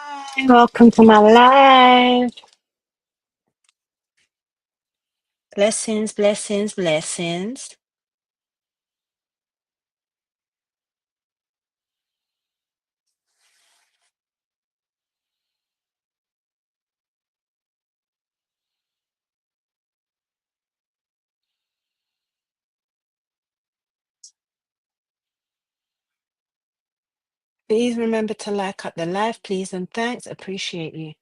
Hi, welcome to my live. Blessings, blessings, blessings. Please remember to like up the live, please, and thanks. Appreciate you.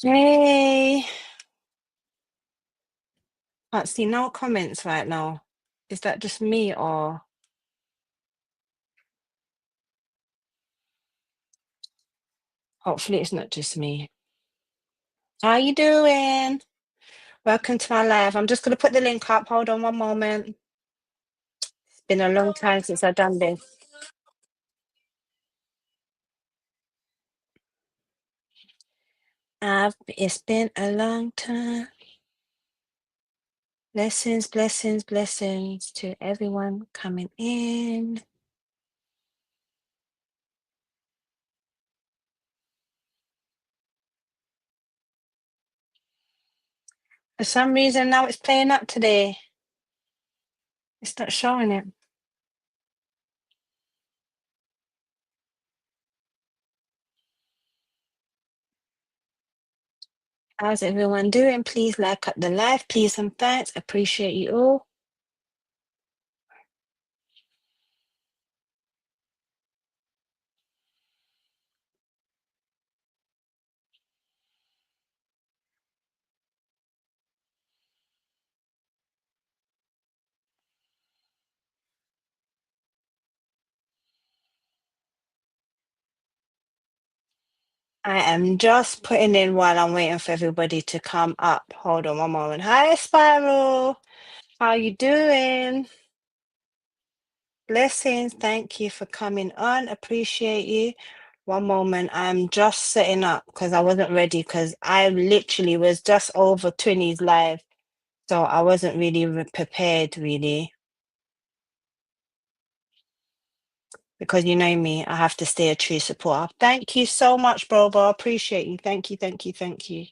Hey, can't see no comments right now. Is that just me or hopefully it's not just me? How you doing? Welcome to my live. I'm just gonna put the link up. Hold on one moment. It's been a long time since I've done this. It's been a long time. Blessings, blessings, blessings to everyone coming in. For some reason now it's playing up today. It's not showing it. How's everyone doing? Please like up the live, please and thanks. Appreciate you all. I am just putting in while I'm waiting for everybody to come up. Hold on one moment. Hi, Spiral. How you doing? Blessings. Thank you for coming on. Appreciate you. One moment. I'm just setting up because I wasn't ready because I literally was just over 20s live. So I wasn't really prepared, really. Because you know me, I have to stay a true supporter. Thank you so much, Boba. Appreciate you. Thank you, thank you, thank you.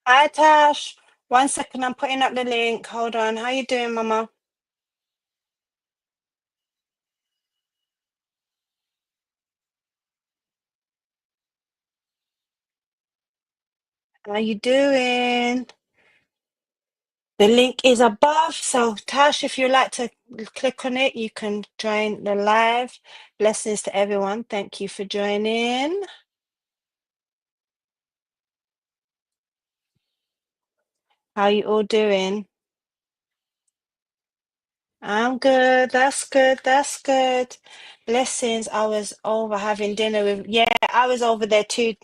Hi, Tash. One second, I'm putting up the link. Hold on. How you doing, Mama? How you doing? The link is above. So, Tash, if you'd like to click on it, you can join the live. Blessings to everyone. Thank you for joining. How you all doing? I'm good. That's good. That's good. Blessings. I was over having dinner with, yeah, I was over there too,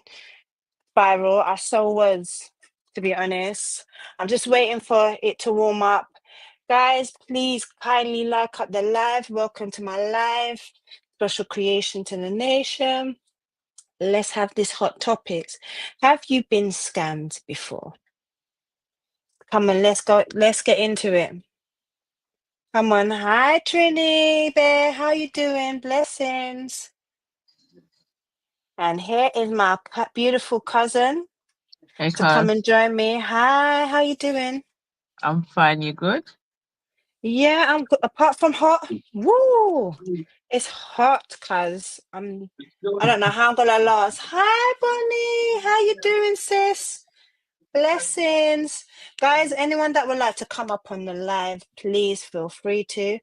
Spiral. I so was, to be honest. I'm just waiting for it to warm up. Guys, please kindly like up the live. Welcome to my live. Special creation to the nation. Let's have this hot topics. Have you been scammed before? Come on, let's go. Let's get into it. Come on. Hi, Trini Bear. How you doing? Blessings. And here is my beautiful cousin Hey, to come cuz. and join me. Hi, how you doing? I'm fine. You good? Yeah, I'm good. Apart from hot, woo, it's hot, cuz I don't know how I'm gonna last. Hi, Bonnie. How you doing, sis? Blessings. Guys, anyone that would like to come up on the live, please feel free to.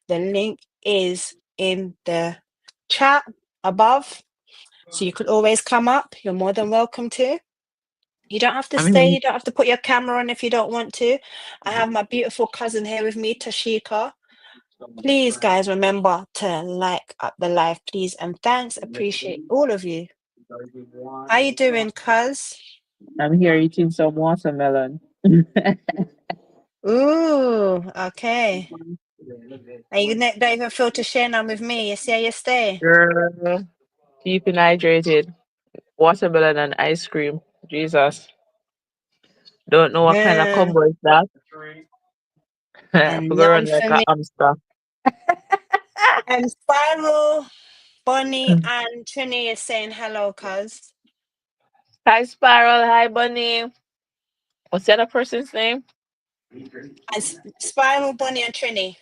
The link is in the chat above. So you could always come up. You're more than welcome to. You don't have to I'm stay. here. You don't have to put your camera on if you don't want to. I have my beautiful cousin here with me, Tashika. Please, guys, remember to like up the live, please. And thanks. Appreciate all of you. How you doing, cuz? I'm here eating some watermelon. Ooh, okay. And you don't even feel to share none with me. You see how you stay? Girl, keeping hydrated. Watermelon and ice cream. Jesus. Don't know what kind of Hmm. combo is that. And Figure none run like for a me. hamster. And Spiral, Bonnie, and Trini is saying hello, cuz. Hi, Spiral. Hi, Bunny. What's the other person's name? And Spiral, Bonnie, and Trini.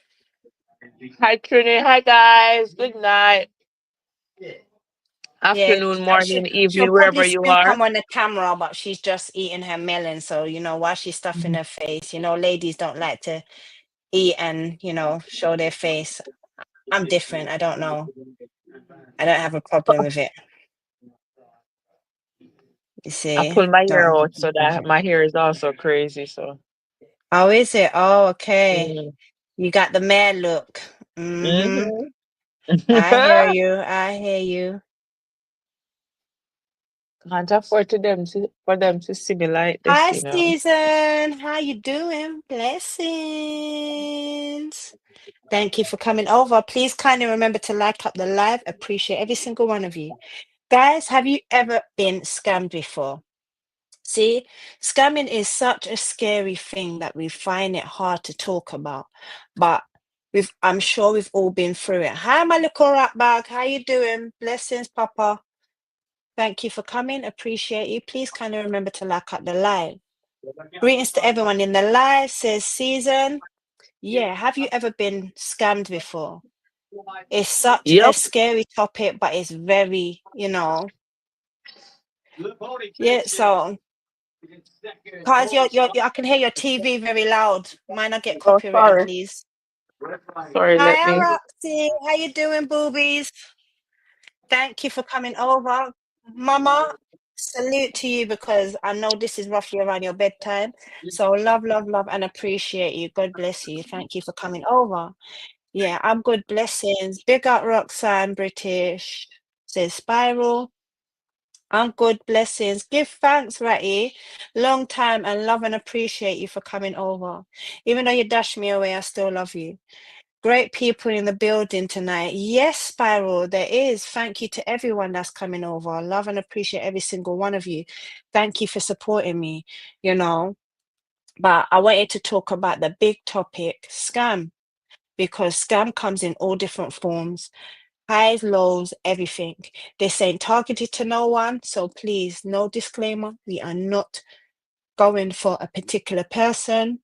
Hi, Trini. Hi, guys. Good night. Yeah, Afternoon, morning, she'll evening, probably wherever you soon are. come on the camera, but she's just eating her melon. So, while she's stuffing her face, ladies don't like to eat and, show their face. I'm different. I don't know. I don't have a problem with it. You I see? pull my Don't hair have a out so problem with that it. my hair is also crazy. So, Oh, is it? Oh, okay. mm. You got the mad look. Mm-hmm. Hmm. I hear you. I hear you. Can't afford for them to see me like this, Hi, you know. Susan. How you doing? Blessings. Thank you for coming over. Please kindly remember to like up the live. Appreciate every single one of you. Guys, have you ever been scammed before? See, scamming is such a scary thing that we find it hard to talk about. But I'm sure we've all been through it. Hi, my little rat bag. How you doing? Blessings, Papa. Thank you for coming. Appreciate you. Please kindly remember to like up the live. Greetings to everyone in the live, says Season. Yeah, have you ever been scammed before? It's such a Yep. scary topic, but it's very, yeah. So, cause I can hear your TV very loud. Might not get Oh, copywritten, sorry. please. Sorry, let Hi, me. Roxy. How you doing, boobies? Thank you for coming over, Mama. Salute to you because I know this is roughly around your bedtime. So love, love, love, and appreciate you. God bless you. Thank you for coming over. Yeah, I'm good. Blessings. Big up Roxanne, British. Says Spiral. I'm good. Blessings. Give thanks, Ratty. Long time and love and appreciate you for coming over. Even though you dashed me away, I still love you. Great people in the building tonight. Yes, Spiral, there is. Thank you to everyone that's coming over. Love and appreciate every single one of you. Thank you for supporting me, you know. But I wanted to talk about the big topic, scam, because scam comes in all different forms, highs, lows, everything. This ain't targeted to no one, so please, no disclaimer. We are not going for a particular person.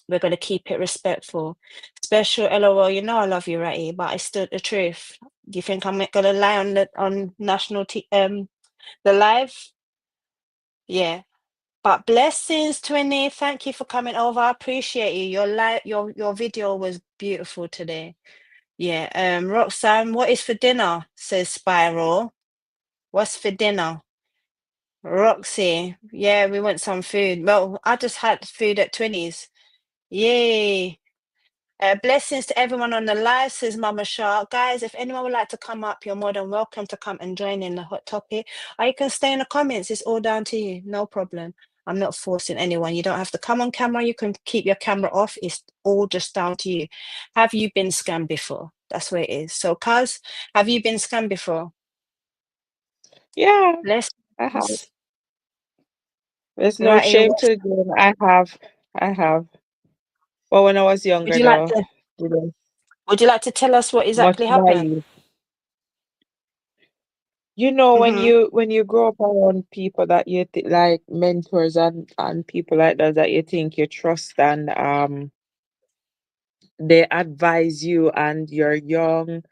We're going to keep it respectful. Special LOL, you know I love you, Ratty, but I stood the truth. Do you think I'm going to lie on the live? Yeah. But blessings, Twinny. Thank you for coming over. I appreciate you. Your video was beautiful today. Yeah. Roxanne, what is for dinner? Says Spiral. What's for dinner? Roxy. Yeah, we want some food. Well, I just had food at Twinny's. Yay. Blessings to everyone on the live, says Mama Shark. Guys, if anyone would like to come up, you're more than welcome to come and join in the hot topic. Or you can stay in the comments. It's all down to you. No problem. I'm not forcing anyone. You don't have to come on camera. You can keep your camera off. It's all just down to you. Have you been scammed before? That's where it is. So, Kaz, have you been scammed before? Yeah, I have. Blessings. There's no Right. shame to the game. I have. I have. But when I was Would younger, you like though, to you know, would you like to tell us what much exactly happened? naive. You know, Mm-hmm. when you grow up around people that you like mentors and people like that that you think you trust and they advise you and you're young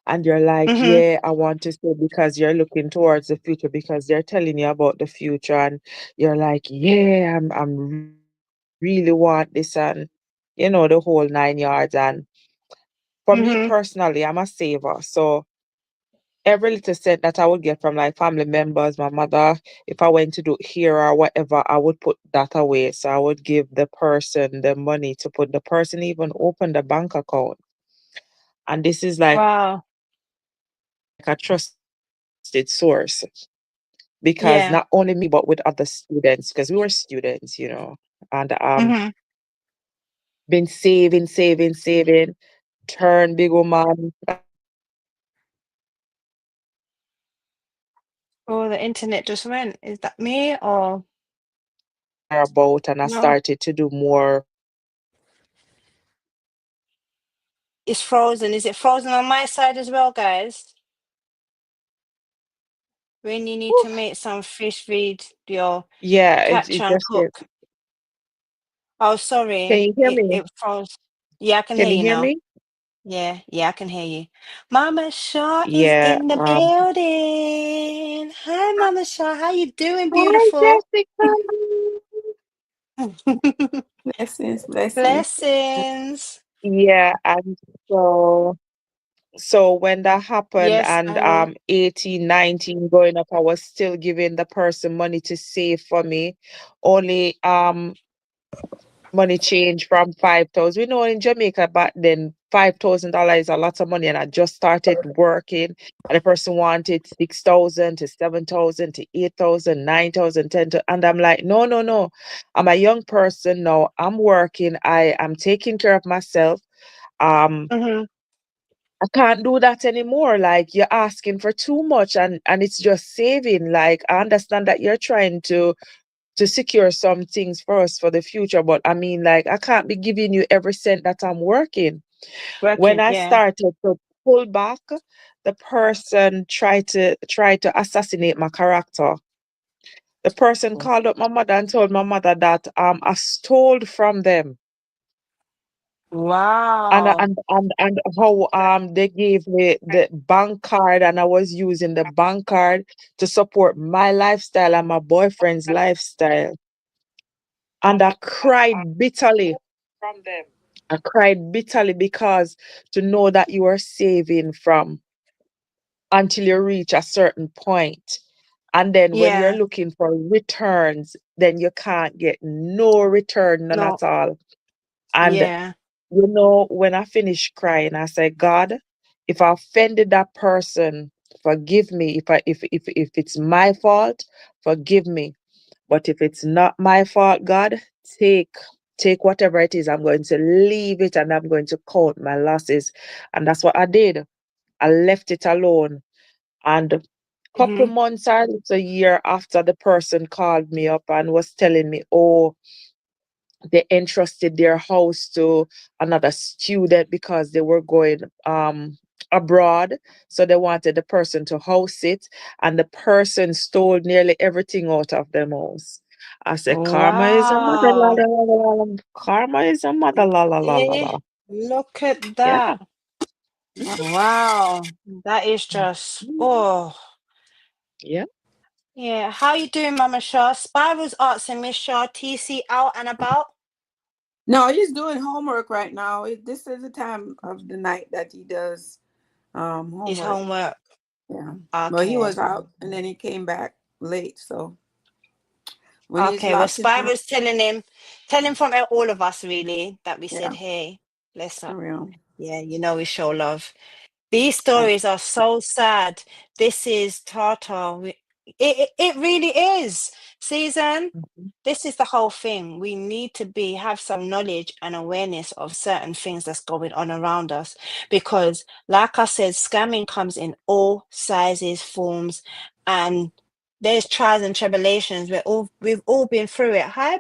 and you're like, Mm-hmm. yeah, I want to stay because you're looking towards the future because they're telling you about the future and you're like, yeah, I'm really want this and the whole 9 yards. And for me Mm-hmm. personally, I'm a saver. So every little cent that I would get from like family members, my mother, if I went to do here or whatever, I would put that away. So I would give the person the money to put the person even open the bank account. And this is like a Wow. trusted source because not only me, but with other students, Yeah. because we were students, and Mm-hmm. been saving, turn big woman. I started to do more Oh, the internet just went. Is that me or about, and I no? started to do more. It's frozen. Is it frozen on my side as well, guys? When you need to Oof. make some fish video, Yeah, catch it and just get. cook. Oh, Can sorry. you hear me? It froze. Yeah, I can Can hear you you hear now. me? Yeah, yeah, I can hear you. Mama Shaw is Yeah. in the building. Hi, Mama Shaw. How you doing, Hi, beautiful? Jessica. Blessings, blessings. Blessings. Yeah, and so when that happened Yes, and I know. 18, 19 going up, I was still giving the person money to save for me. Only money change from 5,000. We know in Jamaica back then $5,000 is a lot of money, and I just started working, and the person wanted 6,000 to 7,000 to 8,000, 9,000, 10,000, and I'm like, no, no, no. I'm a young person now. I'm working. I am taking care of myself. Um, Mm-hmm. I can't do that anymore. Like you're asking for too much, and it's just saving. Like I understand that you're trying to secure some things for us for the future. But I mean, like, I can't be giving you every cent that I'm working. When Working, I yeah. started to pull back, the person tried to assassinate my character. The person called up my mother and told my mother that I stole from them. Wow. And how they gave me the bank card, and I was using the bank card to support my lifestyle and my boyfriend's lifestyle. And I cried bitterly. I cried bitterly because to know that you are saving from until you reach a certain point. And then when you're Yeah. looking for returns, then you can't get no return, none No. at all. And Yeah. when I finished crying, I said, God, if I offended that person, forgive me. If it's my fault, forgive me. But if it's not my fault, God, take take whatever it is. I'm going to leave it and I'm going to count my losses. And that's what I did. I left it alone. And a couple Mm-hmm. months or it's a year after, the person called me up and was telling me, oh, they entrusted their house to another student because they were going abroad, so they wanted the person to house it, and the person stole nearly everything out of them house. I said, karma is a mother, la, Wow. la, la, la, la. Karma is a mother, la, la, la, la, Eh, la. look at Yeah. that. Wow. That is just, Mhm. oh. Yeah. Yeah. How you doing, Mama Shaw? Spirals Arts and Miss Shaw, TC out and about. No, he's doing homework right now. This is the time of the night that he does His homework. homework. Yeah. Well, he Okay. was out and then he came back late. So when he's Okay. Well, locked in, Spiral's telling from all of us really that we said, yeah, hey, bless for up. real. Yeah, you know we show love. These Uh, stories are so sad. This is Tata. It really is. Season. Mhm. This is the whole thing. We need to have some knowledge and awareness of certain things that's going on around us. Because, like I said, scamming comes in all sizes, forms, and there's trials and tribulations. We've all been through it. Hi,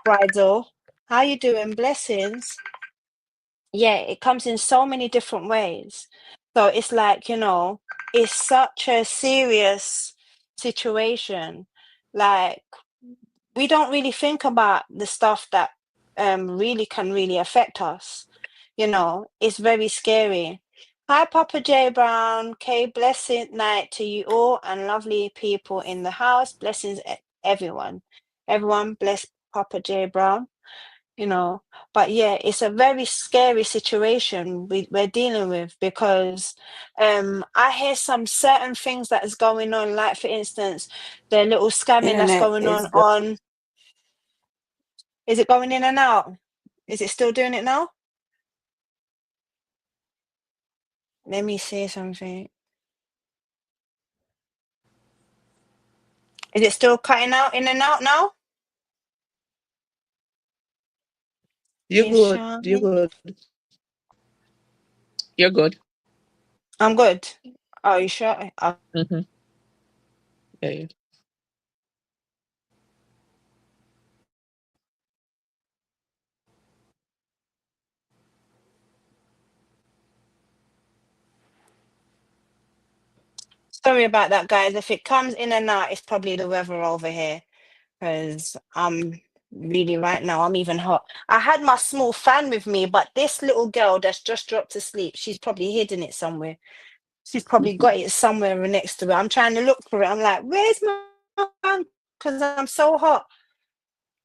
Bridal. How you doing? Blessings. Yeah, it comes in so many different ways. So it's like, it's such a serious situation. Like, we don't really think about the stuff that really can really affect us. It's very scary. Hi, Papa J Brown. K, blessed night to you all and lovely people in the house. Blessings, everyone. Everyone, bless Papa J Brown. you know. But yeah, it's a very scary situation we're dealing with, because I hear some certain things that is going on, like for instance, the little scamming that's Internet going is the on. Is it going in and out? Is it still doing it now? Let me see something. Is it still cutting out in and out now? You're You good. sure? You're good. You're good. I'm good. Oh, you sure? Mm-hmm. Yeah, yeah. Sorry about that, guys. If it comes in and out, it's probably the weather over here, because I'm really right now, I'm even hot. I had my small fan with me, but this little girl that's just dropped to sleep, she's probably hidden it somewhere. She's probably got it somewhere next to her. I'm trying to look for it. I'm like, where's my fan? Because I'm so hot.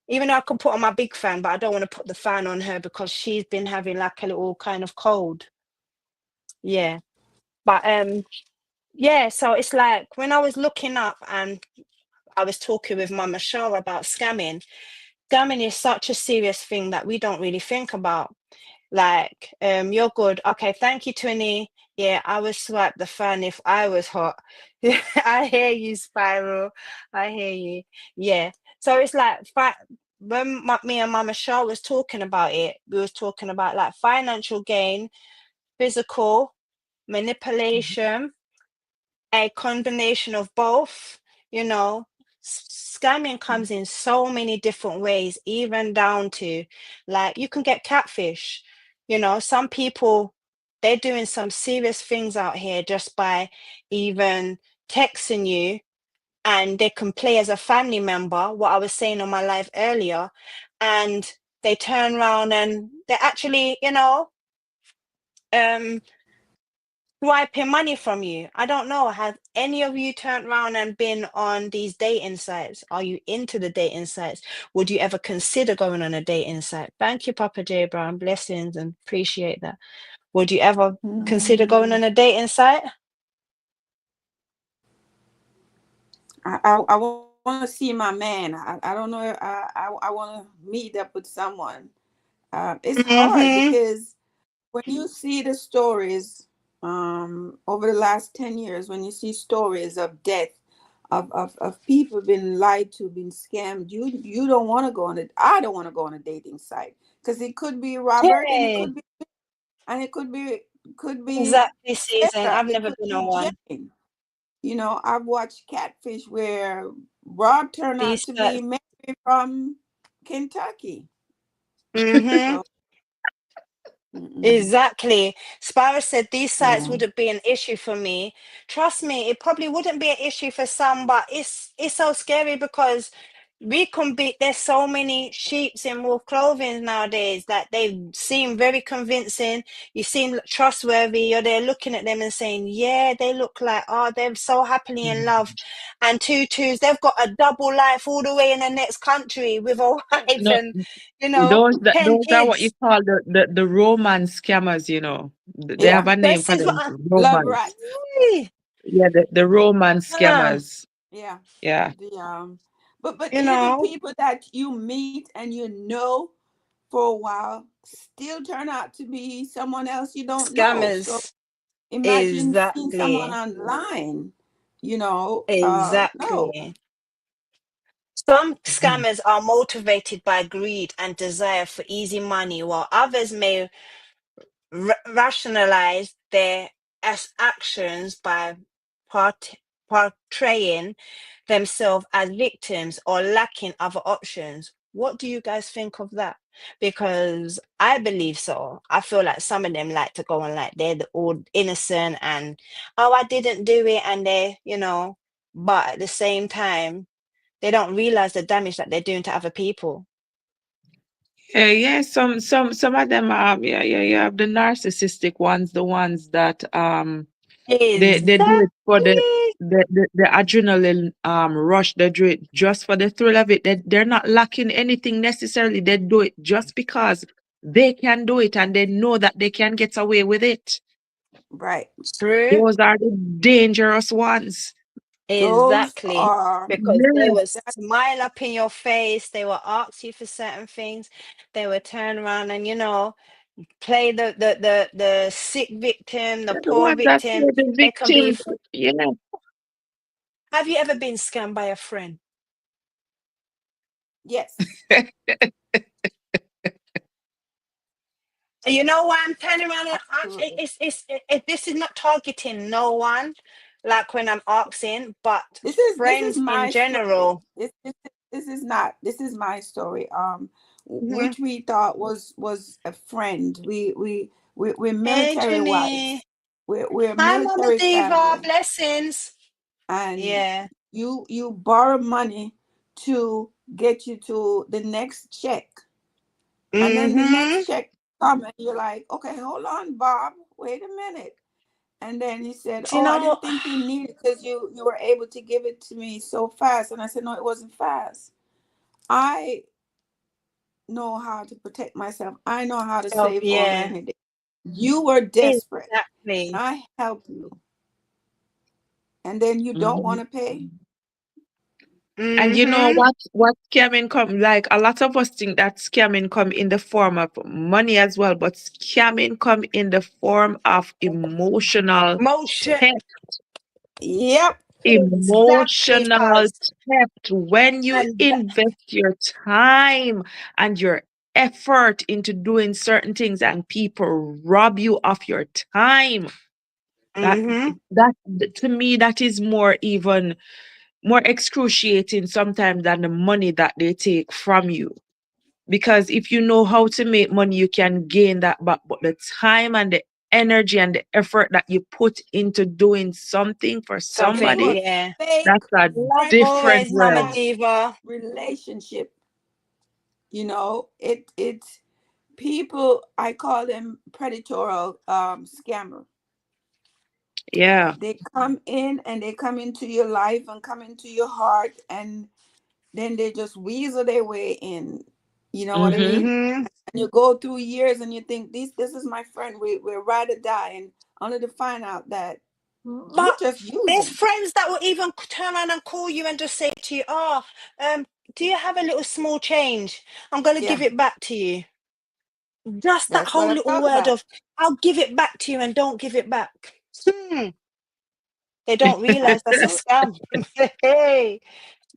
Even though I could put on my big fan, but I don't want to put the fan on her because she's been having like a little kind of cold. Yeah. But yeah, so it's like when I was looking up and I was talking with Mama Shaw about scamming. Scamming is such a serious thing that we don't really think about. Like, you're good. Okay, thank you, Twinny. Yeah, I would swipe the fan if I was hot. Yeah, I hear you, Spiral. I hear you. Yeah. So it's like when me and Mama Shaw was talking about it, we was talking about like financial gain, physical manipulation, a combination of both, you know. Scamming comes in so many different ways, even down to like you can get catfish. You know, some people, they're doing some serious things out here just by even texting you, and they can play as a family member, what I was saying on my live earlier, and they turn around and they actually, um swiping money from you. I don't know. Have any of you turned around and been on these dating sites? Are you into the dating sites? Would you ever consider going on a dating site? Thank you, Papa J Brown. Blessings and appreciate that. Would you ever consider going mm, on a dating site? I want to see my man. I don't know. I want to meet up with someone. It's hard Mm-hmm. because when you see the stories over the last 10 years, when you see stories of death, of people being lied to, being scammed, you don't want to go on it. I don't want to go on a dating site because it could be Robert and Hey, it could be exactly, Susan. Sarah, I've it never could been on be one. Jane. I've watched Catfish where Rob turned out These to sites. be Mary from Kentucky. Mm-hmm. So, mm-mm. Exactly. Sparrow said these sites Yeah. wouldn't be an issue for me. Trust me, it probably wouldn't be an issue for some, but it's so scary because we can be there's so many sheeps in wolf clothing nowadays that they seem very convincing. You seem trustworthy. You're there looking at them and saying, yeah, they look like, oh, they're so happily in love. And tutus, they've got a double life all the way in the next country with a wife No, and, 10 those are what you kids. call the romance scammers, you know. They have Yeah. a name This for is what them. Love Romance. rats. I, Yeah, the romance uh, scammers. Yeah. Yeah. The but you even know, people that you meet and you know for a while still turn out to be someone else you don't know. So scammers. imagine seeing someone Exactly. online, no. Exactly. Some Mhm. scammers are motivated by greed and desire for easy money, while others may rationalize their actions by part- portraying themselves as victims or lacking other options. What do you guys think of that? Because I believe so. I feel like some of them like to go on like they're all innocent and, oh, I didn't do it, and but at the same time, they don't realize the damage that they're doing to other people. Yeah, yeah. Some of them yeah, yeah, you have the narcissistic ones, the ones that they do Exactly. it for the the adrenaline rush, they do it just for the thrill of it. They're not lacking anything necessarily. They do it just because they can do it and they know that they can get away with it. Right. True. Those are the dangerous ones. Those Exactly. are Because they Yes. will that. smile up in your face. They will ask you for certain things. They will turn around and, play the sick victim, the They're the poor ones that victim. play the They can be. victim. Yeah. Have you ever been scammed by a friend? Yes. You know why I'm turning around? Absolutely. This is not targeting no one, like when I'm asking, but This is friends in my story. general. This is not, this is my story. Mhm. Which we thought was a friend. We're Hey, military Jenny. wives. We're a Hi, Mama military Diva. family, Blessings. and Yeah. you borrow money to get you to the next check, and then the Mm-hmm. next check come, and you're like, okay, hold on, Bob, wait a minute. And then he said, Do you "Oh, I know? didn't think you needed, because you were able to give it to me so fast." And I said, "No, it wasn't fast. I know how to protect myself. I know how to So save for a yeah, rainy day. You were desperate. exactly. I helped you, and then you don't want Mhm. to pay." And you know Mm-hmm. what scamming come like a lot of us think that scamming come in the form of money as well, but scamming come in the form of emotional Motion. theft. Yep. Exactly, Emotional Faz. theft. When you And invest your time and your effort into doing certain things and people rob you of your time, that mm-hmm. that to me that is more even more excruciating sometimes than the money that they take from you. Because if you know how to make money, you can gain that back. But the time and the energy and the effort that you put into doing something for It Something, somebody, was yeah. fake that's a Love different always, Mama realm. friendship, Diva. relationship. It's people. I call them predatory scammer. Yeah. They come in, and they come into your life and come into your heart, and then they just weasel their way in. You know what I Mm-hmm. mean? Mm-hmm. And you go through years, and you think, this is my friend. We're ride or die, and only to find out that you're But just there's using. friends that will even turn around and call you and just say to you, "Oh, do you have a little small change? I'm gonna give Yeah, it back to you." Just that that's what whole I'm little talking word about. of "I'll give it back to you" and don't give it back. They don't realize that's a Absolutely. scam. Hey,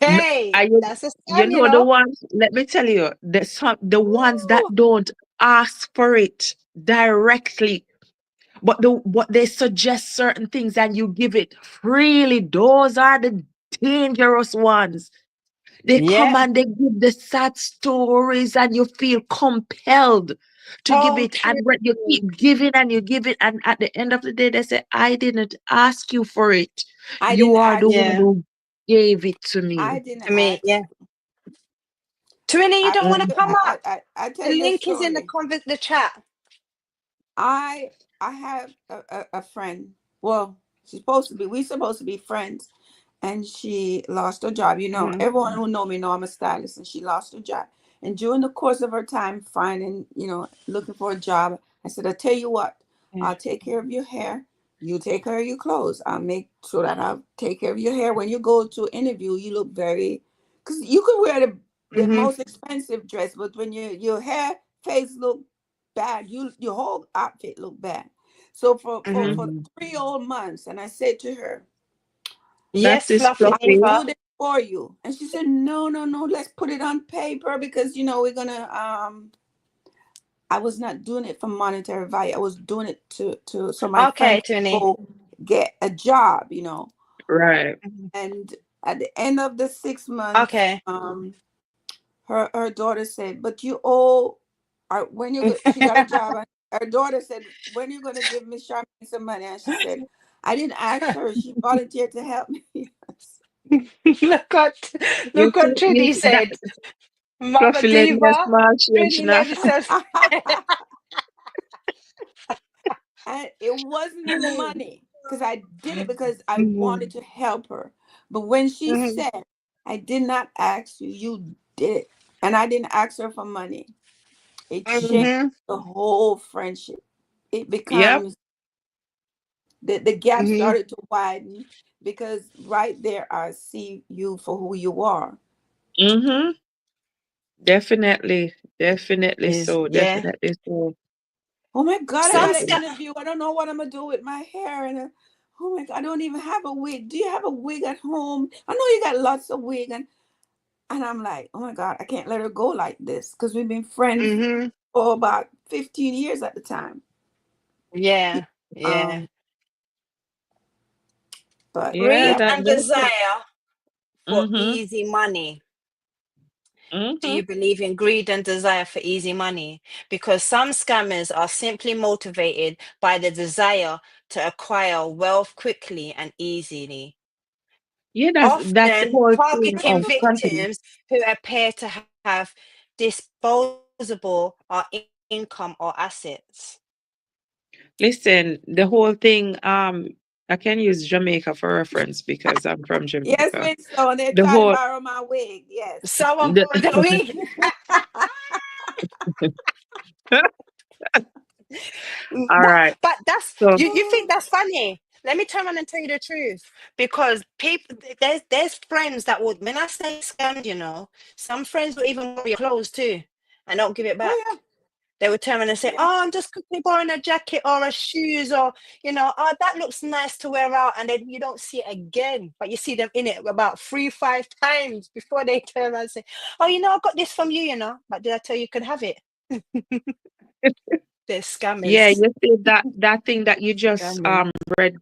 hey, Are you, that's a you scam, you know the know. ones, let me tell you, the ones that Ooh, don't ask for it directly, but they suggest certain things and you give it freely. Those are the dangerous ones. They come Yeah, and they give the sad stories and you feel compelled to give so it. true. And when you keep giving and you give it, and at the end of the day, they say, I didn't ask you for it. I You didn't are the ask one Yeah, you. who gave it to I me. didn't to me, ask yeah. you. Twilly, you don't want to Absolutely. come Mhm. up? I The tell you a link is in the story. convert the chat. I I have a friend. Well, she's supposed to be. We supposed to be friends, and she lost her job. Mhm. Everyone who know me know I'm a stylist, and she lost her job. And during the course of her time finding, looking for a job, I said, "I tell you what, Yeah. I'll take care of your hair. You take care of your clothes. I'll make sure that I'll take care of your hair. When you go to interview, you look very, because you could wear the Mhm. most expensive dress, but when your hair, face look bad, your whole outfit look bad." So Mhm. for Mhm. 3 whole months, and I said to her, That Yes, is Fluffy "I will fluffy. do Diva. this for you." And she said, "No, no, no, let's put it on paper, because we're gonna I was not doing it for monetary value. I was doing it to so my Okay, friend could Twinny. go get a job. Right. Mhm. And at the end of the 6 months, Okay. her daughter said, "But you owe." When you go, she got a job, and her daughter said, "When you gonna give Miss Charmaine some money?" And she said, "I didn't ask her. She volunteered to help me." look what You look what see, Trini that said. Mama fluffy lady a Diva. small change Trini now. never says. And it wasn't the money. because I did it because I wanted Mhm. to help her. But when she Mhm. said, I did not ask you, you did it. And I didn't ask her for money. It changed Mhm. the whole friendship. It Yep. becomes the gap Mhm. started to widen because right there I see you for who you are. Mm-hmm. Definitely. Definitely Is so. yeah. Definitely so. Oh my God, I Some got an Definitely. sca- interview. I don't know what I'm gonna do with my hair. And oh my God, I don't even have a wig. Do you have a wig at home? I know you got lots of wig. And I'm like, oh my God, I can't let her go like this because we've been friends Mhm. for about 15 years at the time. Yeah. Yeah. Um, but Yeah, Greed yeah, that and that's it. desire for Mm-hmm. easy money. Do Mm-hmm. you believe in greed and desire for easy money? Because some scammers are simply motivated by the desire to acquire wealth quickly and easily, Yeah, that's the often whole thing targeting of content. victims who appear to have disposable income or assets. Listen, the whole thing, I can use Jamaica for reference because I'm from yes, Jamaica. Miss So, and they The try to whole borrow my wig. Yes. Someone the, borrowed a wig. all right. But that's So you think that's funny. Let me turn around and tell you the truth. Because people there's friends that would, when I say scammed, some friends will even borrow your clothes too and don't give it Oh back. yeah, They would turn around and say, yeah. "Oh, I'm just quickly borrowing a jacket or a shoes, or oh, that looks nice to wear out," and then you don't see it again, but you see them in it about 3, 5 times before they turn around and say, "Oh, I got this from you, but did I tell you could have it?" They're yeah, scammers. you see that thing that you just Scammers. read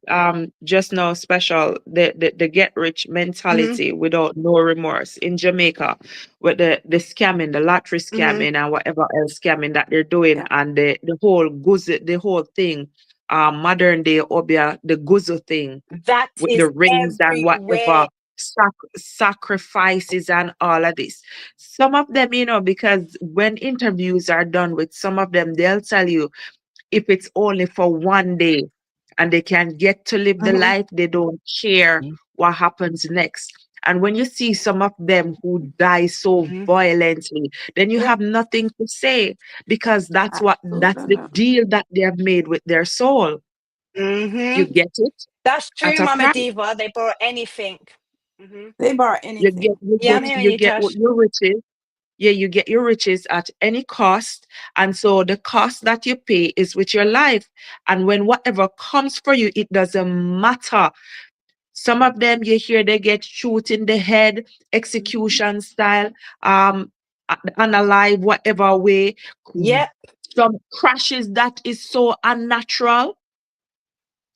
just now special, the get rich Hmm. mentality without no remorse in Jamaica with the scamming, the lottery Hmm. scamming and whatever else scamming that they're doing Yeah. and the whole guzu, the whole thing, modern day obia, the guzu thing That with is the rings and everywhere. whatever sacrifices and all of this. Some of them, because when interviews are done with some of them, they'll tell you if it's only for one day and they can get to live the Hmm. life, they don't care what happens next. And when you see some of them who die so Hmm. violently, then you Yeah. have nothing to say because that's Absolutely the not. deal that they have made with their soul. Hmm. You get it That's at true, a Mama price. Diva. They borrow anything. Hmm. They borrow You get anything. you Yeah, I'm get hearing you you, get what Josh. your riches. Yeah, you get your riches at any cost. And so the cost that you pay is with your life. And when whatever comes for you, it doesn't matter. Some of them you hear they get shoot in the head, Mhm. execution style, um, unalive, whatever way. Yep. Some crashes that is so unnatural,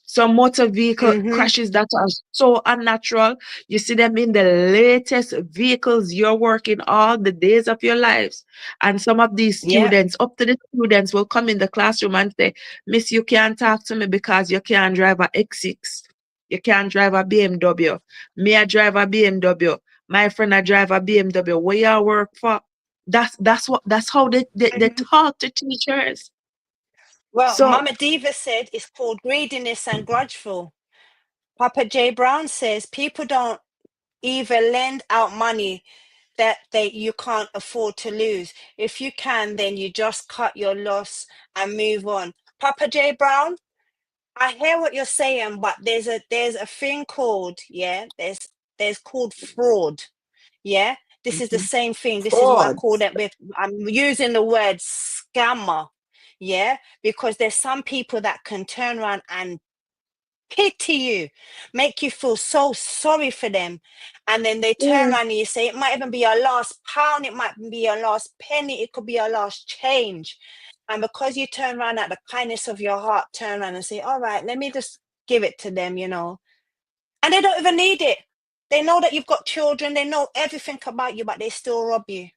some motor vehicle Hmm. crashes that are so unnatural. You see them in the latest vehicles you're working all the days of your lives. And some of these Yep. students, up to the students, will come in the classroom and say, Miss, you can't talk to me because you can't drive a X6. You can't drive a BMW. Me, I drive a BMW. My friend, I drive a BMW. Where you work for? That's how they Hmm. talk to teachers. Well, So Mama Diva said it's called greediness and grudgeful. Papa J. Brown says people don't even lend out money that you can't afford to lose. If you can, then you just cut your loss and move on. Papa J. Brown, I hear what you're saying, but there's a thing called, there's called fraud. Yeah, this is the mhm. same thing. This is what I call Frauds. it with, I'm using the word scammer. Yeah, because there's some people that can turn around and pity you, make you feel so sorry for them. And then they turn Yeah. around and you say, it might even be your last pound, it might be your last penny, it could be your last change. And because you turn around at the kindness of your heart, turn around and say, all right, let me just give it to them. And they don't even need it. They know that you've got children, they know everything about you, but they still rob you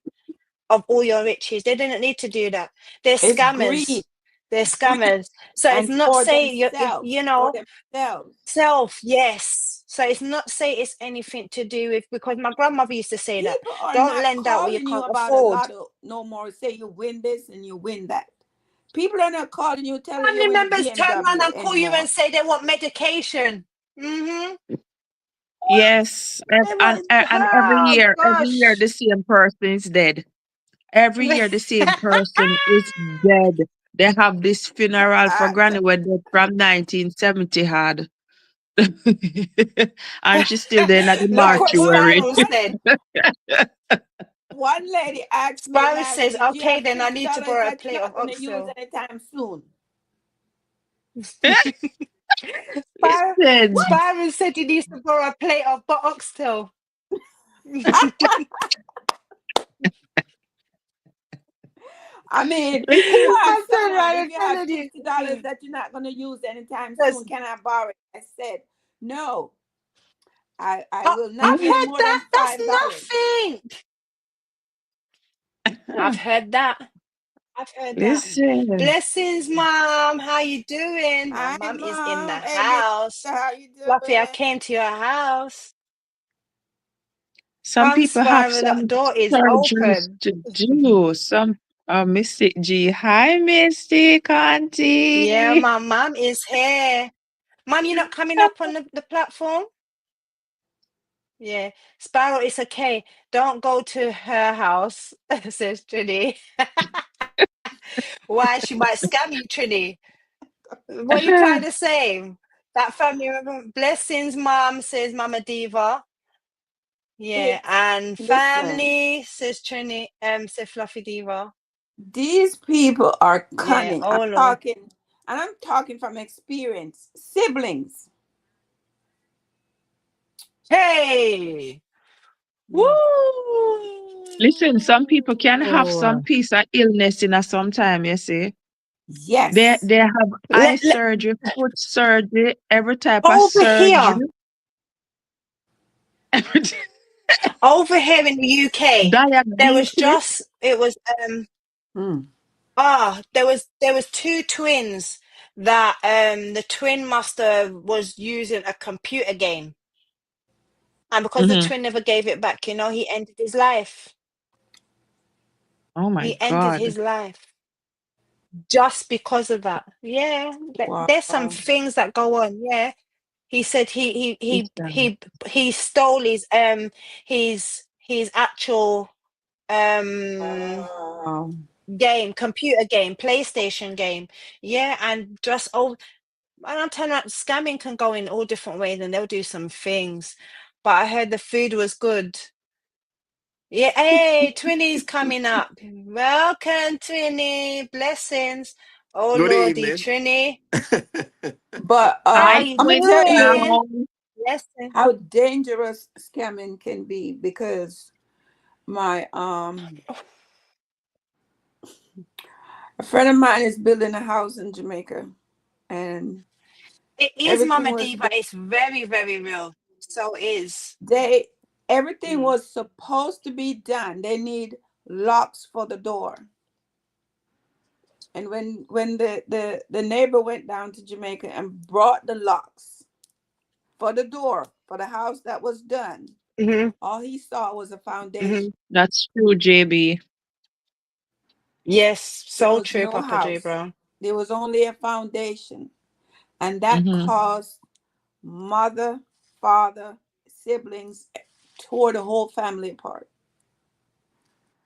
of all your riches. They didn't need to do that. They're It's greed. scammers. They're Greed. scammers. So it's And not for say themselves. For themselves. self, yes. So it's not say it's anything to do with, because my grandmother used to say that. People are Don't not lend out what you calling you can't about a afford. lotto no more. Say you win this and you win that. People are not calling you, telling you Family when the members turn around BMW and call you and anymore. say they want medication. Mm-hmm. Yes, They want, and oh every year gosh. the same person is dead. Every year the same person is dead. They have this funeral for Uh, Granny when they from 1970 had. And she's still there at the Look what mortuary. Spiral said. one lady asked me Spiral last says, week, "Do you okay, have then I need to $50 borrow a that you're plate not of going to use oxtail. anytime soon?" Spiral, Listen, What? Spiral said he needs to borrow a plate of oxtail. I mean, who listen, asked I'm telling you, someone, if I'm you have telling you. $50 that you're not going to use anytime Yes. soon, can I borrow it? I said, no, I Oh, will not I've use heard more than that. That's $5. nothing. I've heard that. I've heard that. listen. Blessings, mom. How you doing? My Hi, mom is in the Mom. Hey, Miss, house. how you Fluffy, I doing? came to your house. Some Come, people have Spiral, the some door is surgeries open. to do. Some Mystic G. Hi, Mystic Yeah, Auntie. my mom is here. Mom, you're not coming up on the platform? Yeah. Spiral, it's okay. Don't go to her house, says Trini. Why? She might scam you, Trini. What are you trying to say? That family member, blessings, mom, says Mama Diva. Yeah, It's, and listen, family, says Trini, says Fluffy Diva. these people are Yeah, cunning. oh Lord. And I'm talking from experience. Siblings. Hey! Woo! Listen, some people can have some piece of illness in a sometime, you see. Yes. They have eye Let, let, surgery, foot surgery, every type of over here, surgery. every t- over here in the UK, there was Diabetes. just it was Hmm. there was two twins that the twin master was using a computer game, and because the Hmm. twin never gave it back, he ended his life. Oh my He ended God. his life just because of that. Yeah, there's some Wow. things that go on. Yeah, he said Listen. he stole his actual um Wow. computer game, PlayStation game. Yeah, and just and I'm telling you, scamming can go in all different ways, and they'll do some things. But I heard the food was good. Yeah, hey, Twinnie's coming up. Welcome, Twinnie. Blessings. Oh Good Lordy, evening. Trinny. But How Hi, you I'm gonna twin tell you doing? town. Blessings. how dangerous scamming can be, because my a friend of mine is building a house in Jamaica, and It is everything Mama was Diva. done. It's very, very real. So it is. They everything Mm. was supposed to be done. They need locks for the door. And when the neighbor went down to Jamaica and brought the locks for the door for the house that was done, Hmm. all he saw was a Hmm. foundation. That's true, JB. Yes, There so was true, no Papa J house. Brown. There was only a foundation. And that Mm-hmm. caused mother, father, siblings, tore the whole family apart.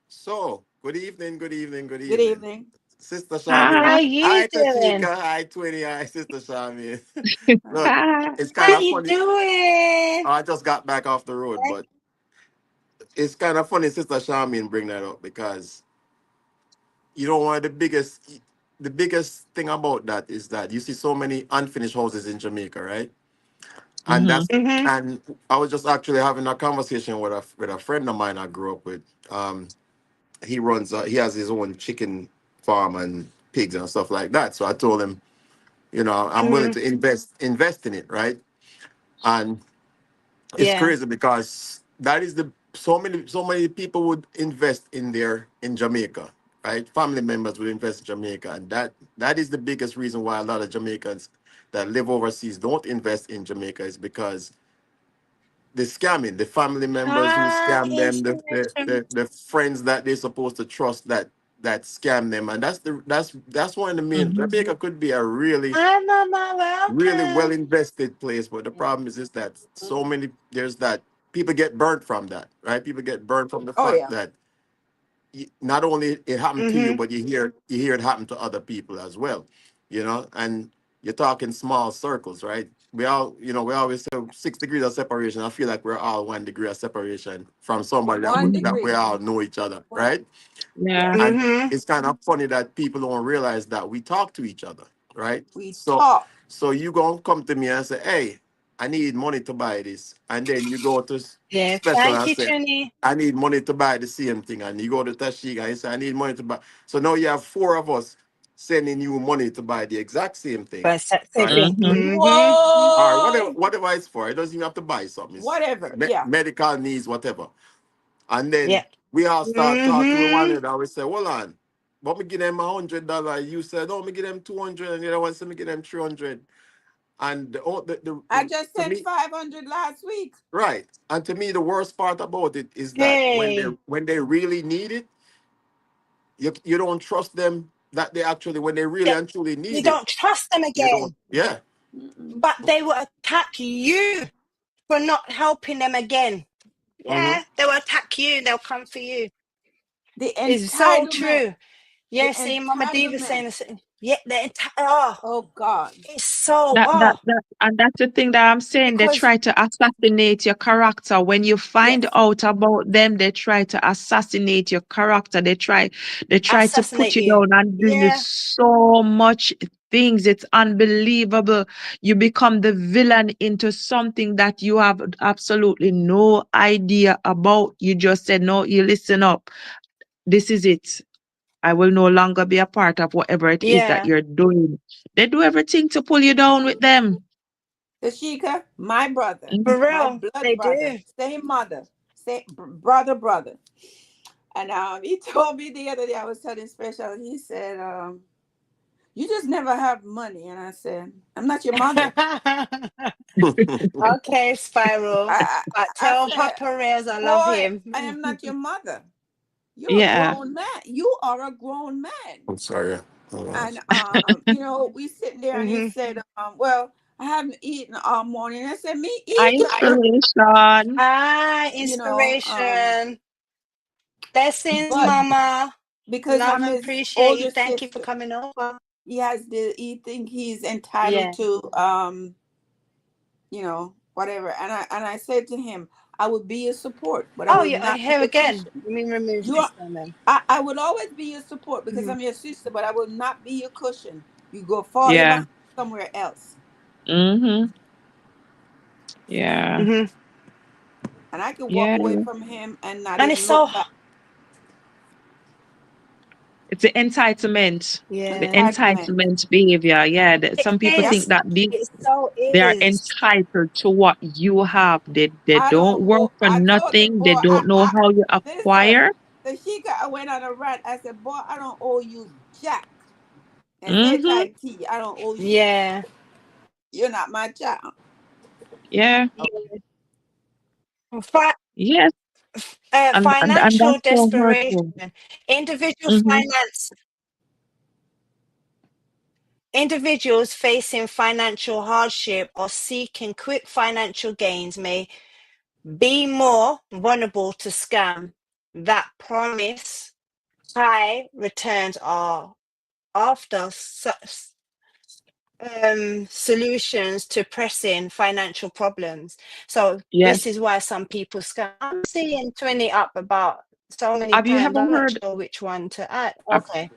So, good evening, good evening, good Good evening. evening. Sister Shami. How Hi. you Hi, doing? Tashika. Hi, Twinny. Hi, Sister Shami. Look, Hi. it's kind How of you funny. doing? I just got back off the road, but it's kind of funny Sister Shami bring that up because one of the biggest thing about that is that you see so many unfinished houses in Jamaica, right? And Mm-hmm. that's Mm-hmm. and I was just actually having a conversation with a friend of mine I grew up with. He has his own chicken farm and pigs and stuff like that. So I told him, I'm willing Mm-hmm. to invest in it, right? And it's Yeah. crazy because that is the so many people would invest in Jamaica, right? Family members would invest in Jamaica, and that is the biggest reason why a lot of Jamaicans that live overseas don't invest in Jamaica is because the scamming, the family members who Ah, scam them, the interesting. friends that they're supposed to trust that that scam them, and that's one of the main. Jamaica could be a really Hi, Mama. really well Welcome. invested place, but the Yeah. problem is that so many there's that people get burnt from that, right? People get burnt from the Oh fact yeah. that not only it happened to you, Mm-hmm. but you hear it happen to other people as well, and you're talking small circles, right? We always say 6 degrees of separation. I feel like we're all 1 degree of separation from somebody One that we degree. all know each other, right? Yeah. Yes. And Mm-hmm. it's kind of funny that people don't realize that we talk to each other, right? We So, talk. so you gonna come to me and say, "Hey, I need money to buy this," and then you go to Yeah. special Thank and you, say, Trini. "I need money to buy the same thing," and you go to Tashika and you say, "I need money to buy." So now you have four of us sending you money to buy the exact same thing, But same right? thing. Mm-hmm. Mm-hmm. Or whatever, Whoa. whatever it's for. It doesn't even have to buy something. It's Whatever. Yeah. medical needs, whatever. And then Yeah. we all start talking with one Mm-hmm. another. We say, hold on. But me give them $100. You said, oh, me give them 200, and the other one said me give them 300. And I just to sent me, 500 last week. right. And to me, the worst part about it is that Hey. when they really need it, you don't trust them that they actually when they really Yeah. and truly You need it, don't trust them you don't. again, Yeah. Mm-mm. but they will attack you for not helping them again. Mm-hmm. Yeah, they will attack you. They'll come for you. The It's so entitlement. true. The Yeah, see, Mama D was entitlement. saying the same. Yeah, oh, Oh God. it's so, That that oh, that and that's the thing that I'm saying. They because try to assassinate your character. When you find Yes. out about them, they try to assassinate your character. They try to put assassinate you you. down and do Yeah, so much things. It's unbelievable. You become the villain into something that you have absolutely no idea about. You just said, no, you listen up. This is it. I will no longer be a part of whatever it is that yeah, you're doing. They do everything to pull you down with them. Tashika, my brother, Mhm. for my real. blood They brother, do. same mother, same brother. And he told me the other day, I was telling Special, he said, you just never have money. And I said, I'm not your mother. Okay, Spiral. But I tell said, Papa Reyes I love boy, him. I am not your mother. You're a Yeah. grown man. You are a grown man. I'm sorry. Hold on. And we sitting there and he Hmm. said, well, I haven't eaten all morning. I said, me either. Inspiration. Ah, You know, inspiration. Blessings, but Mama. because Love I'm and his appreciate you. older Thank you for sister, coming over. he think he's entitled Yeah. to whatever. And I said to him, I would be your support, but I Oh, will yeah. not be Here a again. cushion. Let me remove You are this then. Then. I will always be your support because Hmm. I'm your sister, but I will not be your cushion. You go falling Yeah. behind somewhere else. Mm-hmm. Yeah. Hmm. And I can walk Yeah. away from him and not And it's even look so, back. It's the entitlement. The yeah. Entitlement. entitlement behavior. Yeah. It Some people Yep. think is. that It so they are is. entitled to what you have. They I don't don't work owe. for I told him, nothing. They boy, don't know how you listen, acquire. the Sheikah, I went on a rant. I said, boy, I don't owe you jack. Mm-hmm. SHIT. I don't owe you. Yeah. You're not my child. Yeah. Yeah. Yes. And Financial that's so desperation. hurtful. Individual Mm-hmm. finance. Individuals facing financial hardship or seeking quick financial gains may be more vulnerable to scam that promise high returns are after solutions to pressing financial problems. So Yes. this is why some people scam. I'm seeing 20 up about so many Have you times. ever I'm not heard? sure which one to add. uh, Okay.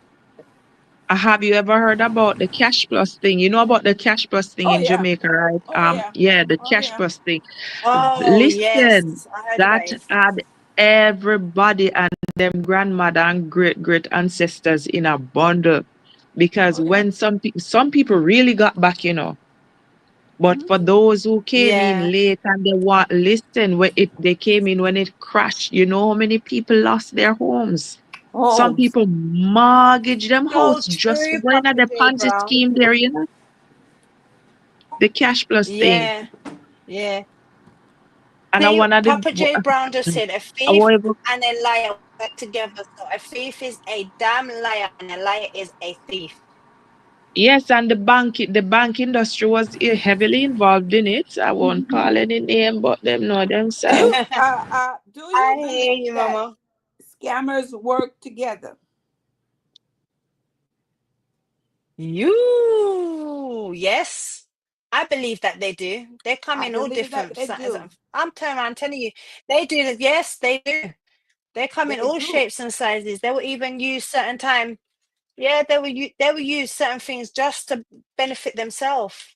Have you ever heard about the cash plus thing? You know about the cash plus thing Oh in yeah. Jamaica, right? Oh yeah. Yeah, the Oh cash yeah. plus thing. Oh Listen, yes, I heard that about it. had everybody and them grandmother and great ancestors in a bundle. Because Oh yeah. when some people really got back. But Hmm. for those who came in Yeah. late and they want listen, when they came in when it crashed, you know how many people lost their homes? Some Homes. people mortgage them So house just for true, going at Papa the J. Ponzi Brown. scheme there. The cash plus thing. Yeah, yeah. And I See, wanna the Papa J. Brown just said a I thief want and a liar work together. So a thief is a damn liar, and a liar is a thief. Yes, and the bank industry was heavily involved in it. I won't call any name, but them know themselves. Do I you believe hear you, that Mama. scammers work together? Yes. I believe that they do. They come I in all believe that different they sizes. do. I'm turning around telling you, they do. Yes, they do. They come in They all do. shapes and sizes. They will even use certain time. Yeah, they will use certain things just to benefit themselves.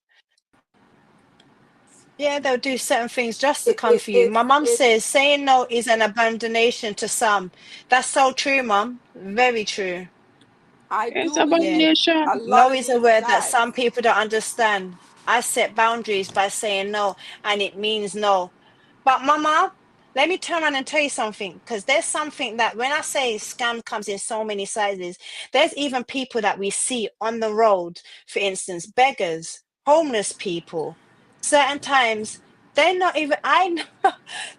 Yeah, they'll do certain things just to come for you. My mum It's says saying no is an abomination to some. That's so true, mum. Very true. I It's do Yeah. believe abomination. a lot No of is a these word that guys. some people don't understand. I set boundaries by saying no, and it means no. But mama, let me turn around and tell you something, because there's something that when I say scam comes in so many sizes, there's even people that we see on the road, for instance, beggars, homeless people. Certain times they're not even I know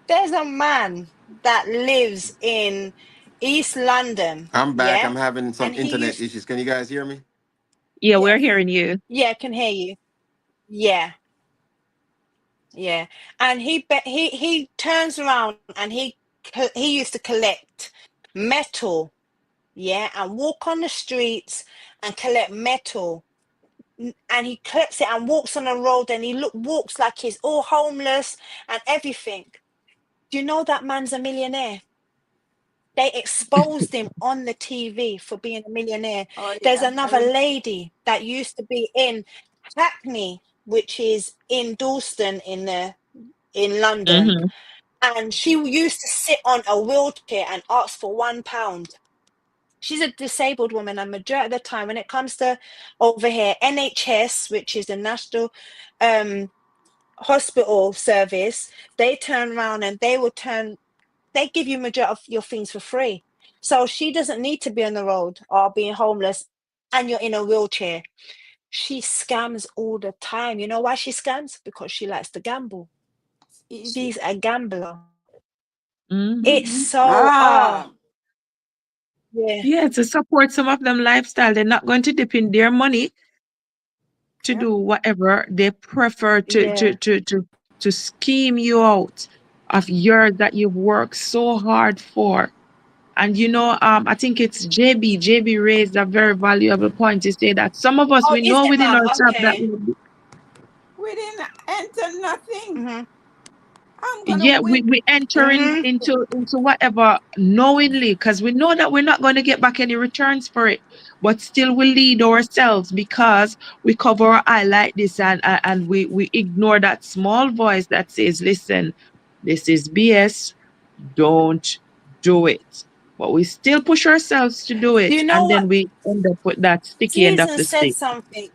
there's a man that lives in East London, I'm back. yeah? I'm having some And he internet used issues. Can you guys hear me? Yeah, we're Yes. hearing you. yeah, I can hear you. Yeah, yeah. And he turns around and he used to collect metal, yeah, and walk on the streets and collect metal. And he collects it and walks on the road and walks like he's all homeless and everything. Do you know that man's a millionaire? They exposed him on the TV for being a millionaire. Oh There's yeah. I another remember. lady that used to be in Hackney, which is in Dalston in London, Mm-hmm. and she used to sit on a wheelchair and ask for £1. She's a disabled woman, and majority of the time, when it comes to over here, NHS, which is the National um, Hospital Service, they turn around and they give you majority of your things for free. So she doesn't need to be on the road or being homeless, and you're in a wheelchair. She scams all the time. You know why she scams? Because she likes to gamble. It's easy. She's a gambler. Mm-hmm. It's so Ah, yeah, Yeah, to support some of them lifestyle, they're not going to dip in their money to yep. do whatever they prefer yeah. to scheme you out of years that you've worked so hard for. And I think it's JB raised a very valuable point to say that some of us Oh, we is know it, within mum? ourselves that Okay. We didn't enter nothing. Mhm. I'm gonna yeah, win. we enter Mhm. into whatever knowingly because we know that we're not going to get back any returns for it, but still we lead ourselves because we cover our eye like this and we ignore that small voice that says, listen, this is BS, don't do it. But we still push ourselves to do Do it, you know and what? then we end up with that sticky end of Season the said stick. something.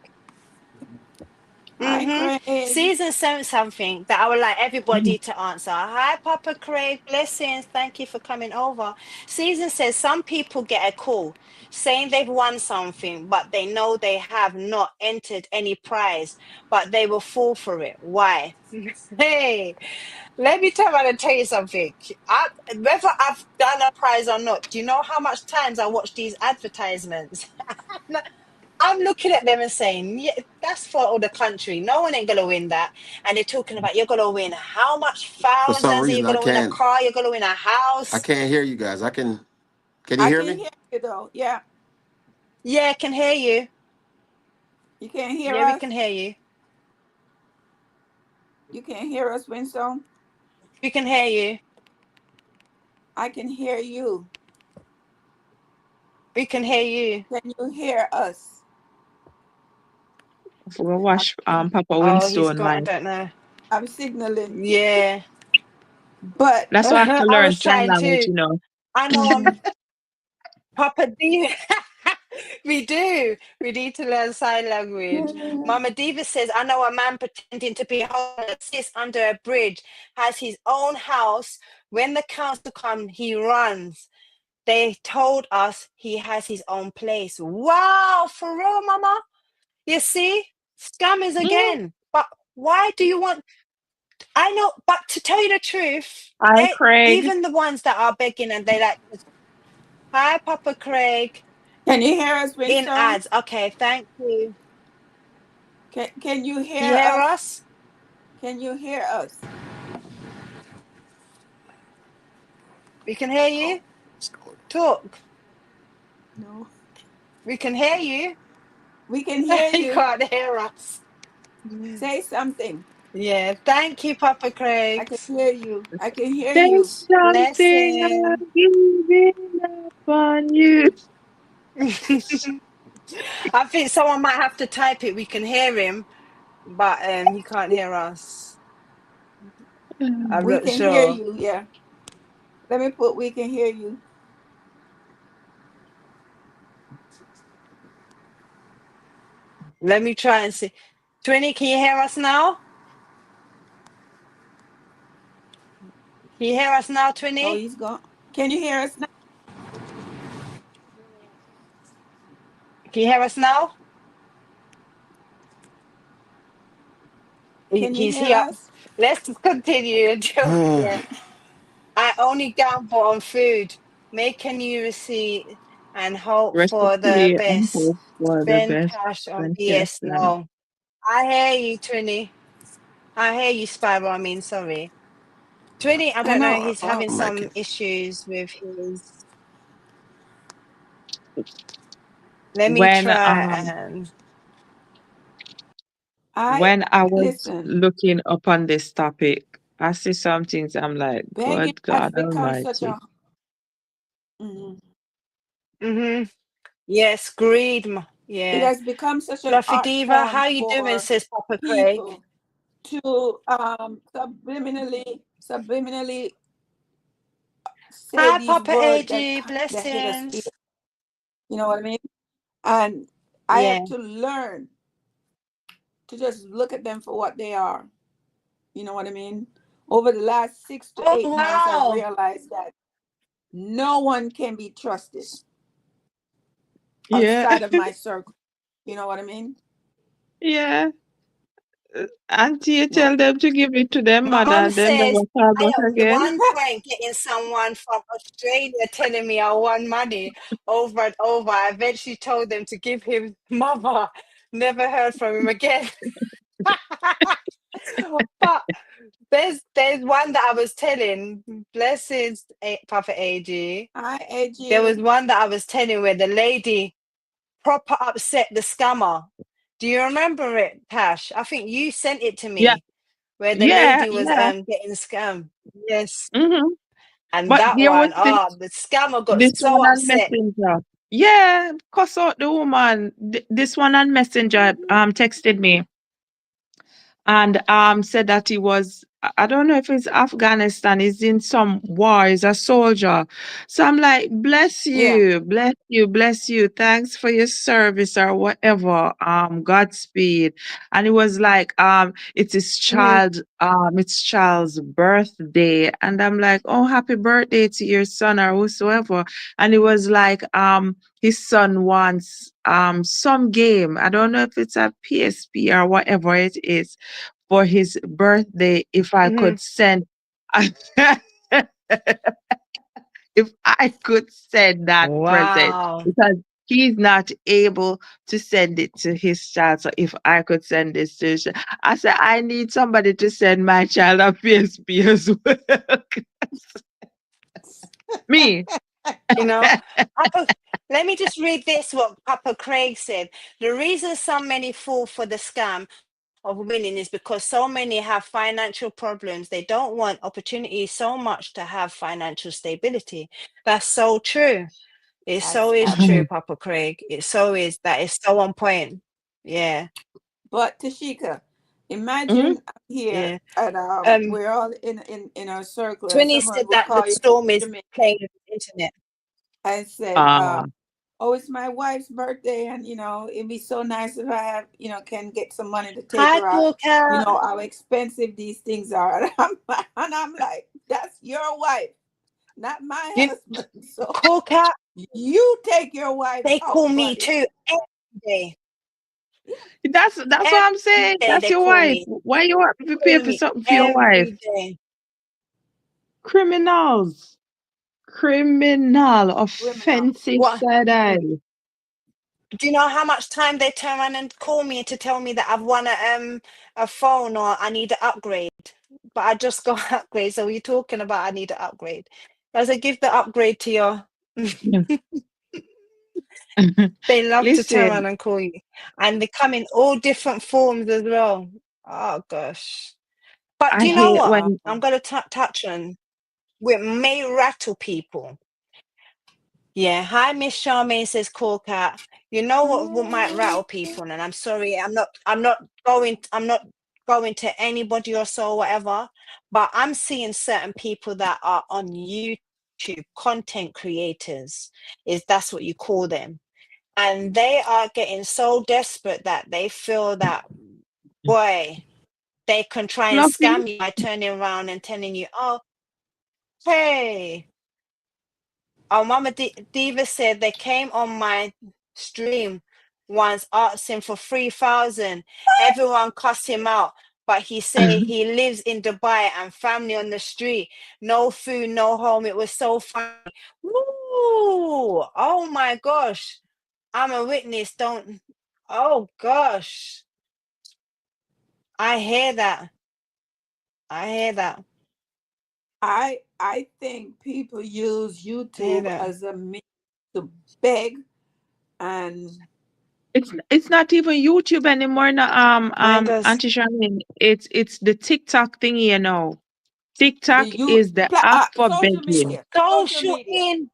Hi, Craig. Season sent something that I would like Mhm. everybody to answer. Hi, Papa Craig. Blessings. Thank you for coming over. Season says some people get a call saying they've won something, but they know they have not entered any prize, but they will fall for it. Why? Hey, let me tell you something. Whether I've done a prize or not, do you know how much times I watch these advertisements? I'm looking at them and saying, yeah, that's for all the country. No one ain't gonna win that. And they're talking about you're gonna win how much For some thousands, and you're reason, gonna win a car, you're gonna win a I house. can't hear you guys. I can. Can you I hear can me? hear you though. Yeah. Yeah, I can hear you. You can't hear Yeah, we us? can hear you. You can't hear us, Winston? We can hear you. I can hear you. We can hear you. Can you hear us? I forgot I'm, wash Papa Oh, he's Winstone, gone. I man. don't know. I'm signaling. Yeah. But That's why I have to I learn was sign trying language, to. I know Papa D. We do. We need to learn sign language. Mama Diva says, I know a man pretending to be homeless, sits under a bridge, has his own house. When the council come, he runs. They told us he has his own place. Wow, for real, Mama? You see? Scammers Mm, again. But why do you want? I know, but to tell you the truth, hi, Craig. even the ones that are begging and they like. Hi, Papa Craig. Can you hear us, In Brimstone? ads. Okay, thank you. Can you Can you hear hear us? us? Can you hear us? We can hear you. Talk. No. We can hear you. We can hear You you. can't hear us. Say something. Yeah, thank you, Papa I Craig. can hear you. I can hear There's you. something Blessing. I'm giving upon you. I think someone might have to type it. We can hear him, but he can't hear us. I'm We not can hear sure. you. Yeah. Let me put we can hear you. Let me try and see. Twinny, can you hear us now? Can you hear us now, Oh, Twinny? he's gone. Can you hear us now? Can you hear us now? Can you He's hear here. us? Let's continue until yeah. I only gamble on food. Make a new receipt and hope for the Recipe and best. hope for the Spend best cash on and BS. careful. No. I hear you, Twinny. I hear you, Spiral. I mean, sorry. Twinny, I I don't know. know. He's having Mikey. some issues with his. Let me When try and. I when I was listen. looking upon this topic, I see some things I'm like, Begging good has God become such Almighty. a. Mhm. Hmm. Yes, greed. It Yeah. has become such an Fluffy art Diva, form how you doing, for says Papa Craig? people to subliminally say Hi, these Papa words AG. that hit us feel. Blessings. You know what I mean? And I Yeah. had to learn to just look at them for what they are. You know what I mean? Over the last six to Oh, eight months, I've wow. realized that no one can be trusted Yeah, outside of my circle. You know what I mean? yeah. Auntie, you No. tell them to give it to them My mother mom and them says never call I back at again. one point getting someone from Australia telling me I won money over and over. I eventually told them to give him mother. Never heard from him again. But there's one that I was telling. Blessings, Papa AG. Hi, There was AG. one that I was telling where the lady proper upset the scammer. Do you remember it, Tash? I think you sent it to Yeah, me where the yeah, lady was yeah. getting scammed. Yes. Hmm. And But that there was one, the scammer got this so one on upset. Messenger. Yeah, cuss out the woman. This one on Messenger texted me and said that he was I don't know if it's Afghanistan, he's in some war, he's a soldier. So I'm like, bless Yeah. you, bless you, bless you. Thanks for your service or whatever. Godspeed. And it was like, Mhm, it's child's birthday. And I'm like, oh, happy birthday to your son or whosoever. And it was like, his son wants some game. I don't know if it's a PSP or whatever it is for his birthday if I mhm. could send if I could send that present Wow. because he's not able to send it to his child. So if I could send this to I said I need somebody to send my child a PSP as well. Me. You know, Papa, let me just read this what Papa Craig said. The reason so many fall for the scam of winning is because so many have financial problems. They don't want opportunities so much to have financial stability. That's so true. It so That's is true, Mhm. Papa Craig. It so is. That is so on point. Yeah. But Tashika, Mhm. imagine I'm here Yeah. and Um, we're all in our circle and Twinny said someone would that the call you storm from is Jamaica playing with the internet. and said, Ah, oh, it's my wife's birthday, and it'd be so nice if I have, can get some money to take Hi, her out. cool You cat. know how expensive these things are, and I'm like, that's your wife, not my You, husband. So cool cat. you take your wife They call out, me buddy. too every day. that's what I'm Every saying. day That's they your call wife. me. Why you want to pay Call for me something for your wife? every day. Criminals. criminal, Criminal. offensive What? side eye. Do you know how much time they turn around and call me to tell me that I've won a phone or I need an upgrade? But I just got upgrade. So you're talking about I need an upgrade. I said, give the upgrade to your. They love to turn around Listen, and call you, and they come in all different forms as well. Oh gosh! But I do you know hate what? when I'm gonna touch on. We may rattle people. Yeah. Hi, Miss Charmaine says, "Call cat." You know what might rattle people, and I'm sorry. I'm not going to anybody or so whatever. But I'm seeing certain people that are on YouTube, content creators, is that's what you call them, and they are getting so desperate that they feel that, boy, they can try and fluffy. scam you by turning around and telling you, oh, hey, our Mama Diva said they came on my stream once asking for 3,000. Everyone cussed him out, but he said he lives in Dubai and family on the street. No food, no home. It was so funny. Woo! Oh my gosh. I'm a witness. Don't. Oh gosh. I hear that. I hear that. I think people use I hear YouTube that. as a means to beg and It's not even YouTube anymore. No, Mine does. Auntie Charlene. It's the TikTok thingy, you know. the TikTok you is the app for begging. Social in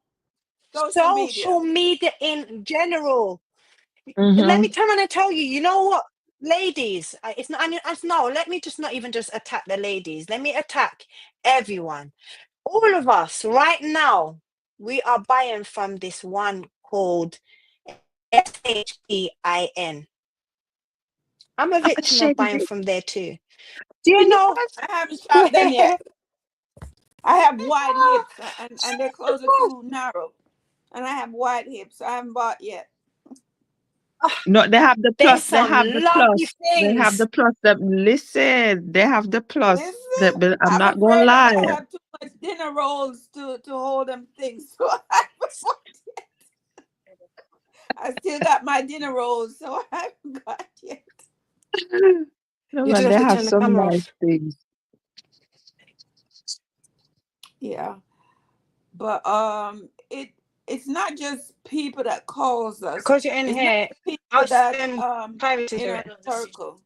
social social media. media in general. Let me Mm-hmm. turn around and tell you, you know what? Ladies, it's not, I mean, no, let me just not even just attack the ladies. Let me attack everyone. All of us right now, we are buying from this one called SHEIN. I'm a victim of Shady. buying from there too. Do you know Yes. I haven't shopped them where? yet. I have wide hips and they're closer to narrow. And I have wide hips, so I haven't bought yet. No, they have the There's plus. They some have the lovely plus. They have things. the plus. That listen. They have the plus. That, Listen, but I'm I'm not gonna afraid I'm lie. gonna have too much dinner rolls to hold them things. So I still got my dinner rolls, so I haven't got yet. No You just man, have they to have turn the some camera nice off things. Yeah. But it's not just people that calls us. because you're in It's not here. the people I'll that privacy in to our it. circle.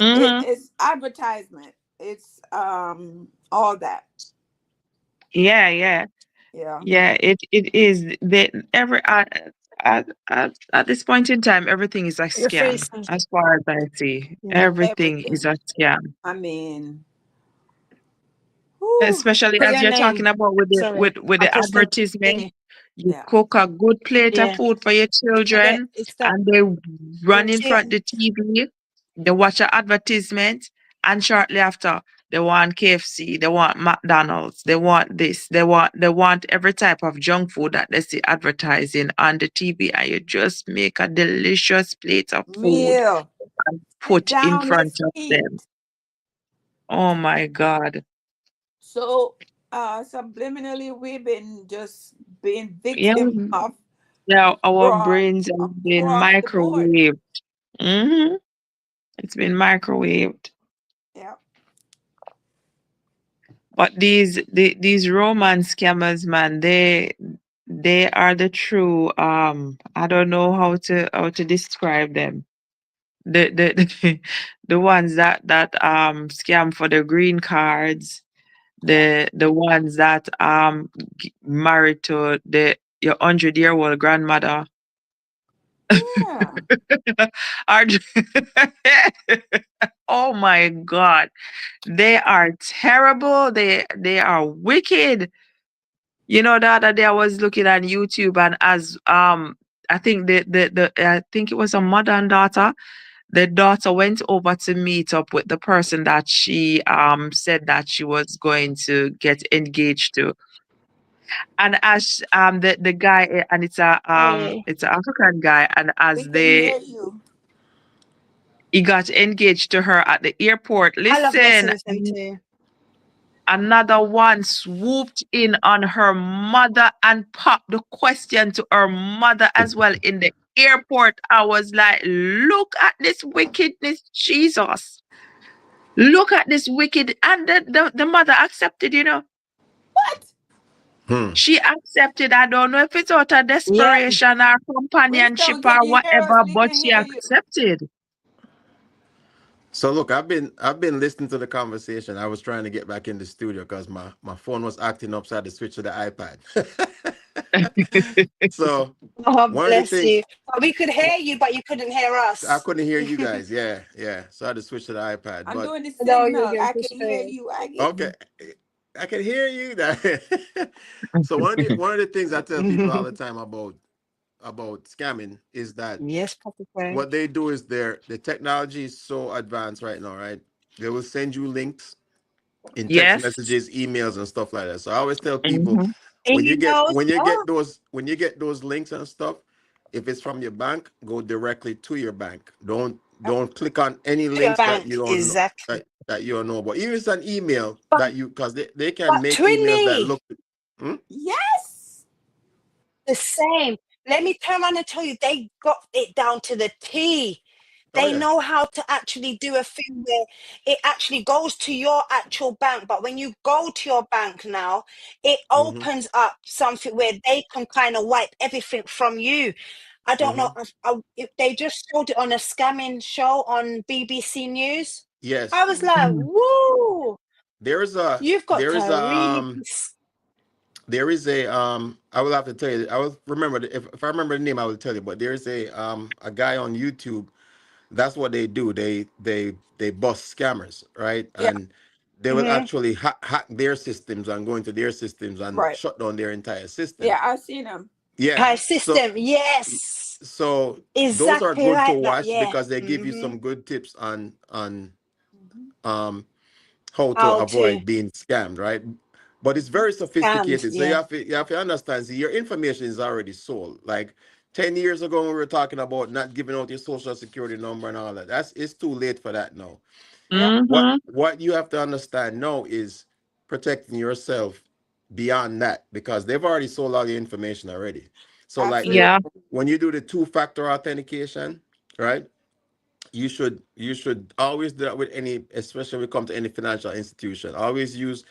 Mm-hmm. It's advertisement. It's all that. Yeah, yeah. Yeah. Yeah, it is. The every at this point in time, everything is a Your scam. face. As far as I see, Yeah. everything is Everything. a scam. I mean, whew, Especially Put as your you're name. talking about with the Sorry. with I the pressed the advertisement, thing. you yeah. cook a good plate of Yeah. food for your Forget children, it's that. and they run in See, front the TV, they watch an advertisement, and shortly after they want KFC, they want McDonald's, they want this, they want every type of junk food that they see advertising on the TV, and you just make a delicious plate of food Meal. and Sit put in down, front let's of eat. them. Oh my God. So subliminally we've been just being Yeah, victim of yeah, our fraud brains have been across the board. microwaved. Hmm. It's been microwaved. Yeah. But these romance scammers, man, they are the true I don't know how to describe them. The the ones that scam for the green cards, Yeah. the ones that married to the your 100-year-old grandmother. Yeah. Are oh my God. They are terrible. They are wicked. You know, the other day I was looking on YouTube, and as I think the I think it was a mother and daughter. The daughter went over to meet up with the person that she said that she was going to get engaged to. And as the guy and hey, it's an African guy, and We as can they hear you. he got engaged to her at the airport. I love messing Listen, with him too. Another one swooped in on her mother and popped the question to her mother as well in the airport. I was like, look at this wickedness, Jesus. Look at this wicked. And the mother accepted, you know. What? Hmm. She accepted. I don't know if it's out of Yeah. desperation or companionship Wisdom, can or you hear us? whatever, We but can she hear you. accepted. So look, I've been listening to the conversation. I was trying to get back in the studio because my phone was acting up, so I had to switch to the iPad. So Oh, one of the bless things you. But we could hear you, but you couldn't hear I us. couldn't hear you guys. Yeah, yeah. So I had to switch to the iPad. I'm But doing the No, same, you're Mel. getting I can hear frustrated. you, Aggie. okay, I can hear you. So one of the things I tell people all the time about scamming is that Yes, Papa Frank. what they do is the technology is so advanced right now, right? They will send you links in text Yes. messages, emails, and stuff like that. So I always tell people Hmm. when you get Emails. when you Oh, get those when you get those links and stuff, if it's from your bank, go directly to your bank. Don't click on any to your links that you bank. don't know Exactly. that you don't know about. Even if it's an email But, that you because they can but make emails that Twinny, look. Hmm? Yes. the same. Let me turn around and tell you, they got it down to the T. Oh They yeah. know how to actually do a thing where it actually goes to your actual bank. But when you go to your bank now, it Mm-hmm. opens up something where they can kind of wipe everything from you. I don't Mm-hmm. know if they just showed it on a scamming show on BBC News. I Yes. was like, woo, There's a you've got there is to a really there is a I will have to tell you I will remember if I remember the name I will tell you, but there's a guy on YouTube. That's what they do. They bust scammers, right? Yeah. And they will Mhm. actually hack their systems and go into their systems and Right. shut down their entire Yeah, systems. I've seen them. Yeah. High So system. Yes. so those are Exactly good to like that. watch Yeah. because they give you Hmm. some good tips on Mhm. um how to How to avoid being scammed, right? But it's very scams. sophisticated. So Yeah. you have to understand, see, your information is already sold. Like 10 years ago when we were talking about not giving out your social security number and all that, that's it's too late for that now. Yeah. Hmm. What you have to understand now is protecting yourself beyond that because they've already sold all your information already. So like Yeah. Absolutely. when you do the two-factor authentication, right? You should always do that with any, especially when it comes to any financial institution. Always use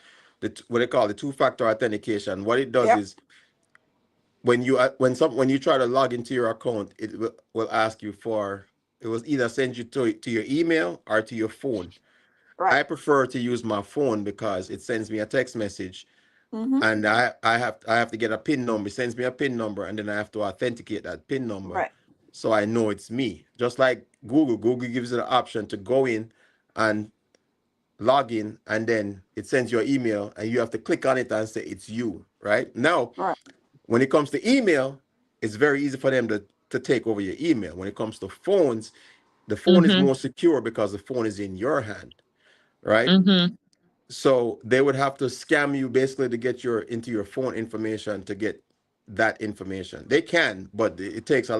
what they call the two-factor authentication. What it does Yep. is when you try to log into your account, it will ask you for it will either send you to your email or to your phone. Right. I prefer to use my phone because it sends me a text message Mm-hmm. and I have to get a PIN number. It sends me a PIN number and then I have to authenticate that PIN number Right. so I know it's me. Just like Google gives you the option to go in and log in and then it sends you an email and you have to click on it and say it's you, right? Now, Right. when it comes to email, it's very easy for them to take over your email. When it comes to phones, the phone is Hmm. more secure because the phone is in your hand, right? Hmm. So they would have to scam you basically to get your into your phone information to get that information. They can, but it takes a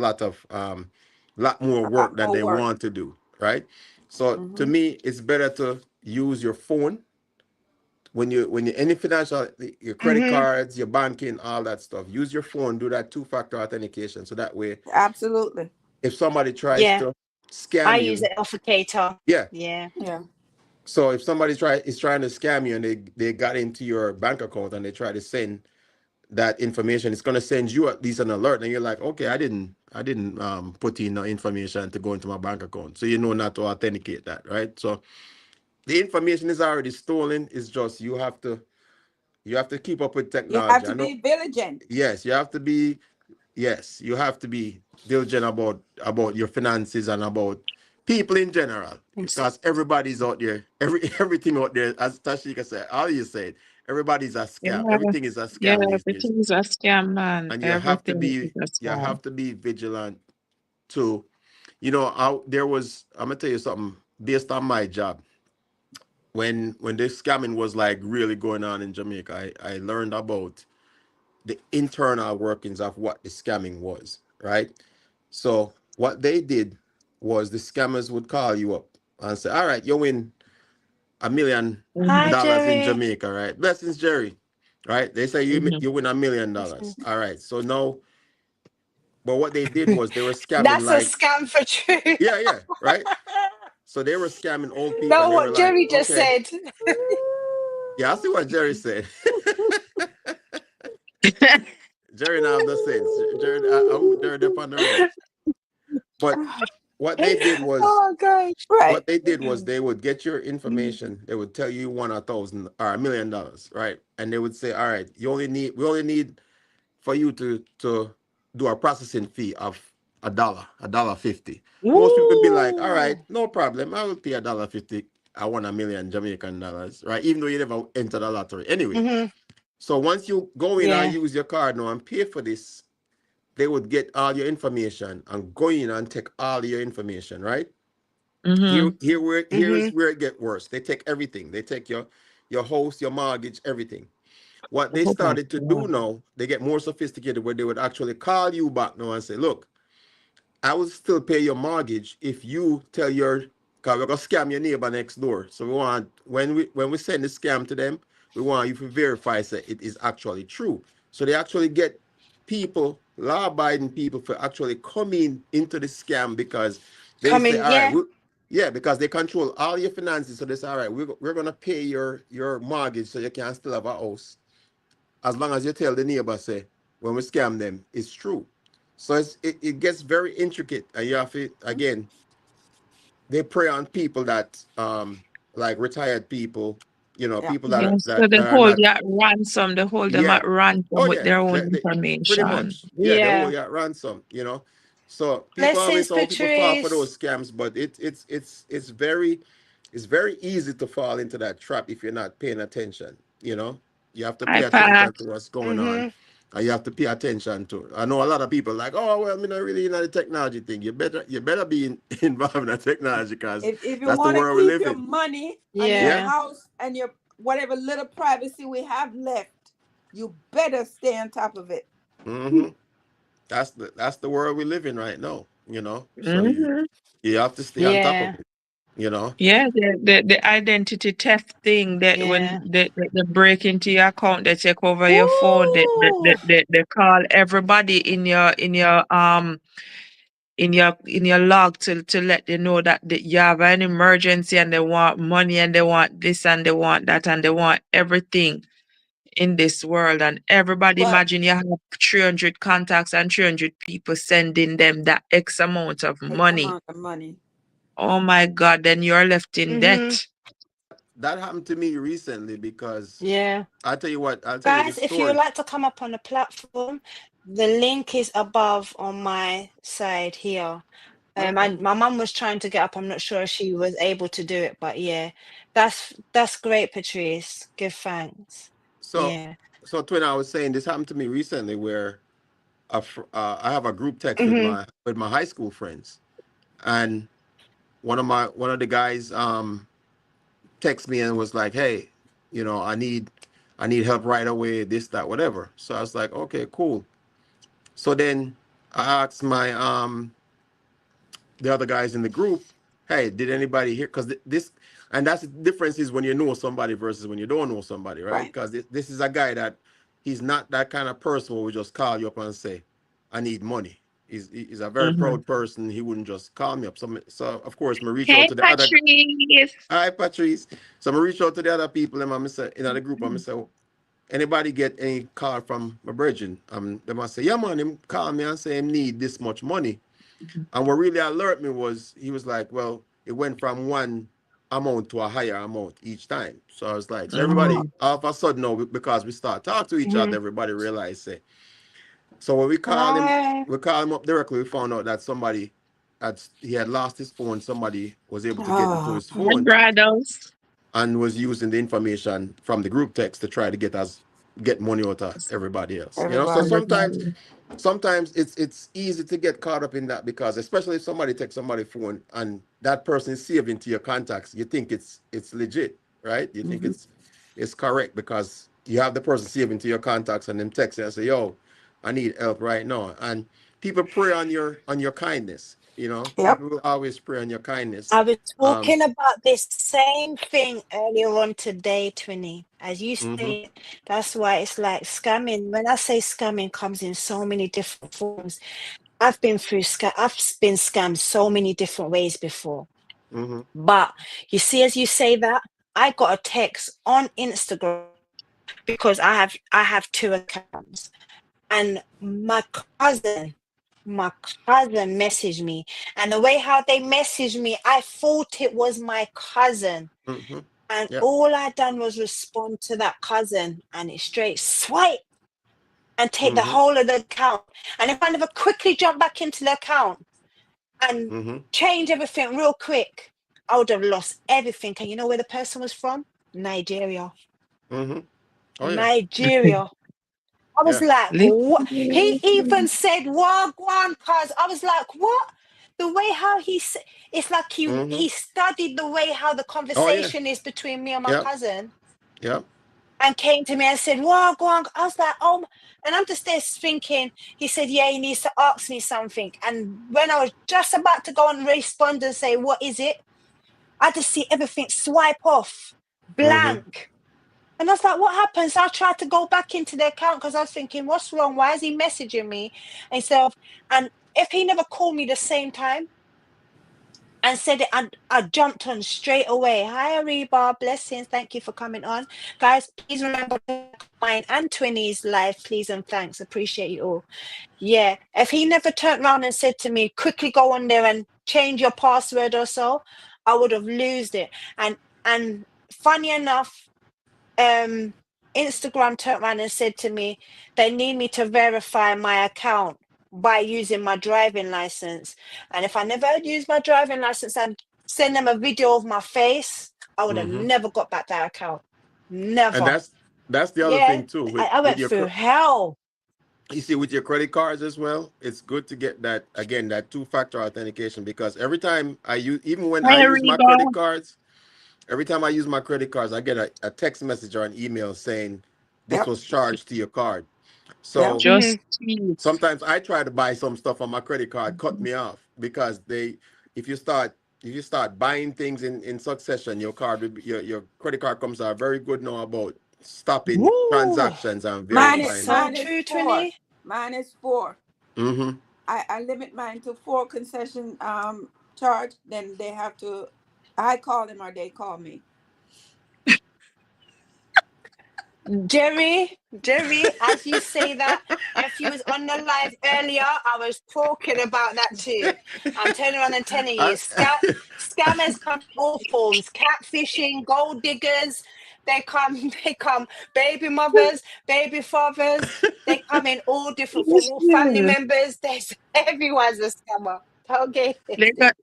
lot more A lot work than more they work. want to do, right? So to Mm-hmm. me, it's better to use your phone when you any financial your credit Hmm. cards, your banking, all that stuff. Use your phone, do that two-factor authentication, so that way, Absolutely. if somebody tries Yeah. to I scam use you, the Alphacator. yeah. Yeah. Yeah. So if somebody is trying to scam you and they got into your bank account and they try to send that information, it's gonna send you at least an alert, and you're like, okay, I didn't put in the information to go into my bank account, so you know not to authenticate that, right? So the information is already stolen. It's just you have to keep up with You have technology. to I know. be vigilant. Yes, you have to be. Yes, you have to be diligent about your finances and about people in general because everybody's out there. Everything out there, as Tashika said, all you said, everybody's a scam. Yeah. Everything is a Yeah. scam these days, Everything is a scam, man. and Everything is a you scam. have to be vigilant to. I'm gonna tell you something based on my job. When this scamming was like really going on in Jamaica, I learned about the internal workings of what the scamming was, right? So what they did was the scammers would call you up and say, "All right, you win. $1 million Hi, Mhm. in Jerry. Jamaica, right? Blessings, Jerry. Right? They say Mhm. you win $1 million. All right. So now, but what they did was they were scamming That's a like, scam for true. yeah, yeah, right. So they were scamming old people, Know and they were what like, Jerry just okay, said? yeah, I see what Jerry said. Jerry now have the sense. Jerry, Jerry up on the road. But what they did was Oh gosh. Right. what they did was they would get your information. They would tell you won 1,000 or $1 million, right? And they would say, all right, we only need for you to do a processing fee of a dollar 50. Most people would be like, all right, Ooh. no problem. I will pay $1.50. I won $1 million Jamaican, right? Even though you never entered the lottery. Anyway, Mm-hmm. so once you go in and Yeah. use your card now and pay for this, they would get all your information and go in and take all your information, right? Mhm. Mm-hmm. Here's where it get worse. They take everything. They take your house, your mortgage, everything. What they Oh my started to do God. now, they get more sophisticated where they would actually call you back now and say, look, I will still pay your mortgage if you tell your, because we're gonna scam your neighbor next door. So we want when we send the scam to them, we want you to verify that it is actually true. So they actually get people, law-abiding people, for actually coming into the scam because they say, Coming, all right, yeah. yeah, because they control all your finances. So they say, all right, we're gonna pay your mortgage so you can still have a house as long as you tell the neighbor say when we scam them it's true. So it gets very intricate, and you have to again, they prey on people that like retired people, Yeah. people that Yes, so that they are hold not. you at ransom. They hold them Yeah. at ransom Oh with yeah. their own They pretty information. much. Yeah, they hold Yeah. you at ransom. So people always Blessings, say, oh, people fall for Patrice. those scams, but it's very easy to fall into that trap if you're not paying attention. You have to pay I pass. attention to what's going on. Mm-hmm. And you have to pay attention to. I know a lot of people like, oh well, I'm not really in the technology thing. You better be involved in the technology because If you that's the want to world we keep live your in. money and your Yeah. Yeah. house and your whatever little privacy we have left, you better stay on top of it. Mm-hmm. That's the world we live in right now. So you Mhm. you have to stay on top of Yeah. it. You know. Yeah, the identity theft thing that Yeah. when they break into your account, they take over your phone, Ooh. they call everybody in your log to let you know that you have an emergency and they want money and they want this and they want that and they want everything in this world. And everybody, But imagine you have 300 contacts and 300 people sending them that X amount of X money. amount of money. Oh my God, then you're left in Mm-hmm. debt. That happened to me recently because Yeah. I'll tell you the Guys, if you would story. like to come up on the platform, the link is above on my side here. Okay. My mum was trying to get up. I'm not sure if she was able to do it, but yeah, that's great, Patrice. Give thanks. So Yeah. Twin, I was saying this happened to me recently where I have a group text with Mm-hmm. my high school friends, and one of the guys text me and was like, hey, I need help right away, this, that, whatever. So I was like, okay, cool. So then I asked the other guys in the group, hey, did anybody hear? Because this, and that's the difference is when you know somebody versus when you don't know somebody, right? Right. Because this is a guy that he's not that kind of person who will just call you up and say, I need money. He's a very Mhm. proud person. He wouldn't just call me up. So of course, me reach out Hey, to the other. Patrice. Hi, Patrice. So I reach out to the other people and I say in the group. I say, anybody get any call from my virgin? They must say, yeah, man. Him call me and say him need this much money. And what really alert me was he was like, well, it went from one amount to a higher amount each time. So I was like, so everybody Mhm. all of a sudden now, because we start talk to each Mm-hmm. other, everybody realized say. So when Hi. we call him up directly, we found out that he had lost his phone. Somebody was able to get into Oh, his My phone brothers. and was using the information from the group text to try to get money out of everybody else. So everybody. sometimes it's easy to get caught up in that because especially if somebody takes somebody's phone and that person is saved into your contacts, you think it's legit, right? You think Hmm. it's correct because you have the person saved into your contacts and then text you and say, yo, I need help right now. And people prey on your kindness. You know, Yep. people will always prey on your kindness. I was Um, talking about this same thing earlier on today, Twinny. As you mm-hmm, say, that's why it's like scamming. When I say scamming comes in so many different forms. I've been through I've been scammed so many different ways before. mm-hmm, But you see, as you say that, I got a text on Instagram because I have two accounts, and my cousin messaged me, and the way how they messaged me, I thought it was my cousin, mm-hmm. and Yep. all I done was respond to that cousin, and it straight swipe and take the Mm-hmm, whole of the account. And if I never quickly jump back into the account and mm-hmm, change everything real quick, I would have lost everything. And you know where the person was from? Nigeria. mm-hmm. Oh yeah, Nigeria. I was yeah. like, what? He even Listen. said Wagwan, cuz I was like, what? The way how he said, it's like he Mm-hmm. he studied the way how the Oh yeah. conversation is between me and my Yep. cousin, Yep. and came to me and said, Wagwan. I was like, oh, and I'm just there thinking, he said, yeah, he needs to ask me something. And when I was just about to go and respond and say, what is it? I just see everything swipe off, Mm-hmm. blank. And I was like, what happens? I tried to go back into the account because I was thinking, what's wrong? Why is he messaging me? Instead of, and if he never called me the same time and said it, I jumped on straight away. Hi, Ariba. Blessings. Thank you for coming on. Guys, please remember to mine and Twinny's live, please and thanks. Appreciate you all. Yeah. If he never turned around and said to me, quickly go on there and change your password or so, I would have lost it. And funny enough, Instagram turned around and said to me, they need me to verify my account by using my driving license. And if I never had used my driving license and send them a video of my face, I would have Mm-hmm. never got back that account. And Never. that's the other Yeah. thing too I with went your through hell. you see with your credit cards as well. It's good to get that again that two-factor authentication because every time I use even when I Hi, use my Reba. credit cards, every time I use my credit cards, I get a text message or an email saying this Yep. was charged to your card. Yep. So Mhm. Just cheat. sometimes I try to buy some stuff on my credit card, cut me off because they if you start buying things in succession, your card your credit card comes out very good now about stopping Woo. transactions and Mine It's is verifying so mine them. is true, four. Twinny. Mine is four. Mm-hmm. I limit mine to four concession charge. Then they have to. I call them or they call me. Jerry, as you say that, if you was on the live earlier, I was talking about that too. I'm turning around and telling you, I, scammers come in all forms, catfishing, gold diggers, they come, they come, baby mothers, baby fathers, they come in all different forms, all family Listen. members, there's everyone's a scammer. Okay. They got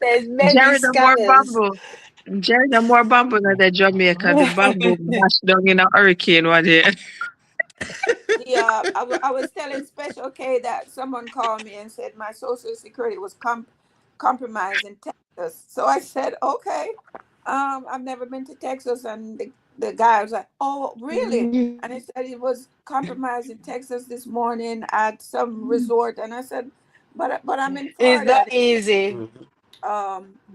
There's many Jerry the more scammers. bamboo. Jerry the more bamboo than the Jamaica. The bamboo mashed down in a hurricane one day. Yeah, I was telling Special K that someone called me and said my social security was compromised in Texas. So I said, okay. I've never been to Texas, and the guy was like, oh, really? And he said it was compromised in Texas this morning at some resort, and I said, but I'm in It's Florida. not easy. Mhm.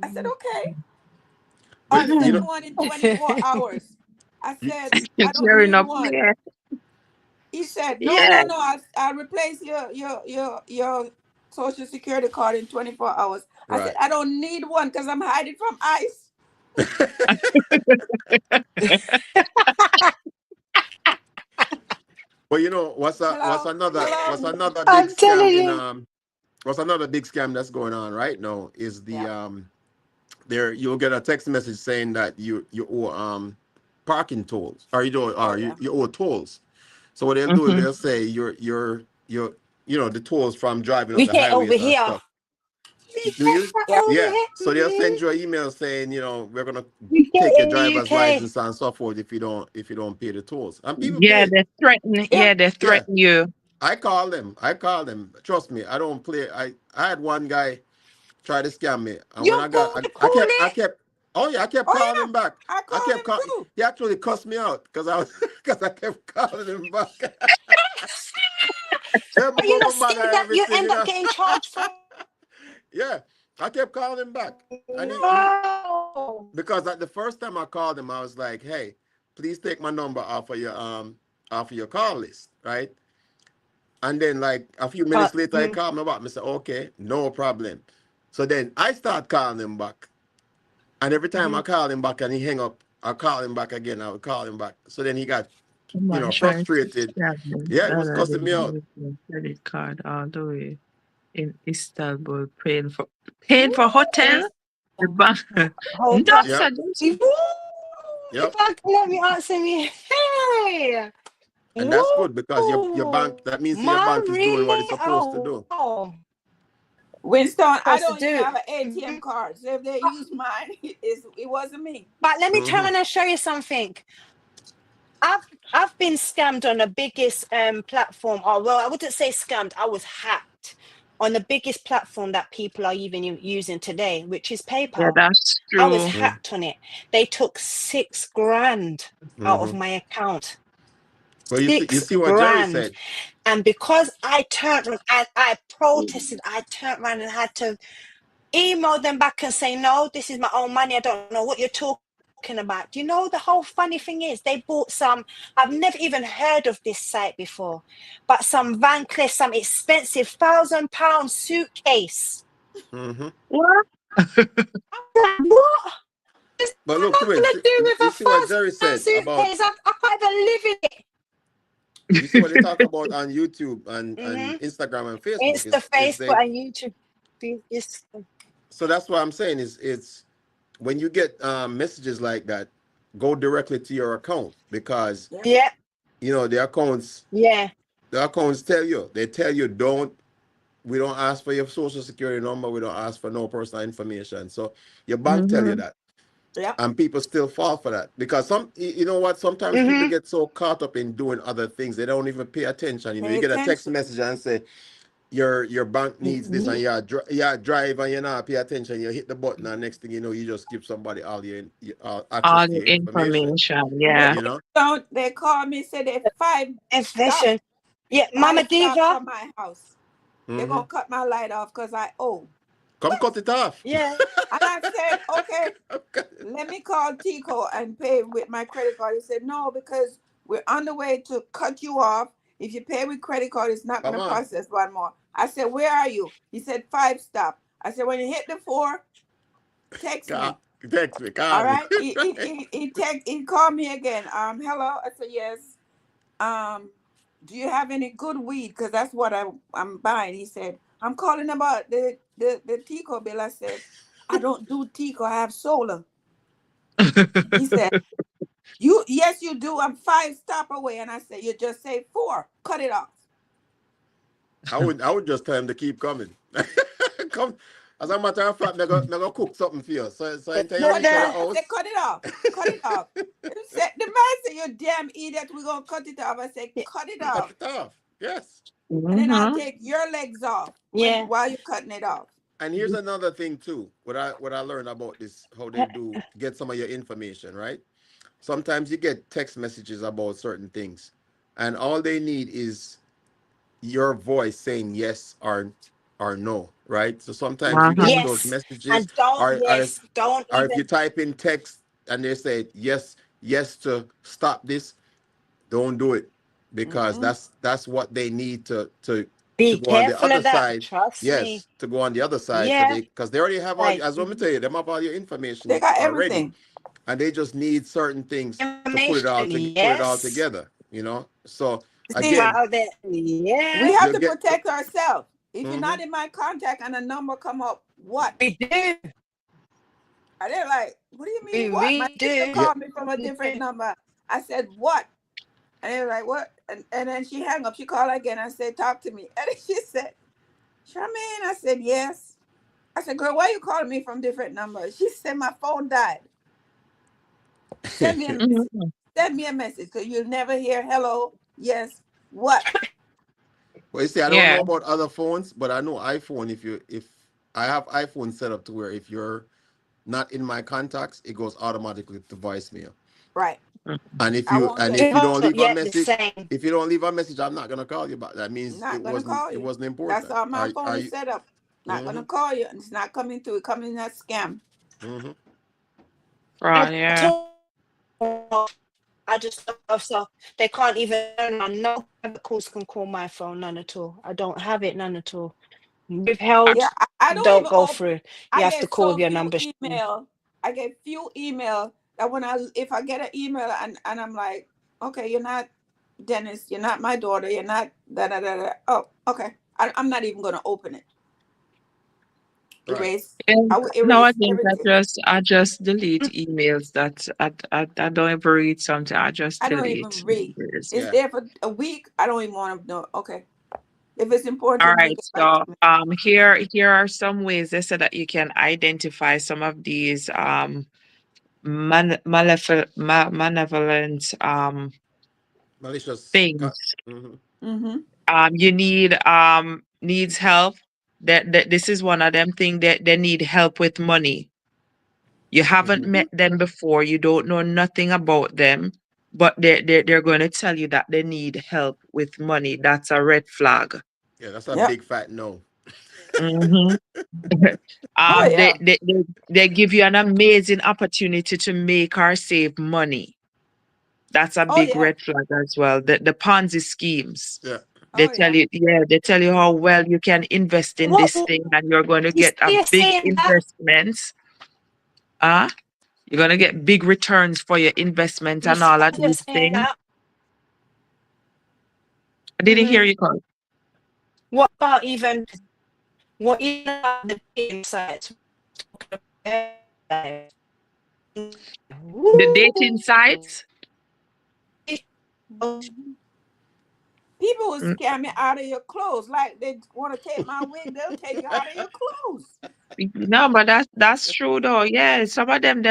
I said, okay. But you Send know, one in 24 hours. I you, said, I don't Jerry need no one. play. He said, no, Yeah. no, no. I'll replace your social security card in 24 hours. I said, right. I don't need one because I'm hiding from ICE. Well, you know Hello? Hello? what's another big I'm scam telling in you. what's another big scam that's going on right now is the Yep. there you'll get a text message saying that you owe parking tolls or you don't Oh, or yeah. you owe tolls. So what they'll do is Mm-hmm. they'll say you're you know the tolls from driving up We the get over highways and here. stuff. We Do get you? Yep. over Yeah. So they'll here. send you an email saying, you know, we're gonna We get take your in the driver's UK. license and so forth if you don't pay the tolls. And people Yeah, pay. they threaten. Yep. Yeah, they Yeah. threaten you. I call them. I call them. Trust me, I don't play. I had one guy try to scam me, and when You're going to I call kept I it? kept oh yeah, I kept Oh, calling yeah. him back. I I called kept him call, too. he actually cussed me out because I was because I kept calling him back. Tell me But you about know, my see mother and that you everything, end you up know. getting charged for Yeah, I kept calling him back, and he No. because at the first time I called him, I was like, "Hey, please take my number off of your call list, right?" And then like a few minutes later, he Mm, called me back. I said, "Okay, no problem." So then I start calling him back, and every time I mhm. call him back and he hang up, I call him back again. I would call him back. So then he got, Someone trying to frustrated. scam me. Yeah, he That was I cussing me didn't out. use my credit card all the way in Istanbul, paying for Is hotel. The bank. No, hotel. Yep, sir. Don't Woo! The yep. bank let me answer me. Hey. And that's good because your bank, Woo! that means your bank is doing what Marie. it's supposed to Oh, do. wow. Winston, I Supposed to don't even do. have an ATM card. So if they use mine, it wasn't me. But let me Hmm. turn and show you something. I've I've been scammed on the biggest platform. Or well, I wouldn't say scammed. I was hacked on the biggest platform that people are even using today, which is Yeah, PayPal. that's I was true. hacked on it. They took 6 grand out of Hmm. my account. Well, you Six see what Jerry grand. said. And because I turned around and I protested, I turned around and had to email them back and say, no, this is my own money. I don't know what you're talking about. Do you know the whole funny thing is they bought some, I've never even heard of this site before, but some Van Cleef, some expensive £1,000 suitcase. Hmm. What? I'm like, what? This But I'm look, not gonna do with you a see what thousand Jerry pound said about, suitcase. I can't even live in it. you see what they talk about on YouTube and Mm-hmm. Instagram and Facebook Insta, is Facebook, they. and YouTube. It's, So that's what I'm saying is it's when you get messages like that, go directly to your account because Yeah. yeah, the accounts yeah. tell you, they tell you, don't we don't ask for your social security number, we don't ask for no personal information. So your bank tell you Mm-hmm. that, Yep. and people still fall for that because you know what, sometimes people Mm-hmm. get so caught up in doing other things they don't even pay attention. You Pay get a text attention. message and say your bank needs this, and Mm-hmm. you drive and you not pay attention, you hit the button, and next thing you know, you just give somebody access All to the your information, information. Yeah. you know. Don't they called me, said they stop, Inflation. Yeah, Mama five stop Diva. from my house. They're Hmm. gonna cut my light off because I owe. Come cut it off. Yeah. And I said, okay, let me call Tico and pay with my credit card. He said, no, because we're on the way to cut you off. If you pay with credit card, it's not going Come to on. process one more. I said, where are you? He said, five stop. I said, when you hit the four, text me. Text me, All call me. right. He called me again. Hello. I said, yes. Um, do you have any good weed? Because that's what I'm buying. He said, I'm calling about the Tico bill. I said, I don't do Tico. I have solar. He said, yes, you do. I'm five stop away. And I said, you just say four. Cut it off. I would just tell him to keep coming. Come. As a matter of fact, me go cook something for you. So until you No, reach the at the man, I Order. said, house, cut it off. Cut it off. The man said, you damn idiot, we're gonna cut it off. I said, cut it cut off. it off. Yes. And then I'll Mm-hmm. take your legs off Yeah. while you're cutting it off. And here's another thing too. What I learned about this, how they do get some of your information, right? Sometimes you get text messages about certain things, and all they need is your voice saying yes or no, right? So sometimes you Uh-huh. get those Yes. messages, And don't, or yes, don't if you even type in text and they say yes to stop this, don't do it because Mm-mm. that's what they need to be go on the careful other of that. side. Trust me. Yes, to go on the other side, so Yeah. because they already have all, Like as let me tell you, they have all your They information got already, everything. and they just need certain things to put it information. all put it all Yes. together. So See, again, Well, then, we yeah, have you'll to get. protect ourselves. If you're Mhm. not in my contact and a number come up, what? we do. And they're like, what do you mean We what? My really sister do. Yeah. called me from a We different do. number. I said, what? And they were like, what? And then she hung up. She called again. I said, talk to me. And then she said, Charmaine. I said, yes. I said, girl, why are you calling me from different numbers? She said, my phone died. Send me a message. Mm-hmm. Send me a message because you'll never hear hello, yes, what? Well, you see, I don't Yeah. know about other phones, but I know iPhone. If I have iPhone set up to where if you're not in my contacts, it goes automatically to voicemail. Right. And if I you won't and get if it. you don't leave a Yeah, the message, same. I'm not gonna call you back. That means Not gonna call it you. wasn't That's important. how my phone Are is you set up. Not gonna Mm-hmm. call you, and it's not coming through. It coming in that scam. Mm-hmm. Right, At yeah. all. I just log off, so they can't even turn on. No private calls can call my phone, none at all. I don't have it, none at all. Uh, Withheld, Yeah, I don't don't even go open. through. You I have to get call so with your few number. email. I get few email that when I if I get an email and I'm like, okay, you're not Dennis, you're not my daughter, you're not da da da da. Oh, okay. I'm not even gonna open it. Right. Erase. I and will erase nowadays, everything. I just delete emails that I don't ever read something. I just I don't delete. even read. It's Yeah. there for a week. I don't even want to know. Okay, if it's important All to me, right. get back to So me. here are some ways they said that you can identify some of these malevolent Malicious. things. Mm-hmm. Mm-hmm. You need needs help. That this is one of them thing that they need help with money. You haven't Mm-hmm. met them before, you don't know nothing about them, but they're going to tell you that they need help with money. That's a red flag. Yeah, that's a Yep. big fat no. Hmm. Oh They, yeah. they give you an amazing opportunity to make or save money. That's a Oh big yeah. red flag as well. The Ponzi schemes. Yeah. They Oh tell yeah. you, yeah, they tell you how well you can invest in What this thing and you're going to you get a see, big saying that? investment. Uh, you're going to get big returns for your investment You and see all of what you're these saying things. that? I didn't hear Mm-hmm. you call. What about even what even about the dating sites? The dating Woo! sites? Mhm. People will Mm, scam you out of your clothes. Like they want to take my wig, they'll take you out of your clothes. no, but that's true though. Yeah, some of them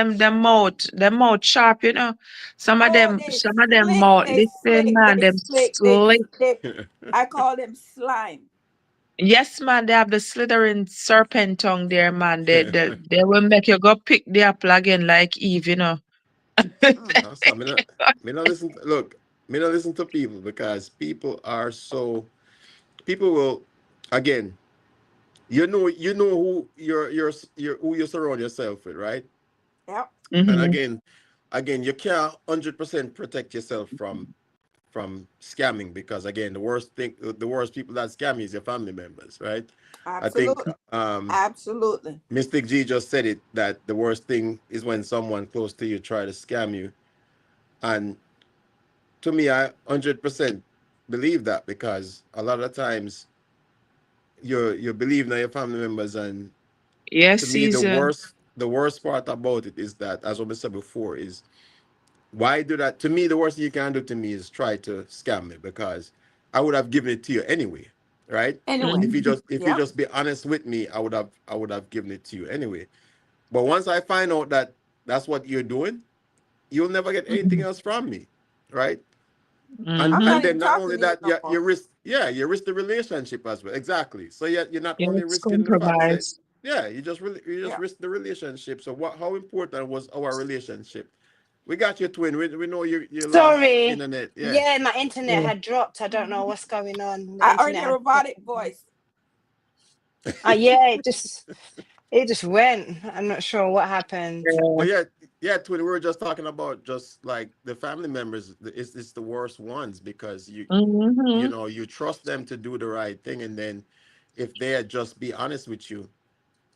mouth sharp, you know. Oh, they Some of them slick, mouth, they listen, slick, man, they them slick, slick. they I call them slime. Yes, man, they have the slithering serpent tongue there, man. They will make you go pick the apple again like Eve, you know. Mm. Also, me not listen. Look, me not listen to people because people are so. People will, again. You know who who you surround yourself with, right? Yep. And Mm-hmm. again, you can't 100% protect yourself from scamming because again, the worst people that scam you is your family members, right? I think Absolutely. Absolutely. Mystic G just said it that the worst thing is when someone close to you try to scam you, and to me, I 100% believe that because a lot of times you believe in your family members, and Yes, to me, Caesar. the worst part about it is that, as I said before, is why do that? To me, the worst thing you can do to me is try to scam me because I would have given it to you anyway, right? Anyway. Mm-hmm. If you Yep. just be honest with me, I would have given it to you anyway. But once I find out that that's what you're doing, you'll never get anything else from me, right? I'm Mm-hmm. And not then even not talking only to you that, no you more. risk, yeah, you risk the relationship as well. Exactly. So you're not Yeah, only it's risking the fact that, compromise. yeah, you just Yeah. risk the relationship. So what? How important was our relationship? We got you, twin. We know you lost Sorry. internet. Yeah. Yeah, my internet Yeah. had dropped. I don't know Mhm. what's going on. The I heard internet your had robotic voice. yeah, it just went. I'm not sure what happened. Yeah. But yeah, yeah, twin. We were just talking about just like the family members. It's the worst ones because you Mm-hmm. know you trust them to do the right thing, and then if they had just be honest with you,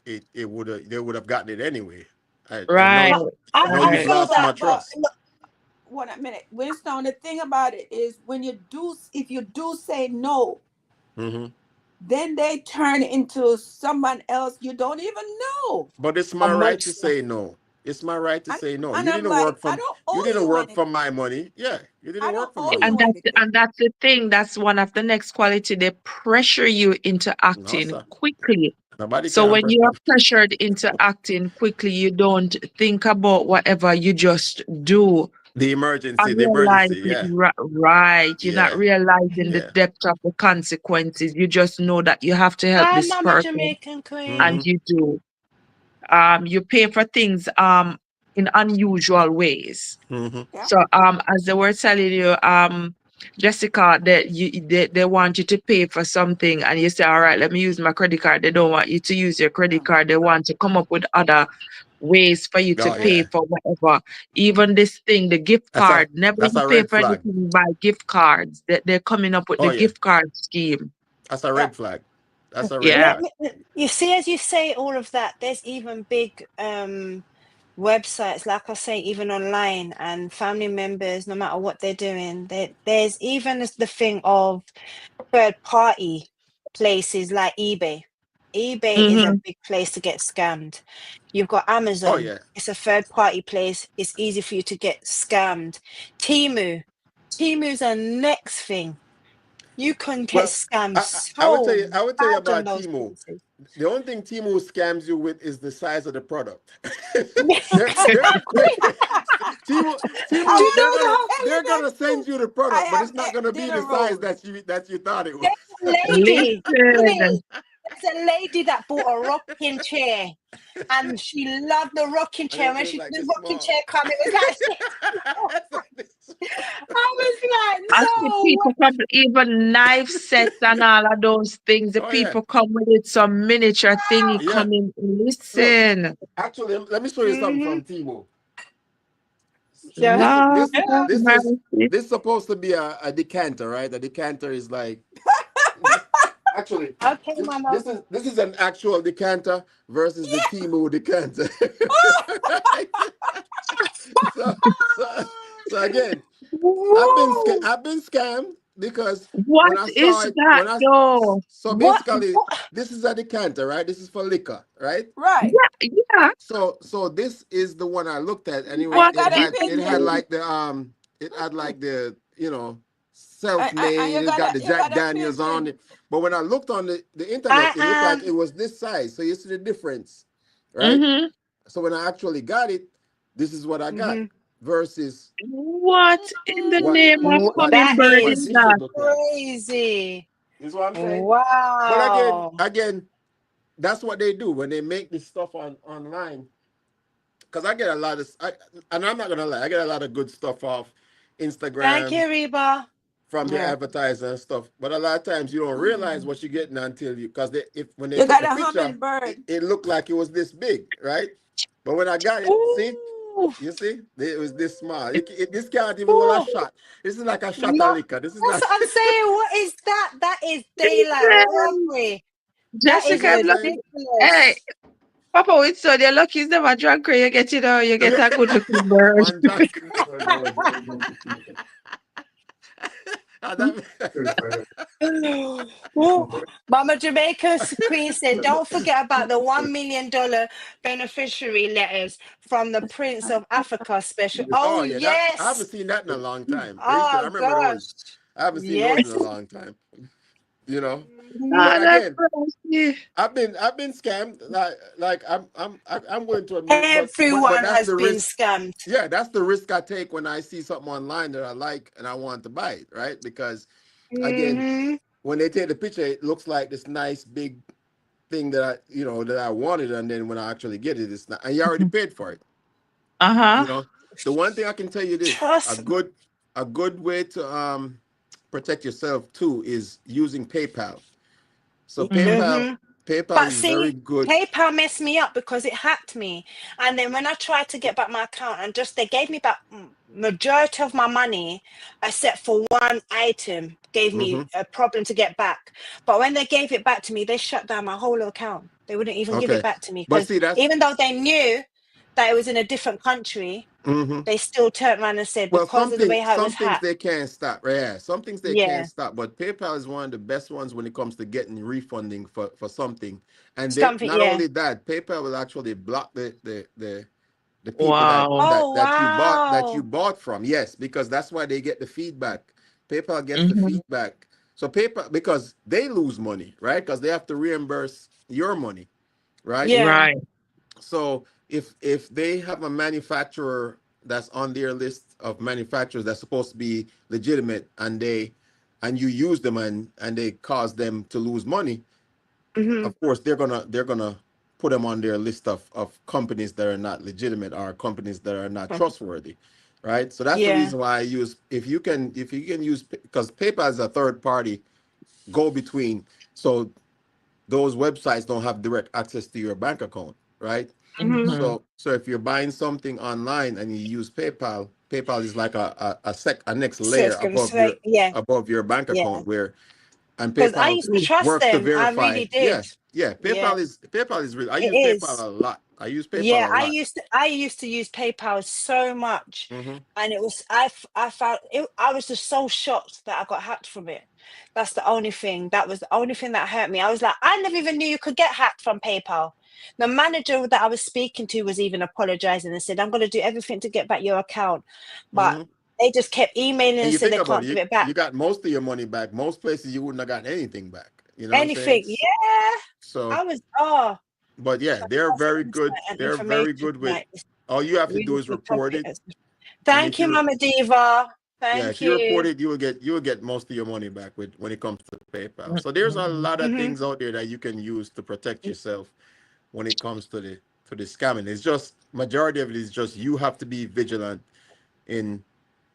it would have they would have gotten it anyway. And Right. But now I you've Right. feel lost my that, but trust. look, one minute, Winston. The thing about it is, when you do, if you do say no, Hmm. then they turn into someone else you don't even know. But it's A my right to monster. say no. It's my right to And say no. and I'm like, I don't You owe didn't you work anything. for my money. Yeah, you I didn't don't work for owe my you money. anything. And that's the thing. That's one of the next quality. They pressure you into No, acting sir. quickly. Nobody So can when you are pressure. pressured into acting quickly, you don't think about whatever, you just do. The emergency. Unrealize it Yeah, right. You're not yeah, realizing the yeah. depth of the consequences. You just know that you have to help Hi, this Mama person, Jamaican and Hmm. Queen. you do. You pay for things in unusual ways. Hmm. Yeah. So as they were telling you, Jessica, they want you to pay for something and you say, all right, let me use my credit card. They don't want you to use your credit card. They want to come up with other ways for you to Oh pay yeah, for whatever. Even this thing, the gift that's a card, never that's you a pay red for flag. anything by gift cards. They're coming up with Oh the yeah, gift card scheme. that's a Yeah. red flag. That's a red Yeah. flag. You see, as you say all of that, there's even big websites, like I say, even online, and family members, no matter what they're doing, there's even the thing of third party places like eBay. eBay is a Mm-hmm. big place to get scammed. You've got Oh Amazon, yeah. it's a third party place. It's easy for you to get scammed. Temu, Temu's a next thing. You can get Well, scammed I would tell so you, I would tell you bad on about those Timo. places. The only thing Timo scams you with is the size of the product. They're Exactly. Timo, Do I you was know gonna the tell you they're that gonna send too. you the I product, but have it's not gonna be the dinner size rolls. that you thought it was. there's a lady, Listen, honey, there's a lady that bought a rocking chair and she loved the rocking And chair. it When was like the this rocking small. chair come, it was like I was like, I see no people come, even knife sets and all of those things. The Oh yeah, people come with it, some miniature thingy yeah. coming. Look, Listen, actually, let me show you something way. from Timo. Yeah. This is Lord this have this is mercy. this is supposed to be a decanter, right? A decanter is like actually Okay, Mama. this is an actual decanter versus the Timo decanter. Right? So so so again, Whoa. I've been scammed because What when I saw is it that though? so What? basically What? this is a decanter, right? This is for liquor, right? Right. Yeah, yeah. So this is the one I looked at, and And you What got a is it picture. had it? like it had like the And self-made. It got the you Jack got a Daniels picture. on it. But when I looked on the internet, I it looked like am. it was this size. So you see the difference, right? Mm-hmm. So when I actually got it, this is what I got Hmm. versus What in the what name of That hummingbird what is is this should that? look like. crazy. You know what I'm saying? But Wow. again, that's what they do when they make this stuff online. Because I get a lot of, and I'm not gonna lie, I get a lot of good stuff off Thank Instagram you, Reba. from the Yeah. advertiser and stuff. But a lot of times you don't realize what you're getting until because if when they You took got the a picture, hummingbird. it looked like it was this big, right? But when I got it, see, Ooh. you see, it was this small. This can't even hold a Ooh. shot. This is like a shot of No, liquor. This is that's not. what I'm saying. What is that? That is daylight Listen, robbery. That You is Jessica, see what I'm I'm saying? lucky. Hey, ridiculous. Papa with son, you're lucky he's never drunk. You get you get a good looking bird. One drunk. Ah, Ooh. Mama Jamaica's Queen said, don't forget about the $1 million beneficiary letters from the Prince of Africa special. Oh, oh yeah, that I yes. haven't seen that in a long time. They used to, I Oh, remember those. gosh. I haven't seen those in a Yes. long time. You know, Mhm. but Lord have again, mercy. I've been scammed. Like I'm going to admit, but Everyone that's has the been risk. scammed. Yeah, that's the risk I take when I see something online that I like and I want to buy it, right? Because again, Hmm. when they take the picture, it looks like this nice big thing that I wanted, and then when I actually get it, it's not. And you already paid for it. Uh-huh. You know, the one thing I can tell you this: Trust. a good way to protect yourself too is using PayPal. So Mm-hmm. PayPal But is very see, good. PayPal messed me up because it hacked me. And then when I tried to get back my account and just they gave me back majority of my money, except for one item, gave Hmm. me a problem to get back. But when they gave it back to me, they shut down my whole account. They wouldn't even give it Okay, back to me but because see that's even though they knew that it was in a different country, hmm they still turned around and said well, because of the way how it some was things hacked. they can't stop. Right? Yeah, some things they can't Yeah, stop. But PayPal is one of the best ones when it comes to getting refunding for something. And they something. not Yeah. only that, PayPal will actually block the people Wow. Oh that you wow. bought from. Yes, because that's why they get the feedback. PayPal gets the Mm-hmm. feedback. So PayPal because they lose money, right? Because they have to reimburse your money, right? Yeah. Right. So if they have a manufacturer that's on their list of manufacturers that's supposed to be legitimate and you use them and they cause them to lose money, Hmm. of course they're gonna put them on their list of companies that are not legitimate or companies that are not trustworthy. right? So that's the Yeah. reason why I use, if you can use, because PayPal is a third party go between, so those websites don't have direct access to your bank account, right? Mm-hmm. Mhm. So if you're buying something online and you use PayPal, PayPal is like a next So layer it's gonna say, yeah, above your bank yeah. account, where, and Because I PayPal used to trust works to them. I verify. really Yeah, did. yeah. Yeah, PayPal is really. I it use PayPal is. a lot. I use Yeah, PayPal a lot. I used to use PayPal so much, Hmm. and it was I found it, I was just so shocked that I got hacked from it. That's the only thing. That was the only thing that hurt me. I was like, I never even knew you could get hacked from PayPal. The manager that I was speaking to was even apologizing and said, "I'm going to do everything to get back your account," but Hmm. they just kept emailing And and you said think they about can't it, give it you back. got most of your money back. Most places you wouldn't have gotten anything back. You know what I'm saying? Anything, yeah. So, I was oh, but yeah, so they're that's very good. certain They're very information good with. tonight. It's All you have to do really is good report topic. it, and Thank if you, you, Mama Diva. yeah, Thank if you you. report it, you will get most of your money back with when it comes to PayPal. So there's a Mhm. lot of Hmm. things out there that you can use to protect yourself when it comes to the scamming. It's just majority of it is just you have to be vigilant in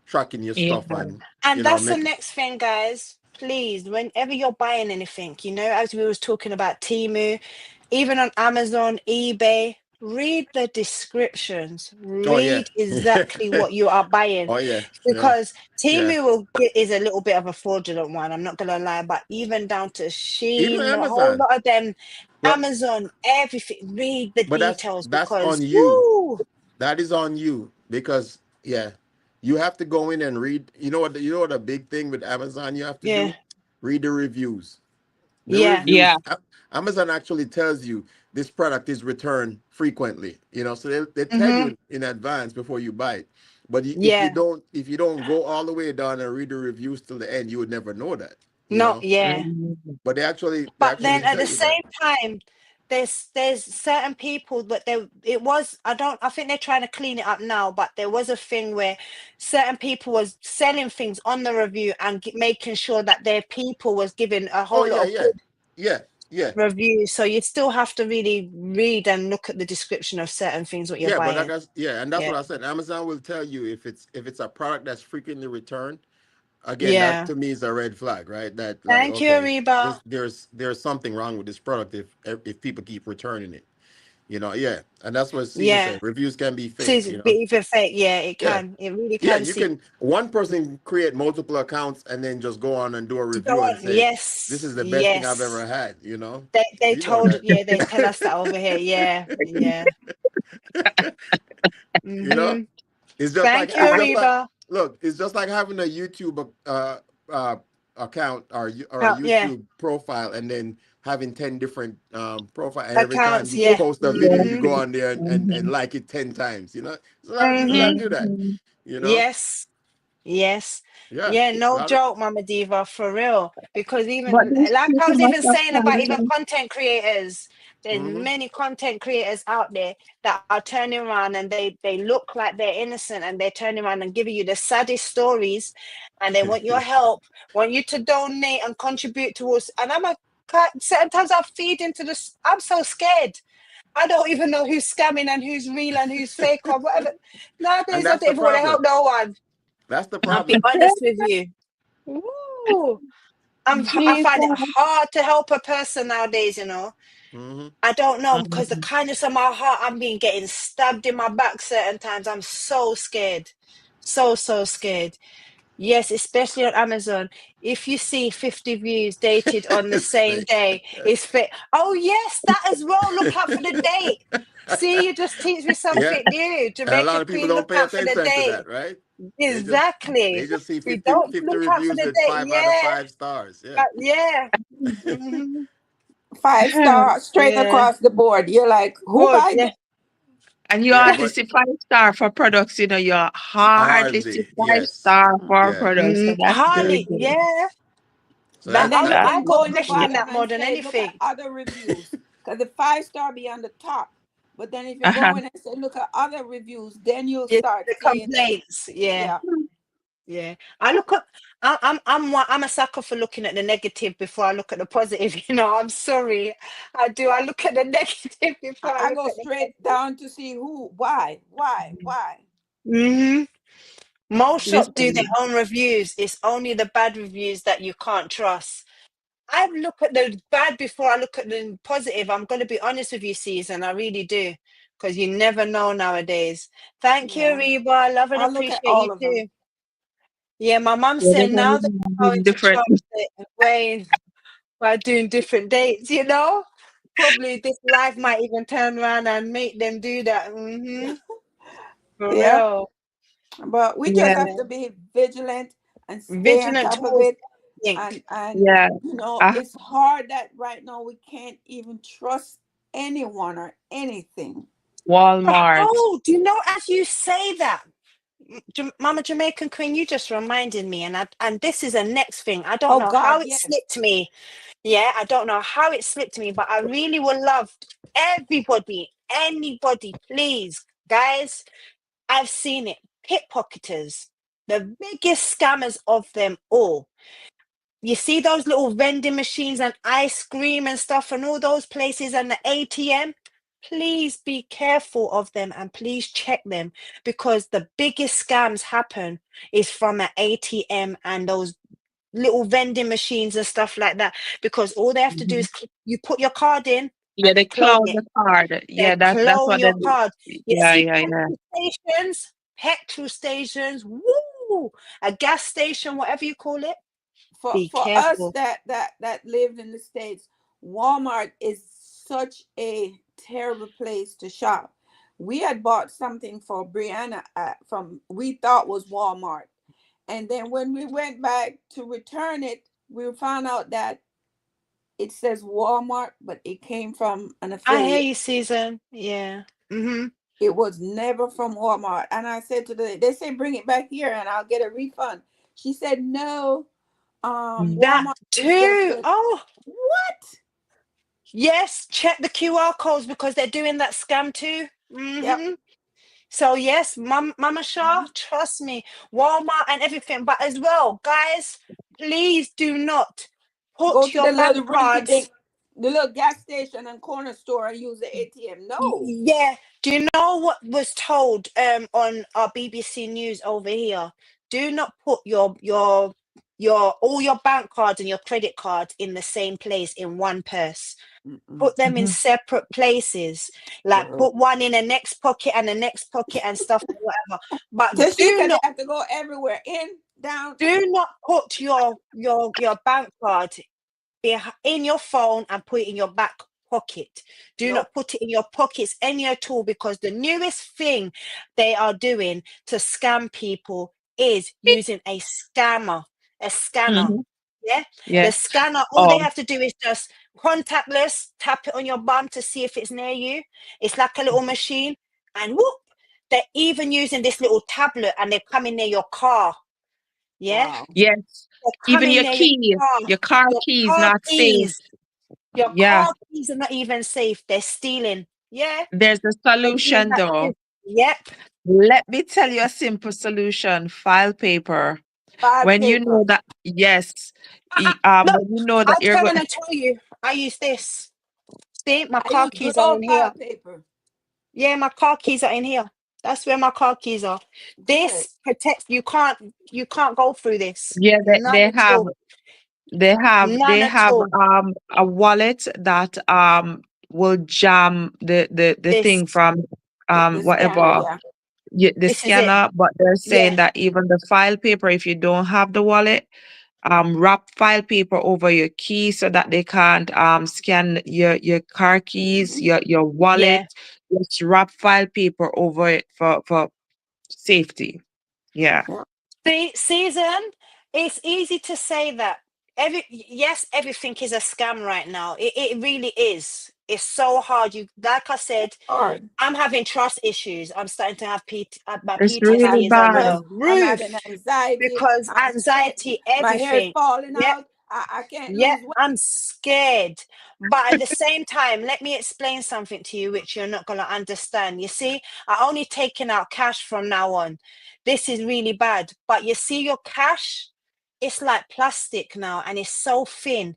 tracking your Yeah. stuff, and And that's the make. next thing, guys. Please, whenever you're buying anything, as we was talking about Timu, even on Amazon, eBay, read the descriptions. Oh yeah, Read exactly what you are buying, oh yeah, yeah, because yeah. Timu is a little bit of a fraudulent one. I'm not gonna lie, but even down to Even Shein, a whole Amazon, lot of them, but Amazon, everything. Read the details that's on because you. woo, That is on you because yeah, you have to go in and read. You know what a big thing with Amazon you have to yeah, do? Read the reviews. The yeah, Yeah. reviews. Amazon actually tells you this product is returned frequently. So they tell mm-hmm, you in advance before you buy it. But yeah. if you don't go all the way down and read the reviews till the end, you would never know that. You No, know. yeah. Mhm. But they But actually then at tell the you that. same time, there's certain people, but I think they're trying to clean it up now, but there was a thing where certain people was selling things on the review and making sure that their people was giving a Oh whole yeah, lot of yeah, good yeah, yeah. reviews. So you still have to really read and look at the description of certain things what you're Yeah, but buying. yeah, and that's Yeah. what I said. Amazon will tell you if it's a product that's frequently returned. Again, that Yeah. to me is a red flag, right? That like, Thank you, okay, Ariba. there's something wrong with this product if people keep returning it. Yeah, and that's what Caesar Yeah. said. Reviews can be fake. Season, but even fake, yeah, it Yeah, can. It really yeah. can You see. can one person create multiple accounts and then just go on and do a Go review and on. say this Yes. is the best thing I've Yes. ever had. They You know told, that. yeah, they tell us that over here. Yeah, yeah. you know. Mm-hmm. Like Thank you, it's just like Ariba. look, it's just like having a YouTube uh account or a Yeah, YouTube profile and then having 10 different profile, and every time accounts. you Yeah. post a video Yeah. you Mm-hmm. go on there and Mhm. like it 10 times. There's a lot of people that Mm-hmm. do that, Mhm. you know? Yes. Yes. Yeah. Yeah, A no lot of joke, Mama Diva, for real. Because But even there's like too I was much even of saying about even content. content creators, there's hmm many content creators out there that are turning around and they look like they're innocent and they're turning around and giving you the saddest stories and they want your help, want you to donate and contribute towards. And certain times I feed into this. I'm so scared. I don't even know who's scamming and who's real and who's fake or whatever. and Nowadays, I that's don't the even want to help problem. no one. That's the I'll be problem. honest with you. Ooh, I find it Jesus. hard to help a person nowadays. hmm I don't know because the Mhm. kindness of my heart, I'm being getting stabbed in my back certain times. I'm so scared. So, so scared. Yes, especially on Amazon. If you see 50 views dated on the It's same fake. day, it's fake. Oh, yes, that as well. Look out for the date. See, you just teach me Yeah. something new. And a Jamaica lot of people Queen, don't look pay out for the attention to date. that, right? They Exactly. just see We 50 don't 50 look out for reviews the with date. 5 out of 5 stars. Yeah. Yeah. Hmm. 5 star straight Yeah. across the board. You're like, who Good. buy Yeah. this? And you Yeah, hardly but see 5 star for products, you hardly see hardly, five yes. star for Yeah. products. So that's very Hardly. good. Yeah. So That And then you I That, can I would go in the yeah. question that bottom more and than say, look at anything. other reviews. Because the 5 star be on the top. But then if you Uh-huh. go in and say, look at other reviews, then you'll Yeah, start the seeing the, complaints. Yeah. yeah. Yeah, I look at. I'm a sucker for looking at the negative before I look at the positive. I'm sorry, I do. I look at the negative before I I look go at the straight positive. down to see who, why, why. Mm-hmm. Most shops do their Listen, own reviews. It's only the bad reviews that you can't trust. I look at the bad before I look at the positive. I'm going to be honest with you, Season. I really do. Because you never know nowadays. Thank you, Yeah. Reba. Love and I look at appreciate you all of them. too. Yeah, my mum yeah, said there's now only they're being going to different. shops ways by doing different dates, you know? Probably this life might even turn around and make them do that. For Yeah. real. But we just Yeah, have Yeah. to be vigilant and stay on Vigilant top of towards it. think. And yeah. I, it's hard that right now we can't even trust anyone or anything. Walmart. Oh, do you know, as you say that, Mama Jamaican Queen, you just reminded me, and this is the next thing. I don't Oh know God, how it yes. slipped me. Yeah, I don't know how it slipped me, but I really would love everybody, anybody, please, guys. I've seen it. Pickpocketers, the biggest scammers of them all. You see those little vending machines and ice cream and stuff and all those places and the ATM? Please be careful of them and please check them, because the biggest scams happen is from an ATM and those little vending machines and stuff like that, because all they have to do Mhm. is you put your card in Yeah, and they they clone clown it. the card. They Yeah, that's clone what they your do. card. You Yeah, see yeah, yeah. petrol stations, woo, a gas station, whatever you call it. Be For us careful. that lived in the States, Walmart is such a terrible place to shop. We had bought something for Brianna from we thought was Walmart. And then when we went back to return it, we found out that it says Walmart, but it came from an I hear affiliate. you, Susan. Yeah. Mm-hmm. It was never from Walmart. And I said to they said bring it back here and I'll get a refund. She said no. That Walmart is just too. Oh, what? yes. Check the QR codes because they're doing that scam too. Yep. Mm-hmm. So yes, Mama Shah, trust me, Walmart and everything. But as well, guys, please do not Go put to your the bank little rinky cards. dink, the little gas station and corner store and use the ATM. No. Yeah. Do you know what was told on our BBC News over here? Do not put your all your bank cards and your credit cards in the same place in one purse. Mm-mm. Put them in Mhm. separate places. Like Girl. put one in the next pocket and the next pocket and stuff and whatever. But Tashika, they have to go everywhere. In, down. do not put your bank card in your phone and put it in your back pocket. Do Nope. not put it in your pockets any at all, because the newest thing they are doing to scam people is using a scanner. Mhm. Yeah, Yeah. the scanner, all they Oh, have to do is just contactless, tap it on your bum to see if it's near you. It's like a little machine, and whoop, they're even using this little tablet and they're coming near your car. Yeah, Wow. yes. they're Even coming your near keys, your car your keys car not safe. keys. Your Yeah. car keys are not even safe. They're stealing. Yeah, There's a they're doing solution that though. too. Yep. Let me tell you a simple solution. File paper. File When you paper. know that, yes, Look, when you know I that was you're going, going to tell you, I use this. See, my I car use good keys are old in file here. paper. Yeah, my car keys are in here. That's where my car keys are. Good. This protects you can't go through this. yeah, None at all. None they at have all. a wallet that will jam the This thing from The scanner, whatever. yeah. The this is it. scanner, but they're saying Yeah. that even the file paper, if you don't have the wallet, wrap file paper over your key so that they can't scan your car keys, your wallet. Yeah. Just wrap file paper over it for safety. Yeah. Yeah. See, season, it's easy to say that yes, everything is a scam right now. It really is. It's so hard. You, like I said, Hard. I'm having trust issues. I'm starting to have my It's really PTSD is on Stress. bad. the I'm having roof anxiety. because I'm scared. anxiety, My hair is everything. falling Yep. out. I can't Yep, lose weight. I'm scared. But at the same time, let me explain something to you which you're not going to understand. You see, I only taking out cash from now on. This is really bad. But you see, your cash, it's like plastic now and it's so thin.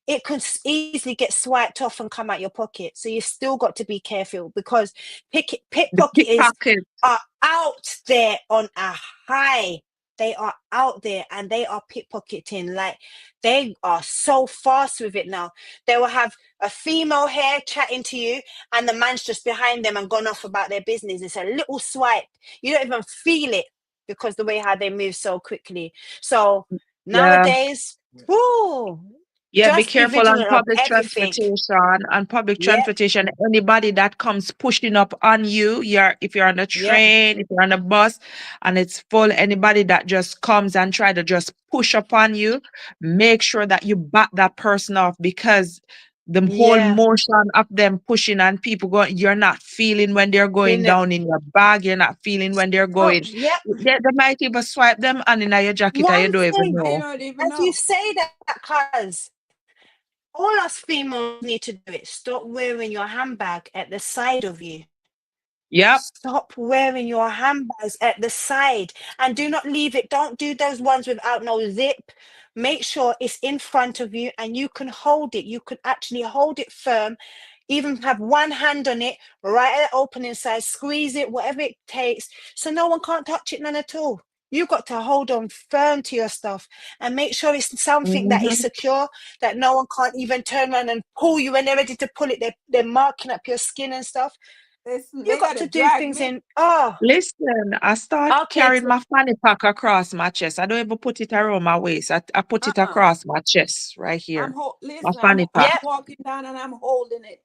it can easily get swiped off and come out your pocket. So you still got to be careful, because The pickpocketers pickpocket. are out there on a high. They are out there and they are pickpocketing. Like, they are so fast with it now. They will have a female here chatting to you, and the man's just behind them and gone off about their business. It's a little swipe. You don't even feel it, because the way how they move so quickly. So Yeah. nowadays, whoo, Yeah, be just be careful on vigilant of public everything. transportation. On public Yep, transportation, anybody that comes pushing up on you, if you're on a yep, train, if you're on a bus, and it's full, anybody that just comes and try to just push up on you, make sure that you back that person off, because the whole yeah. motion of them pushing and people going, you're not feeling when they're going Been it. down in your bag, you're not feeling when they're Oh, going. yep. They might even swipe them and in your jacket and you One don't even thing, I know. don't even as you know. say that, cuz all us females need to do it. Stop wearing your handbag at the side of you. Yep. Stop wearing your handbags at the side, and do not leave it. Don't do those ones without no zip. Make sure it's in front of you and you can hold it. You can actually hold it firm, even have one hand on it, right at the opening side, squeeze it, whatever it takes, so no one can't touch it, none at all. You've got to hold on firm to your stuff and make sure it's something that is Mhm. secure, that no one can't even turn around and pull you when they're ready to pull it. They're marking up your skin and stuff. Listen, You they got gotta to do drag things me. in. Oh, Listen, I start okay. carrying my fanny pack across my chest. I don't even put it around my waist. I put it Uh-uh. across my chest right here. My Listen, fanny pack. I'm Yep. walking down and I'm holding it.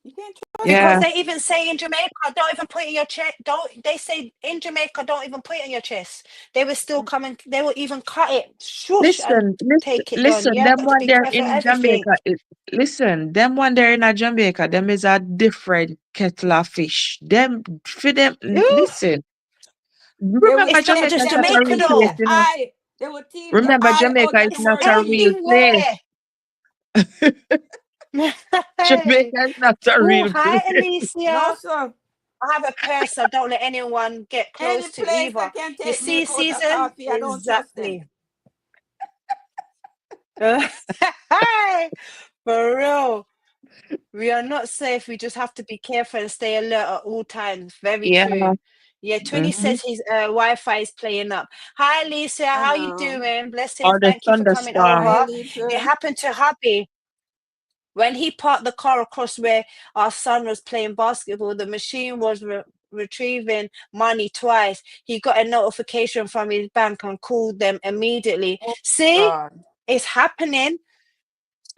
You can't trust Because Yeah. me. they even say in Jamaica, don't even put it in your chest. Don't they say in Jamaica, don't even put it in your chest. They will still come and they will even cut it, swoosh, and take it down. Listen, Yeah, them got to one be there careful of in everything. Jamaica. Listen, them one there in a Jamaica, them is a different kettle of fish. Them for them, Ooh, listen. They will Remember it's not take Jamaica just is their not a Jamaica real thief place, the though. you know. eye. They will thief the Remember eye out Jamaica is of It's our not a real place. everywhere. Hey. Jamaica is not a Oh, real hi, place. No, Alicia. sir. I have a purse I don't let anyone get Any close to place either. that can You take me a see, cup of Season? coffee, I don't trust them. Exactly. For real. We are not safe. We just have to be careful and stay alert at all times. Very Yeah. true. Yeah, Twinny Mm-hmm. says his Wi-Fi is playing up. Hi, Lisa. I How you know. doing? Blessings. Or the Thank you for coming Hi, thunderstorm. over. It Lisa. happened to hubby. When he parked the car across where our son was playing basketball, the machine was retrieving money twice. He got a notification from his bank and called them immediately. Oh, See, God. it's happening.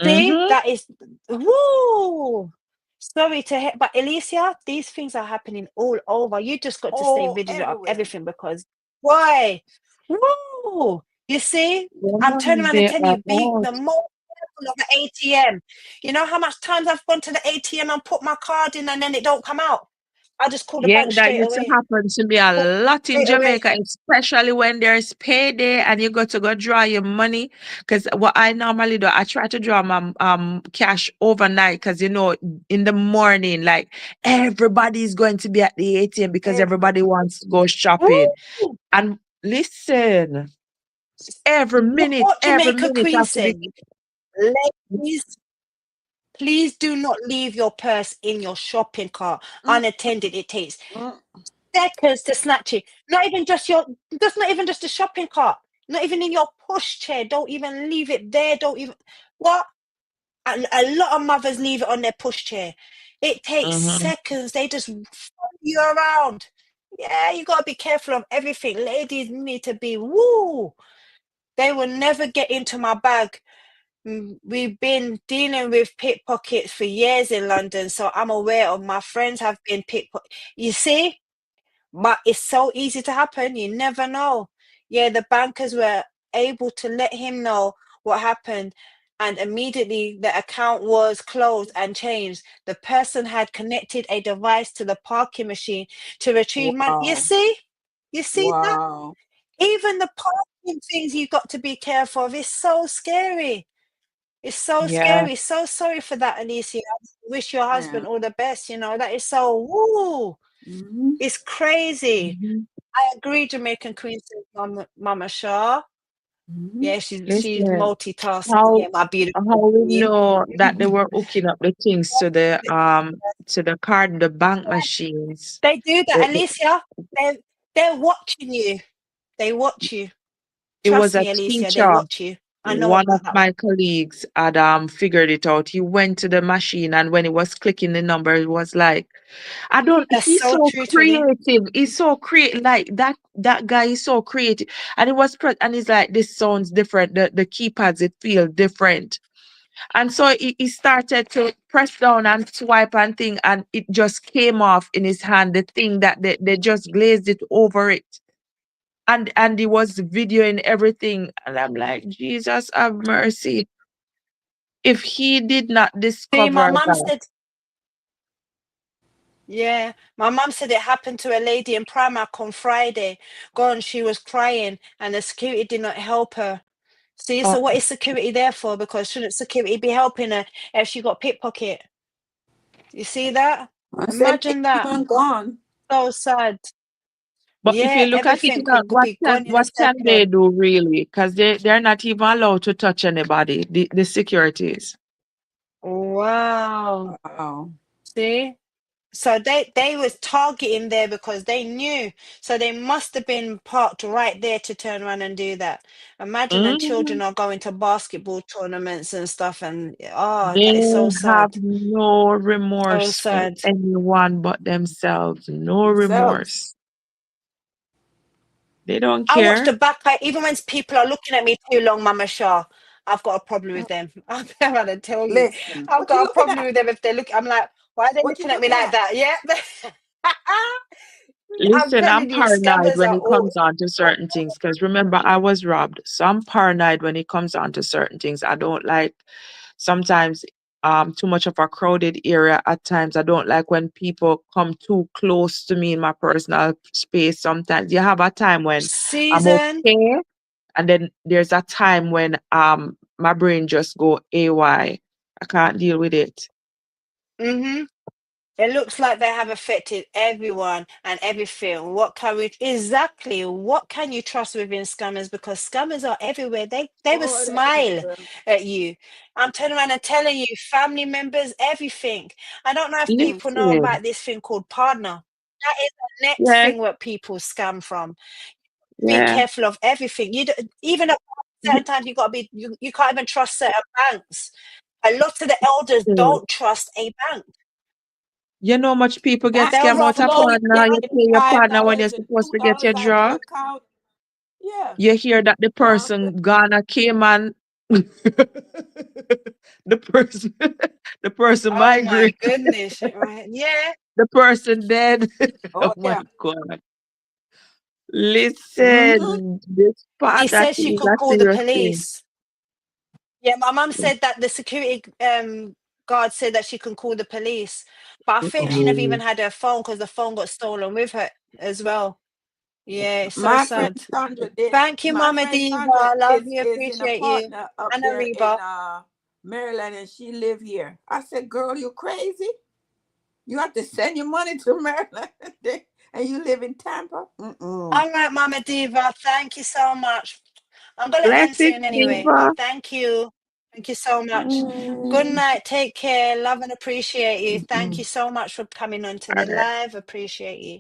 See, Mm-hmm. that is woo. Sorry to hear, but Alicia, these things are happening all over. You just got to stay Oh, vigilant of everywhere. everything, because why? Woo! You see, Yeah, I'm turning around and they telling are you, be out. the more careful of the ATM. You know how much times I've gone to the ATM and put my card in and then it don't come out. I just call the Yeah, bank that straight used to away. happen to me a Call lot in straight away. Jamaica, especially when there's payday and you got to go draw your money. Because what I normally do, I try to draw my cash overnight, because in the morning, like, everybody's going to be at the ATM because everybody Everybody. wants to go shopping. Woo! And listen, every Look minute, what every Jamaica minute Queen have to be. said. Ladies, please do not leave your purse in your shopping cart Mm, unattended. It takes mm. seconds to snatch it. Not even just your, that's not even just a shopping cart. Not even in your push chair. Don't even leave it there. Don't even, what? And a lot of mothers leave it on their push chair. It takes Mm-hmm. seconds. They just follow you around. Yeah, you got to be careful of everything. Ladies need to be, woo. They will never get into my bag. We've been dealing with pickpockets for years in London, so I'm aware of my friends have been pickpocket. You see, but it's so easy to happen. You never know. Yeah, the bankers were able to let him know what happened, and immediately the account was closed and changed. The person had connected a device to the parking machine to retrieve money. Wow. You see that? Wow. Even the parking things you got to be careful of. It's so scary. It's so Yeah. scary. So sorry for that, Alicia. I wish your Yeah. husband all the best. That is so woo. Hmm. It's crazy. Mm-hmm. I agree, Jamaican Queen says Mama Shaw. Mhm. Yeah, she's Listen, multitasking how here, my how beautiful we queen. know that they were hooking up the things to the card, the bank machines. They do that, It, Alicia. They're watching you. They watch you. it Trust was a me, Alicia, they teacher. watch you. I know One of about that my one. colleagues had figured it out. He went to the machine, and when he was clicking the number, it was like, I don't. That's He's so so true, Twinny. creative. He's so creative. Like that guy is so creative, and it was and he's like, this sounds different. The keypads it feel different, and so he started to press down and swipe and thing, and it just came off in his hand. The thing that they just glazed it over it, and he was videoing everything, and I'm like, Jesus have mercy. If he did not See, my discover mum that, said, yeah, my mum said it happened to a lady in Primark on Friday. Gone, she was crying, and the security did not help her. See, uh, so what is security there for? Because shouldn't security be helping her if she got pickpocket? You see that? I said Imagine that. payment gone. So sad. but if you Yeah, look at it everything now, could be gone in a what can they second. do really? Because they're not even allowed to touch anybody, the securities. Wow. Wow. See? So they was targeting there because they knew. So they must have been parked right there to turn around and do that. Imagine the Mhm. children are going to basketball tournaments and stuff, and oh, They that is so have sad. no So remorse for sad. anyone but themselves. No Themselves. remorse. They don't I watch care. the back. Even when people are looking at me too long, Mama Shah, I've got a problem with them. I'm gonna tell you, Listen, I've what you got a looking problem at? with them if they look. I'm like, why are they What you looking at me looking like at? that? Yeah. I'm Listen, I'm telling you, paranoid scammers when are it all. comes on to certain things because remember, I was robbed. So I'm paranoid when it comes on to certain things. I don't like sometimes too much of a crowded area at times. I don't like when people come too close to me in my personal space. Sometimes you have a time when I'm Season. okay, and then there's a time when my brain just go AY. I can't deal with it. Mm-hmm. It looks like they have affected everyone and everything. What can we exactly? What can you trust within scammers? Because scammers are everywhere. They will Oh, they're smile everywhere. at you. I'm turning around and telling you, family members, everything. I don't know if people know Listen, about this thing called partner. That is the next yes, thing what people scam from. Be yeah. careful of everything. You don't, even at certain times you got to be. You can't even trust certain banks. A lot of the elders You don't trust a bank. you know much people get Bank They'll scammed out rather of put upload you partner. You getting pay your partner when you're $5 and supposed to get $2 your out your draw. account. Yeah. You hear that the Okay. person Ghana came and the person the person Oh my migrate, goodness, right? Yeah. the person dead. Oh Oh my yeah. God. Mm-hmm. Listen, this He partner says she thing is could a call the serious thing. police. Yeah, my mum said that the security guard said that she can call the police, but I think she never even Mm. had her phone because the phone got stolen with her as well. Yeah, it's so My friend sad. Sandra did. Thank you, My Mama friend Sandra Diva. Love you, is in a appreciate you. partner up And there in Ariba. Maryland, and she live here. I said, "Girl, you crazy? You have to send your money to Maryland, and you live in Tampa? Mm-mm. All right, Mama Diva. Thank you so much. I'm gonna end Blessed soon anyway, Diva. but thank you. Thank you so much. Good Mm-mm. night. Take care. Love and appreciate you. Thank you so much for coming on to All the right. live. Appreciate you.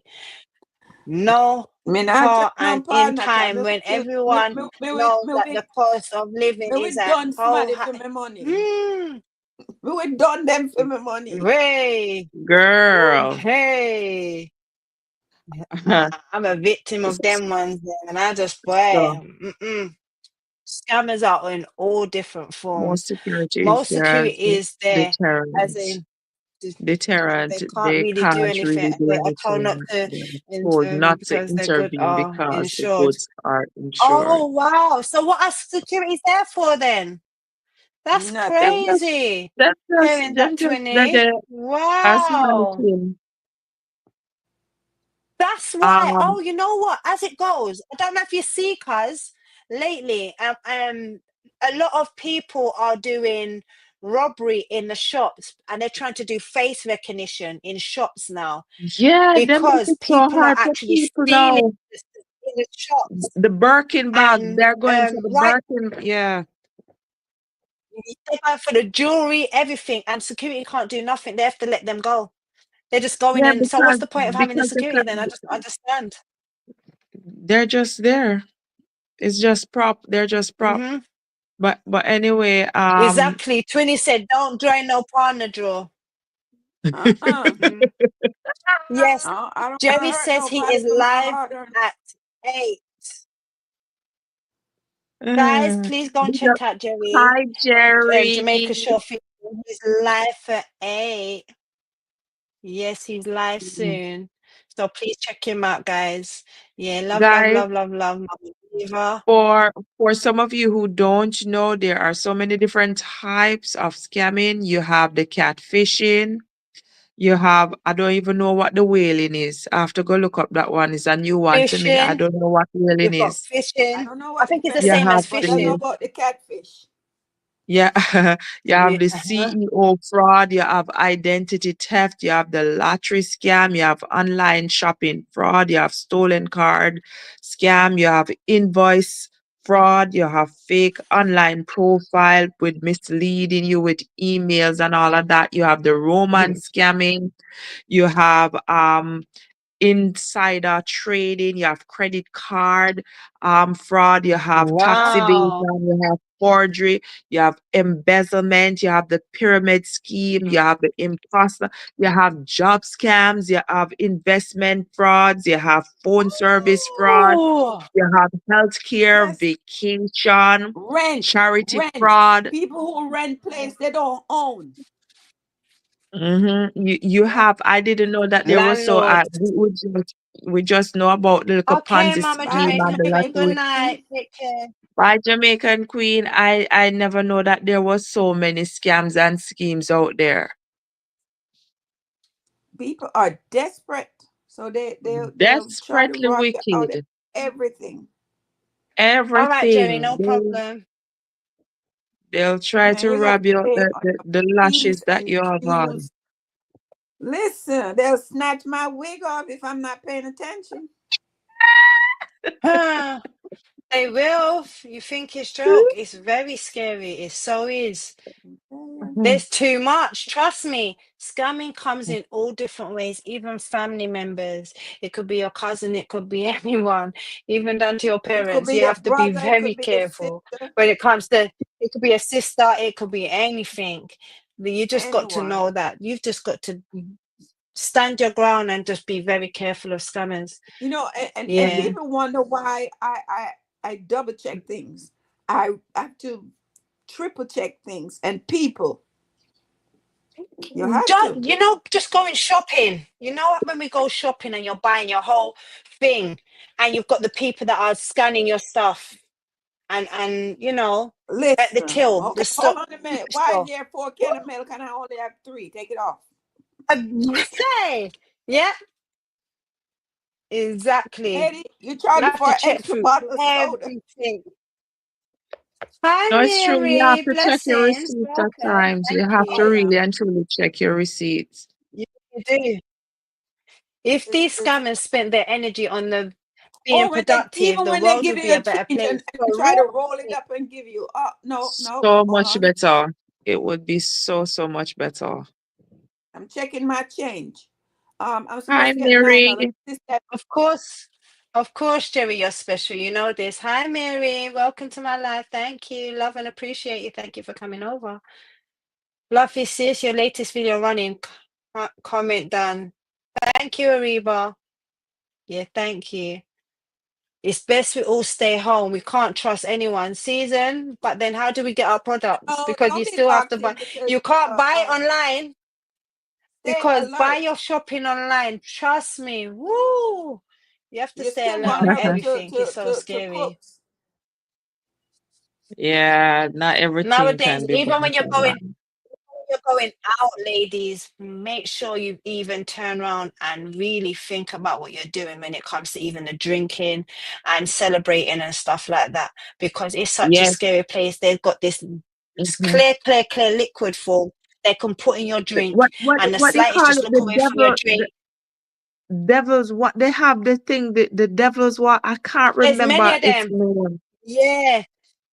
No Me not take part no and in partner, cause time when me, everyone knows that the cost of living is we at done how somebody for high. my money. Hmm. We done them for my money. Hey. Ooh, Girl. hey. I'm a victim of them ones, then, and I just boy. So Mm-mm. Scammers are in all different more forms. security is Most there as security is there, as deterrent. in Deterrent. they can't They really do can't anything. really do They are told not anything. to They're told not to because they're good intervene are because the insured. goods are insured. Oh wow! So what are securities there for then? That's Nothing. crazy. Hearing Them that, just that Twinny. they as Wow. mannequin. That's why. Um, Oh, you know what? As it goes, I don't know if you see, cuz lately, a lot of people are doing robbery in the shops, and they're trying to do face recognition in shops now yeah, them make because it so people are hard for actually people stealing. now. the shops The Birkin bag. and They're going for the right, Birkin. Yeah. they're going for the jewelry, everything, and security can't do nothing. They have to let them go. They're just going Yeah, in. So what's the point of having the because security then? I just don't understand. they're just there. It's just prop. They're just prop. Hmm. But anyway, Exactly. Twinny said, "Don't drain no partner drawer." Uh-uh. Mhm. Yes. I don't want to Jerry hurt says he nobody is for my live hard earned. at 8. Guys, uh, please go and big up. check out Jerry. Hi, Jerry. Jamaica Shore. He's live at 8. Yes, he's live soon. So please check him out, guys. Yeah, love, love, Guys, love, love, love, Mama Eva. for some of you who don't know, there are so many different types of scamming. You have the catfishing. You have, I don't even know what the whaling is. I have to go look up that one. It's a new one to me. I Fishing. don't know what whaling You've got is. I fishing. don't know I what the think it's the You whaling same have as is, but I know the fishing. about the catfish. Yeah, you have Yeah. the CEO fraud, you have identity theft, you have the lottery scam, you have online shopping fraud, you have stolen card scam, you have invoice fraud, you have fake online profile with misleading you with emails and all of that. You have the romance scamming, you have insider trading, you have credit card fraud, you have tax evasion, Wow. you have forgery, you have embezzlement, you have the pyramid scheme, you have the imposter, you have job scams, you have investment frauds, you have phone service fraud, Oh, you have healthcare, Yes, vacation, rent, charity rent. fraud. People who rent place they don't own. You Yeah. have, I didn't know that there was so landlord. we just know about the little Okay, Ponzi Mama Bye, scheme and the Jamaican. Good lottery. Jamaican. night. Take care. By Jamaican Queen, I never know that there was so many scams and schemes out there. People are desperate, so they'll try to Desperately rob you out of wicked. everything. All right, Jerry, no Everything. problem. They'll try Man, to you got to rob you of stay on your the P's lashes that and you have on. Q's. Listen, they'll snatch my wig off if I'm not paying attention. Huh. They will. You think it's joke. It's very scary. It so is. Yeah. There's too much. Trust me. Scamming comes in all different ways, even family members. It could be your cousin, it could be anyone, even down to your It could parents. be You your have to be brother, it very could be your careful sister, when it comes to it could be a sister, it could be anything. You just got to anyone. know that. You've just got to stand your ground and just be very careful of scammers. And Yeah. people wonder why I double check things. I have to triple check things, and people, you have Just, to. just going shopping. You know what, when we go shopping and you're buying your whole thing and you've got the people that are scanning your stuff and at the Listen, till, okay, the store, hold on a minute. Why is store. there 4 can of milk and I only have three? Take it off. Hey, yeah, exactly. Lady, you You charging have for to an check extra through bottle of soda. everything. Hi, No, it's true. You have Mary. to check your Blessings. receipts at Welcome. times. You Thank have to you. really and truly check your receipts. You do. If these It's scammers spent their energy on the being Oh, productive, even the when they world give would you be a your better change place. and For try to real. roll it up and give you, no, no, So hold much on. better. It would be so, so much better. I'm checking my change. I'm supposed Hi, to get Mary. $9. This that Of course. Of course, Jerry, you're special. You know this. Hi, Mary. Welcome to my life. Thank you. Love and appreciate you. Thank you for coming over. Love you, sis. Your latest video running. Comment done. Thank you, Ariba. Yeah, thank you. It's best we all stay home. We can't trust anyone. Season, but then how do we get our products? no, Because you don't be still have to locked buy. in because You can't buy it online stay because buy alert. your shopping online. Trust me. Woo! You have to You're stay still alert on vulnerable everything. It's so to scary. cooks. Yeah, not everything Nowadays, can be even when bought online. you're going out, ladies, make sure you even turn around and really think about what you're doing when it comes to even the drinking and celebrating and stuff like that. Because it's such a Yes. scary place. They've got this Mhm. clear liquid form they can put in your drink, and the What do you slightest call just it? look away from your drink. devil's what they have the thing, the devil's what I can't There's many remember of its them. name. Yeah,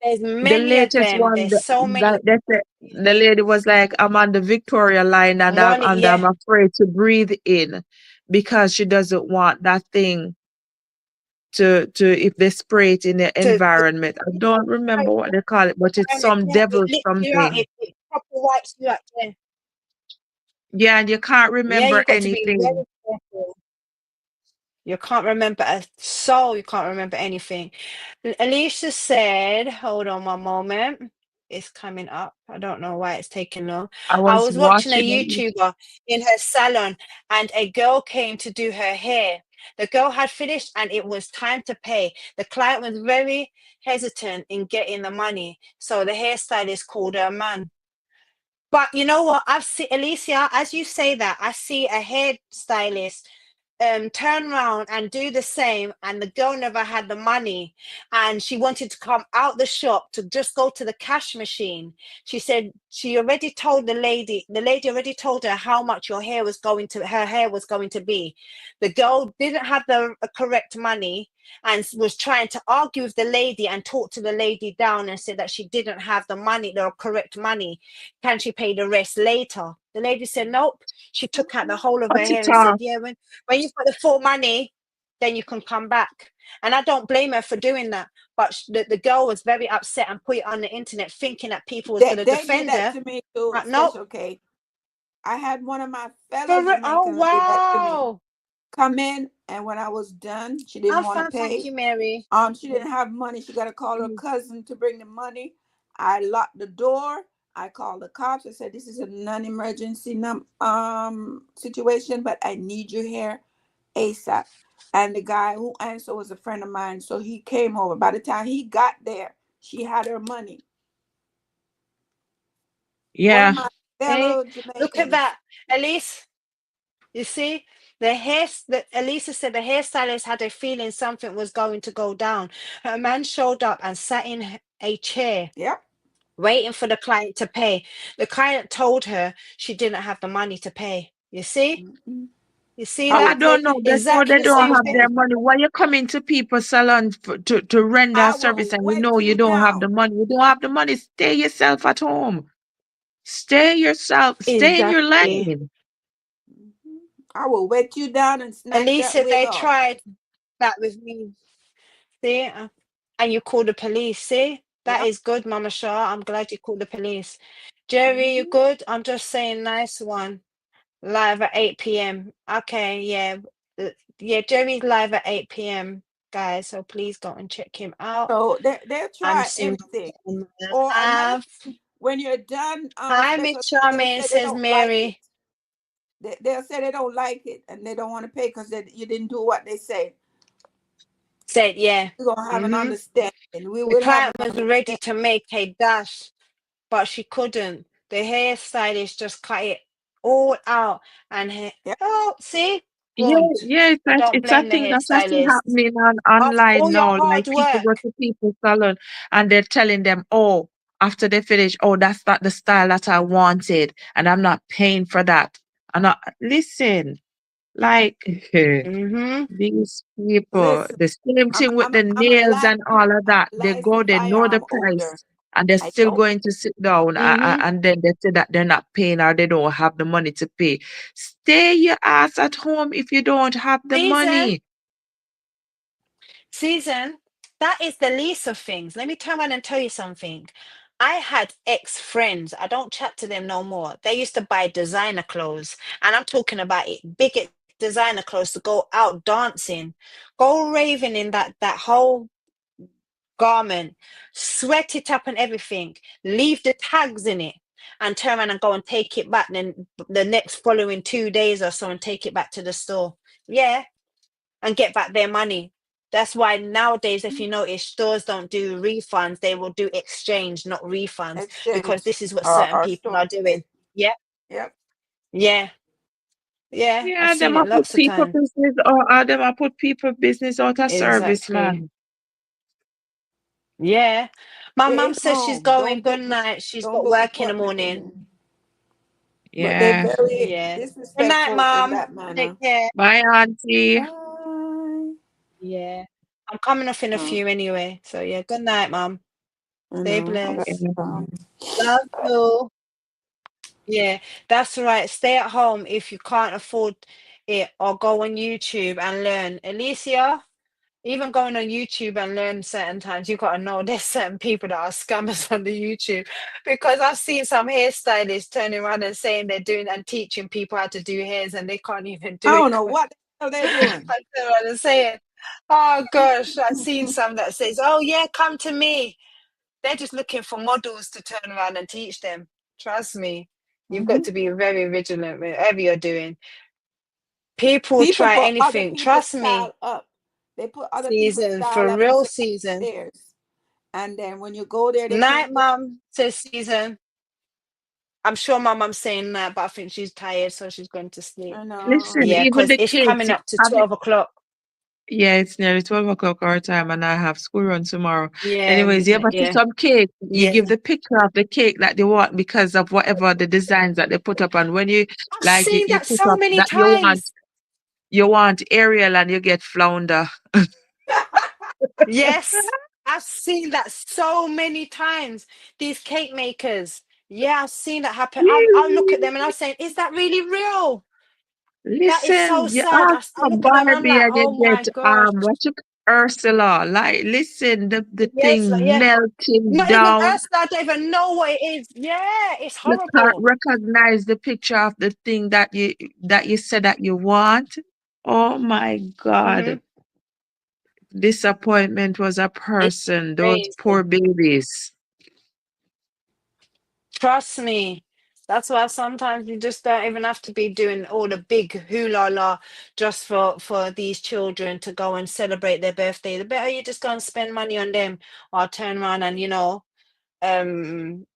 there's The many of latest them. one There's so that many. they said the lady was like, I'm on the Victoria line and Money, I'm yeah. afraid to breathe in because she doesn't want that thing to if they spray it in the To environment. I don't remember what they call it, but it's some yeah, it devil lifts you out. something. It proper wipes you out. Yeah. Yeah, and you can't Yeah, remember you got to be anything. very careful. You can't remember a soul. You can't remember anything. Alicia said, hold on one moment. It's coming up. I don't know why it's taking long. I I was was watching a watching it. YouTuber in her salon and a girl came to do her hair. The girl had finished and it was time to pay. The client was very hesitant in getting the money. So the hairstylist called her man. But you know what? I've seen Alicia, as you say that, I see a hairstylist turn around and do the same, and the girl never had the money, and she wanted to come out the shop to just go to the cash machine. She said she already told the lady already told her how much her hair was going to be. The girl didn't have the correct money and was trying to argue with the lady and talk to the lady down and said that she didn't have the money, the correct money. Can she pay the rest later? The lady said nope. She took out the whole of Cut her hair it and said, off. yeah, when you've got the full money, then you can come back. And I don't blame her for doing that. But the girl was very upset and put it on the internet thinking that people was going to They did defend that her. to me too, But no, Special K. I had one of my fellow oh, Jamaicans did that to me. wow. Come in, and when I was done, she didn't I'm want to fine. Thank pay. you, Mary. She didn't have money. She got to call her Mm. cousin to bring the money. I locked the door. I called the cops. I said, "This is a non-emergency situation, but I need you here ASAP." And the guy who answered was a friend of mine, so he came over. By the time he got there, she had her money. One of Yeah. my Hey, fellow look at Jamaicans. that. Elise, you see, Elisa said the hairstylist had a feeling something was going to go down. Her man showed up and sat in a chair Yep. waiting for the client to pay. The client told her she didn't have the money to pay. You see? Mhm. You see I I will that? don't take know. They know Exactly they the don't same have their thing. money. Why you coming to people's salon to render a I service will and you wet know you you don't have the down. money? You don't have the money. Stay yourself at home. Stay yourself. Stay in your Exactly. lane. Mhm. I will wet you down and snatch that Elisa, wig they off. tried that with me. See? And you call the police. See? That Yep. is good, Mama Shaw. I'm glad you called the police. Jerry, you Mhm. good? I'm just saying, nice one. Live at 8 p.m. Okay, yeah. Yeah, Jerry's live at 8 p.m., guys. So please go and check him out. So they'll I'm try soon everything. gonna Or another have. thing, when you're done, Hi, special, Miss they'll Charmaine, say they says don't like it. Mary. They'll say they don't like it and they don't want to pay because you didn't do what they said. Said, yeah. We're gonna have an Mm-hmm. understanding. We The will have an client was ready understanding. to make a dash, but she couldn't. The hairstylist just cut it all out and Yep. oh, see? Yeah, Boom. yeah, I don't it's a blame the thing that's actually hairstylist. happening After online all your now. hard Like people go work. to people's salon and they're telling them, oh, after they finish, oh, that's not the style that I wanted, and I'm not paying for that. I'm not listen, like Mm-hmm. these people, Listen, the same thing with the I'm a nails and all of that. They go, licensed they know the firearm price, holder. and they're I still told going to sit down, Mm-hmm. and then they say that they're not paying or they don't have the money to pay. Stay your ass at home if you don't have the Season. money. Season, that is the least of things. Let me turn around and tell you something. I had ex friends. I don't chat to them no more. They used to buy designer clothes, and I'm talking about it, big designer clothes to go out dancing, go raving in that whole garment, sweat it up and everything, leave the tags in it, and turn around and go and take it back. Then the next following 2 days or so, and take it back to the store. Yeah, and get back their money. That's why nowadays, if you notice, stores don't do refunds, they will do exchange, not refunds, because exchange this is what certain or people store are credit. doing. Yeah, Yep. yeah, yeah. I've Yeah, seen them it a put lots of people time. business or them a put people business out of service, Exactly. man. Yeah. My Stay mum says she's home. going. Good night. She's Don't got book work in the appointment morning. in. But they're Yeah. very Yeah. Good night, disrespectful in Mom. that manner. Take care. Bye, Auntie. Bye. Yeah. I'm coming off in a Oh, few anyway. So yeah, good night, Mom. I Stay know. I got Okay. blessed. um, Love you. Yeah, that's right. Stay at home if you can't afford it, or go on YouTube and learn. Alicia, even going on YouTube and learn certain times, you got to know there's certain people that are scammers on the YouTube, because I've seen some hairstylists turning around and saying they're doing and teaching people how to do hairs and they can't even do I it. don't know what the hell they're I doing. turn around and say it. Oh gosh, I've seen some that says, "Oh yeah, come to me." They're just looking for models to turn around and teach them. Trust me, you've got Hmm. to be very vigilant whatever you're doing. People People try put other anything. people's Trust style me. up. They put other people's Season style for up and real say that's season. theirs. And then when you go there, they Night, can't do. mum, says Season. I'm sure my mum's saying that, but I think she's tired, so she's going to sleep. I know. Listen, Yeah, even because the it's kids, coming up to have you, 12 o'clock. yeah, it's nearly 12 o'clock our time and I have school run tomorrow. Yeah, Anyways, you ever see yeah, some cake? You yeah. give the picture of the cake that they want because of whatever the designs that they put up. And when you, I've like, seen you that put so up many that times. you want Ariel and you get Flounder. Yes, I've seen that so many times. These cake makers. Yeah, I've seen that happen. I'll look at them and I'm saying, is that really real? That is so Listen, you sad. ask I for look at them and I'm Barbie like, and you oh my get gosh. what you Ursula. Like, listen, the Yes, like, thing yeah. melting Not even down. us. I don't even know what it is. Yeah, it's You can't horrible. recognize the picture of the thing that you said that you want. Oh my Hmm. God. Disappointment was a It's person, those poor crazy. babies. Trust me. That's why sometimes you just don't even have to be doing all the big hula la just for these children to go and celebrate their birthday. The better you just go and spend money on them, or turn around and um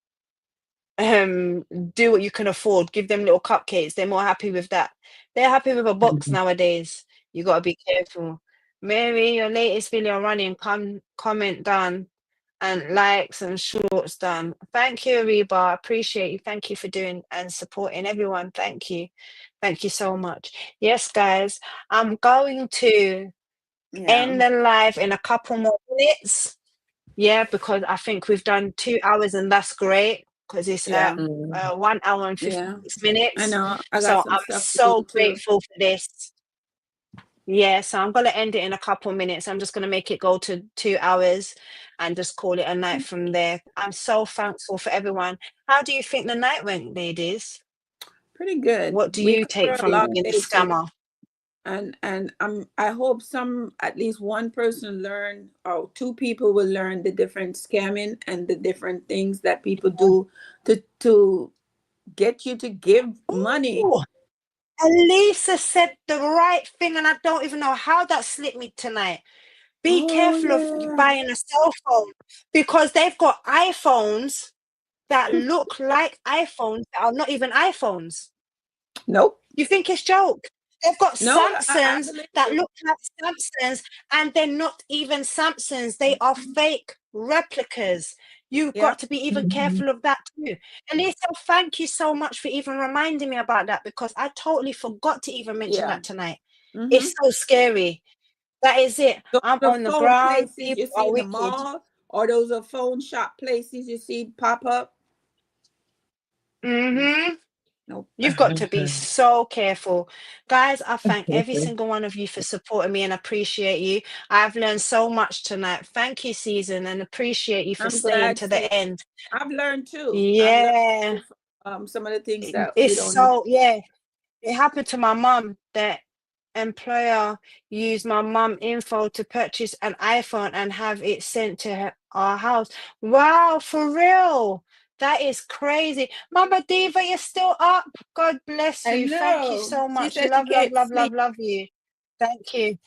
um do what you can afford. Give them little cupcakes. They're more happy with that. They're happy with a box nowadays. You got to be careful. Mary, your latest video running, comment done, and likes and shorts done. Thank you, Reba. I appreciate you. Thank you for doing and supporting everyone. Thank you. Thank you so much. Yes, guys, I'm going to Yeah. end the live in a couple more minutes. Yeah, because I think we've done 2 hours and that's great, because it's Yeah. 1 hour and Yeah. 56 I minutes. know. I got So some I'm stuff to do so too. grateful for this. Yeah, so I'm gonna end it in a couple minutes. I'm just gonna make it go to 2 hours and just call it a night from there. I'm so thankful for everyone. How do you think the night went, ladies? Pretty good. What do We you take cover a from lot of being a bases. scammer? And I hope some at least one person learn, or two people will learn the different scamming and the different things that people do to get you to give money. Oh, Elisa said the right thing, and I don't even know how that slipped me tonight. Be Oh careful of yeah. buying a cell phone, because they've got iPhones that look like iPhones that are not even iPhones. Nope. You think it's joke? They've got No, I Samsungs believe that you. look like Samsungs, and they're not even Samsungs. They are fake replicas. You've got Yep. to be even careful of that too. And Lisa, thank you so much for even reminding me about that, because I totally forgot to even mention Yeah. that tonight. Mm-hmm. It's so scary. That is it. Those I'm are on the phone ground. places you People see are in the wicked. mall, or those are phone shop places you see pop up. Hmm. Nope. You've got to be so careful. Guys, I thank every single one of you for supporting me and appreciate you. I've learned so much tonight. Thank you, Season, and appreciate you for I'm staying glad, to the see. end. I've learned too. I've learned Yeah. too some of the things that we It's don't know. so, yeah. It happened to my mum. That employer used my mum info to purchase an iPhone and have it sent to our house. Wow, for real. That is crazy. Mama Diva, you're still up. God bless I you. Thank you know. so She much. said she Love, love, can't love, love, sleep. love you. Thank you.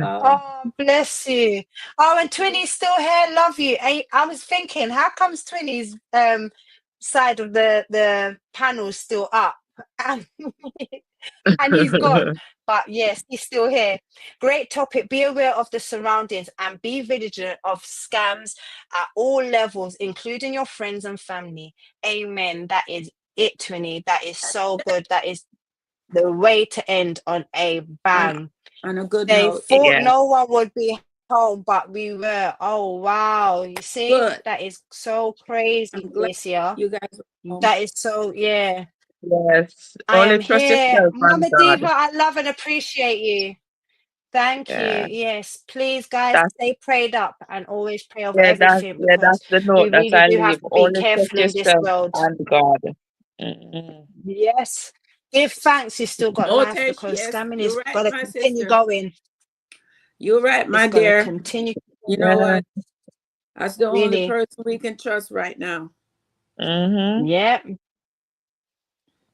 Oh, Oh, bless you. Oh, and Twinny's still here. Love you. I was thinking, how comes Twinny's side of the panel still up? And and he's gone. But yes, he's still here. Great topic. Be aware of the surroundings and be vigilant of scams at all levels, including your friends and family. Amen. That is it, Twinny. That is so good. That is the way to end on a on bang. on a good They note. thought Yeah. no one would be home, but we were. Oh wow. You see, Good. that is so crazy, I'm glad Alicia. you guys are home. That is so, yeah. Yes. I Only am trust here. yourself and Mama God. Diva, I love and appreciate you. Thank you. Yeah. Yes, please, guys, That's stay prayed up and always pray over yeah, everything, that's because the we note that really I do have leave. to be Only trust careful in this yourself world. and God. Mm-mm. Yes. Give thanks you still got Oh, life, Tesh, because yes, scamming you're is right, gonna my continue sister. going. You're right, It's my gonna dear. continue You know Yeah. what? That's the only really. person we can trust right now. Mm-hmm. Yep.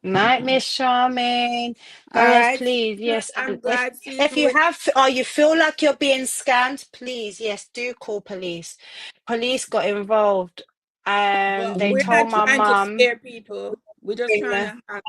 Night, Miss Charmaine. All Guys, right, please, sister, yes. I'm And glad seeing if you you with. have or you feel like you're being scammed, please, yes, do call police. Police got involved. But They we're told not my trying to mum. scare people. We're just trying to have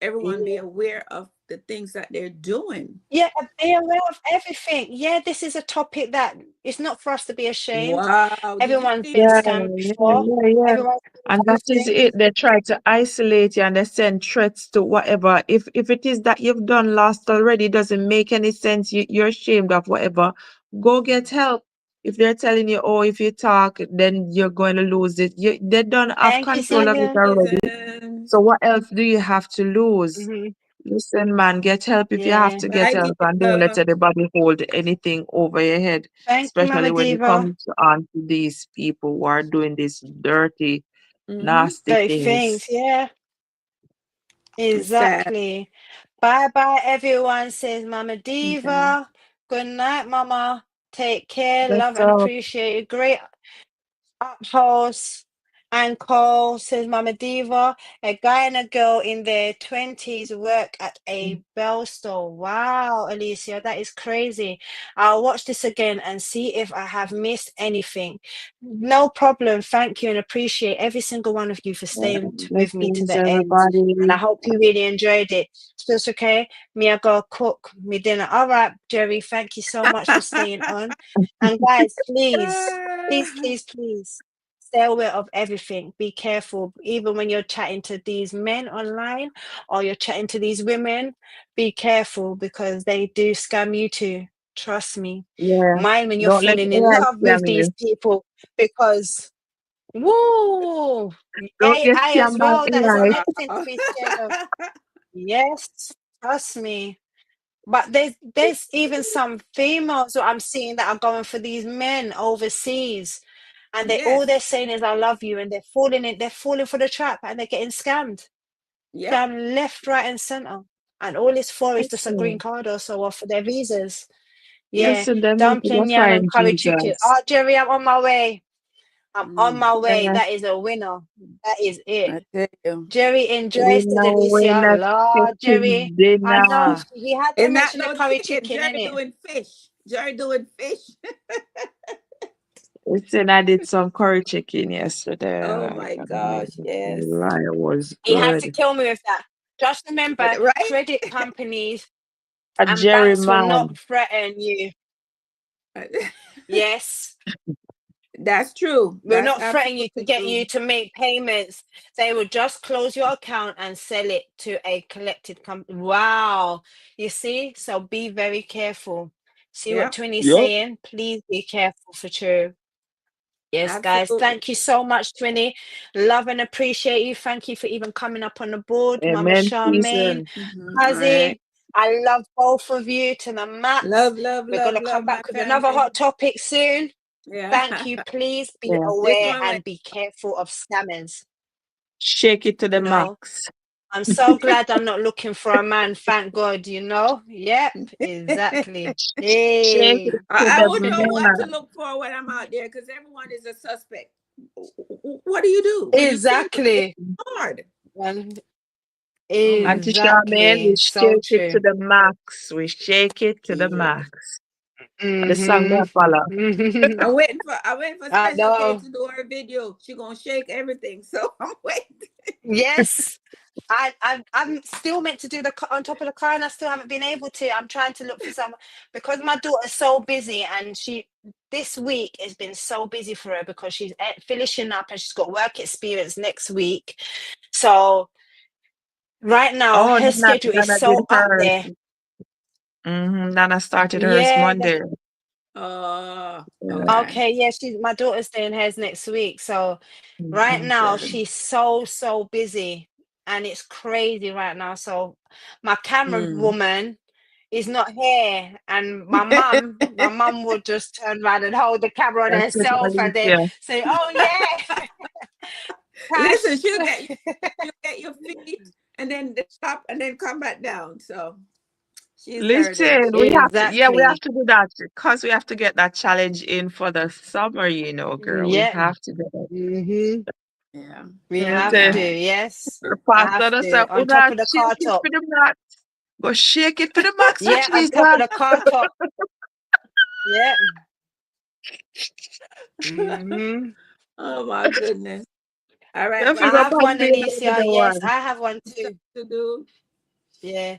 everyone be Yeah, aware of the things that they're doing. yeah, be aware of everything. Yeah, this is a topic that it's not for us to be ashamed. Wow, did you Everyone's see been Yeah, scammed yeah, before. yeah, yeah. Everyone's And been that is everything. it. They try to isolate you and they send threats to whatever. If it is that you've done lost already, it doesn't make any sense. You're ashamed of whatever. Go get help. If they're telling you, oh, if you talk, then you're going to lose it. They don't have Thank you, control of it Celia. already. listen? So what else do you have to lose? Hmm. Listen, man, get help if you have Yeah. to get Bye, help, and don't let dear. anybody hold anything over your head, Thank you, especially Mama when it Diva. comes on to these people who are doing these dirty, Mm-hmm. nasty Those things, things. yeah. It's sad. Exactly. Bye bye, everyone, says Mama Okay. Diva. Good night, Mama. Take care. Love That's and all. appreciate you. Great up house and call, says Mama Diva. A guy and a girl in their 20s work at a bell store. Wow, Alicia, that is crazy. I'll watch this again and see if I have missed anything. No problem. Thank you and appreciate every single one of you for Yeah, staying with me to blessings, the end. And I everybody. hope you really enjoyed it. So it's okay. Me, I go cook me dinner. All right, Jerry, thank you so much for staying on. And guys, please, please, please, please stay aware of everything. Be careful, even when you're chatting to these men online or you're chatting to these women. Be careful because they do scam you too. Trust me. Yeah, Mind when you're don't let falling in AI love with scam these you. people, because woo, Don't get AI as scammed by well. That is the AI. Wow. next thing to be scared of. Yes, trust me. But there's even some females that I'm seeing that are going for these men overseas, and all they're Yes. saying is "I love you," and they're falling for the trap, and they're getting Yep. scammed left, right, and center, and all it's for is just a green Listen, card or so, or for their visas. Yep. Yeah, listen, them need to go dumpling yam and find curry chicken. Jesus. Oh, Jerry, I'm on my way. I'm on Mm, my way. Yeah, That is a winner. That is it. I tell you. Jerry enjoy we said know we're Alicia. not Lord, Jerry. cooking I know dinner. he had to And not mention the no curry chicken. chicken, Jerry innit? doing fish. Jerry doing fish. Listen, I did some curry chicken yesterday. Oh Like, my gosh. Yes. it was He had to good. kill me with that. Just remember, Right? credit companies A and Jerry banks will not man. threaten you. Yes, That's true. will That's not threaten you to absolutely get true. you to make payments. They will just close your account and sell it to a collected company. Wow. You see? So be very careful. See what Yep. Twinnie's saying? Please be careful for true. Yes, guys. Absolutely. Thank you so much, Twinnie. Love and appreciate you. Thank you for even coming up on the board, Mama Amen. Charmaine, Season. All Kazi. right. I love both of you to the max. Love, love, We're love, gonna love come my back with another family. hot topic soon. Yeah. Thank you. Please be Yeah. This aware one went. and be careful of scammers. Shake it to the You know, max. I'm so glad I'm not looking for a man. Thank God. You know. Yep. Exactly. Shake Hey. it to I the wouldn't know what to max. look for when I'm out there because everyone is a suspect. What do you do when you see one? It's Exactly. hard. And Oh my. Auntie Charmaine, we exactly. So shake it to true. the max. We shake it to the Yeah. max. And the song Mm-hmm. that follow. I'm waiting for I Special K know. to do her video. She gonna shake everything. So I'm waiting. Yes. I'm still meant to do the on top of the car, and I still haven't been able to. I'm trying to look for some, because my daughter's so busy, and this week has been so busy for her because she's finishing up and she's got work experience next week. So Right now, Oh, her schedule is Nana did so up hers. there. Nana started hers Yeah. Monday. Oh, Yeah. okay. Okay. Yeah. My daughter's doing hers next week. So right now, Okay. she's so busy, and it's crazy right now. So my camera Mm. woman is not here, and my mum would just turn around and hold the camera on That's just herself and then Alicia. say, "Oh yeah, Listen, Cash." she'll get your feet and then the top and then come back down. So she's learning. Listen, we have Exactly. to do that because we have to get that challenge in for the summer, girl. We Yeah. have to do it. Mm-hmm. Yeah. We have Listen, to. Okay. Yes, the I pastor have does say, to. On top "Una of the shake car it top. for the max. Go shake it for the max for Yeah, on top of Jesus." the car top. Yeah. Mm-hmm. Oh my goodness. All right. Don't Well, I forget have listen, about one, being Alicia. another Yes, one. I have one stuff too. to do. Yeah.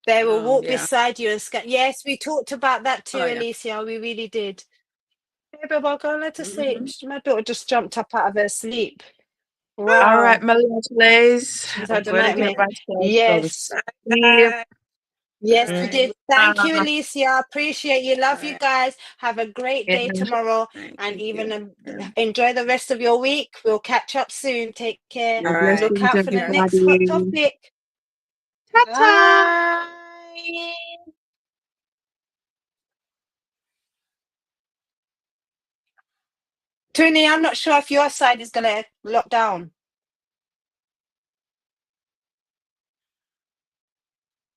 They will walk Yeah. beside you and scan. Yes, we talked about that too, Oh yeah. Alicia. We really did. Hey, Bob, I'll go let her sleep. Hmm. My daughter just jumped up out of her sleep. All right, Wow. my little plays. She's I'm had a going to get nightmare. myself some Yes. sleep. Bye. All Yes, we right. did. Thank you, Uh, Alicia. Appreciate you. All Love you right. guys. Have a great day and tomorrow Thank and even you. Yeah. enjoy the rest of your week. We'll catch up soon. Take care. All God right. Look blessings, out for the Care. next hot everybody. topic. Ta-ta! Bye. Tony, I'm not sure if your side is going to lock down.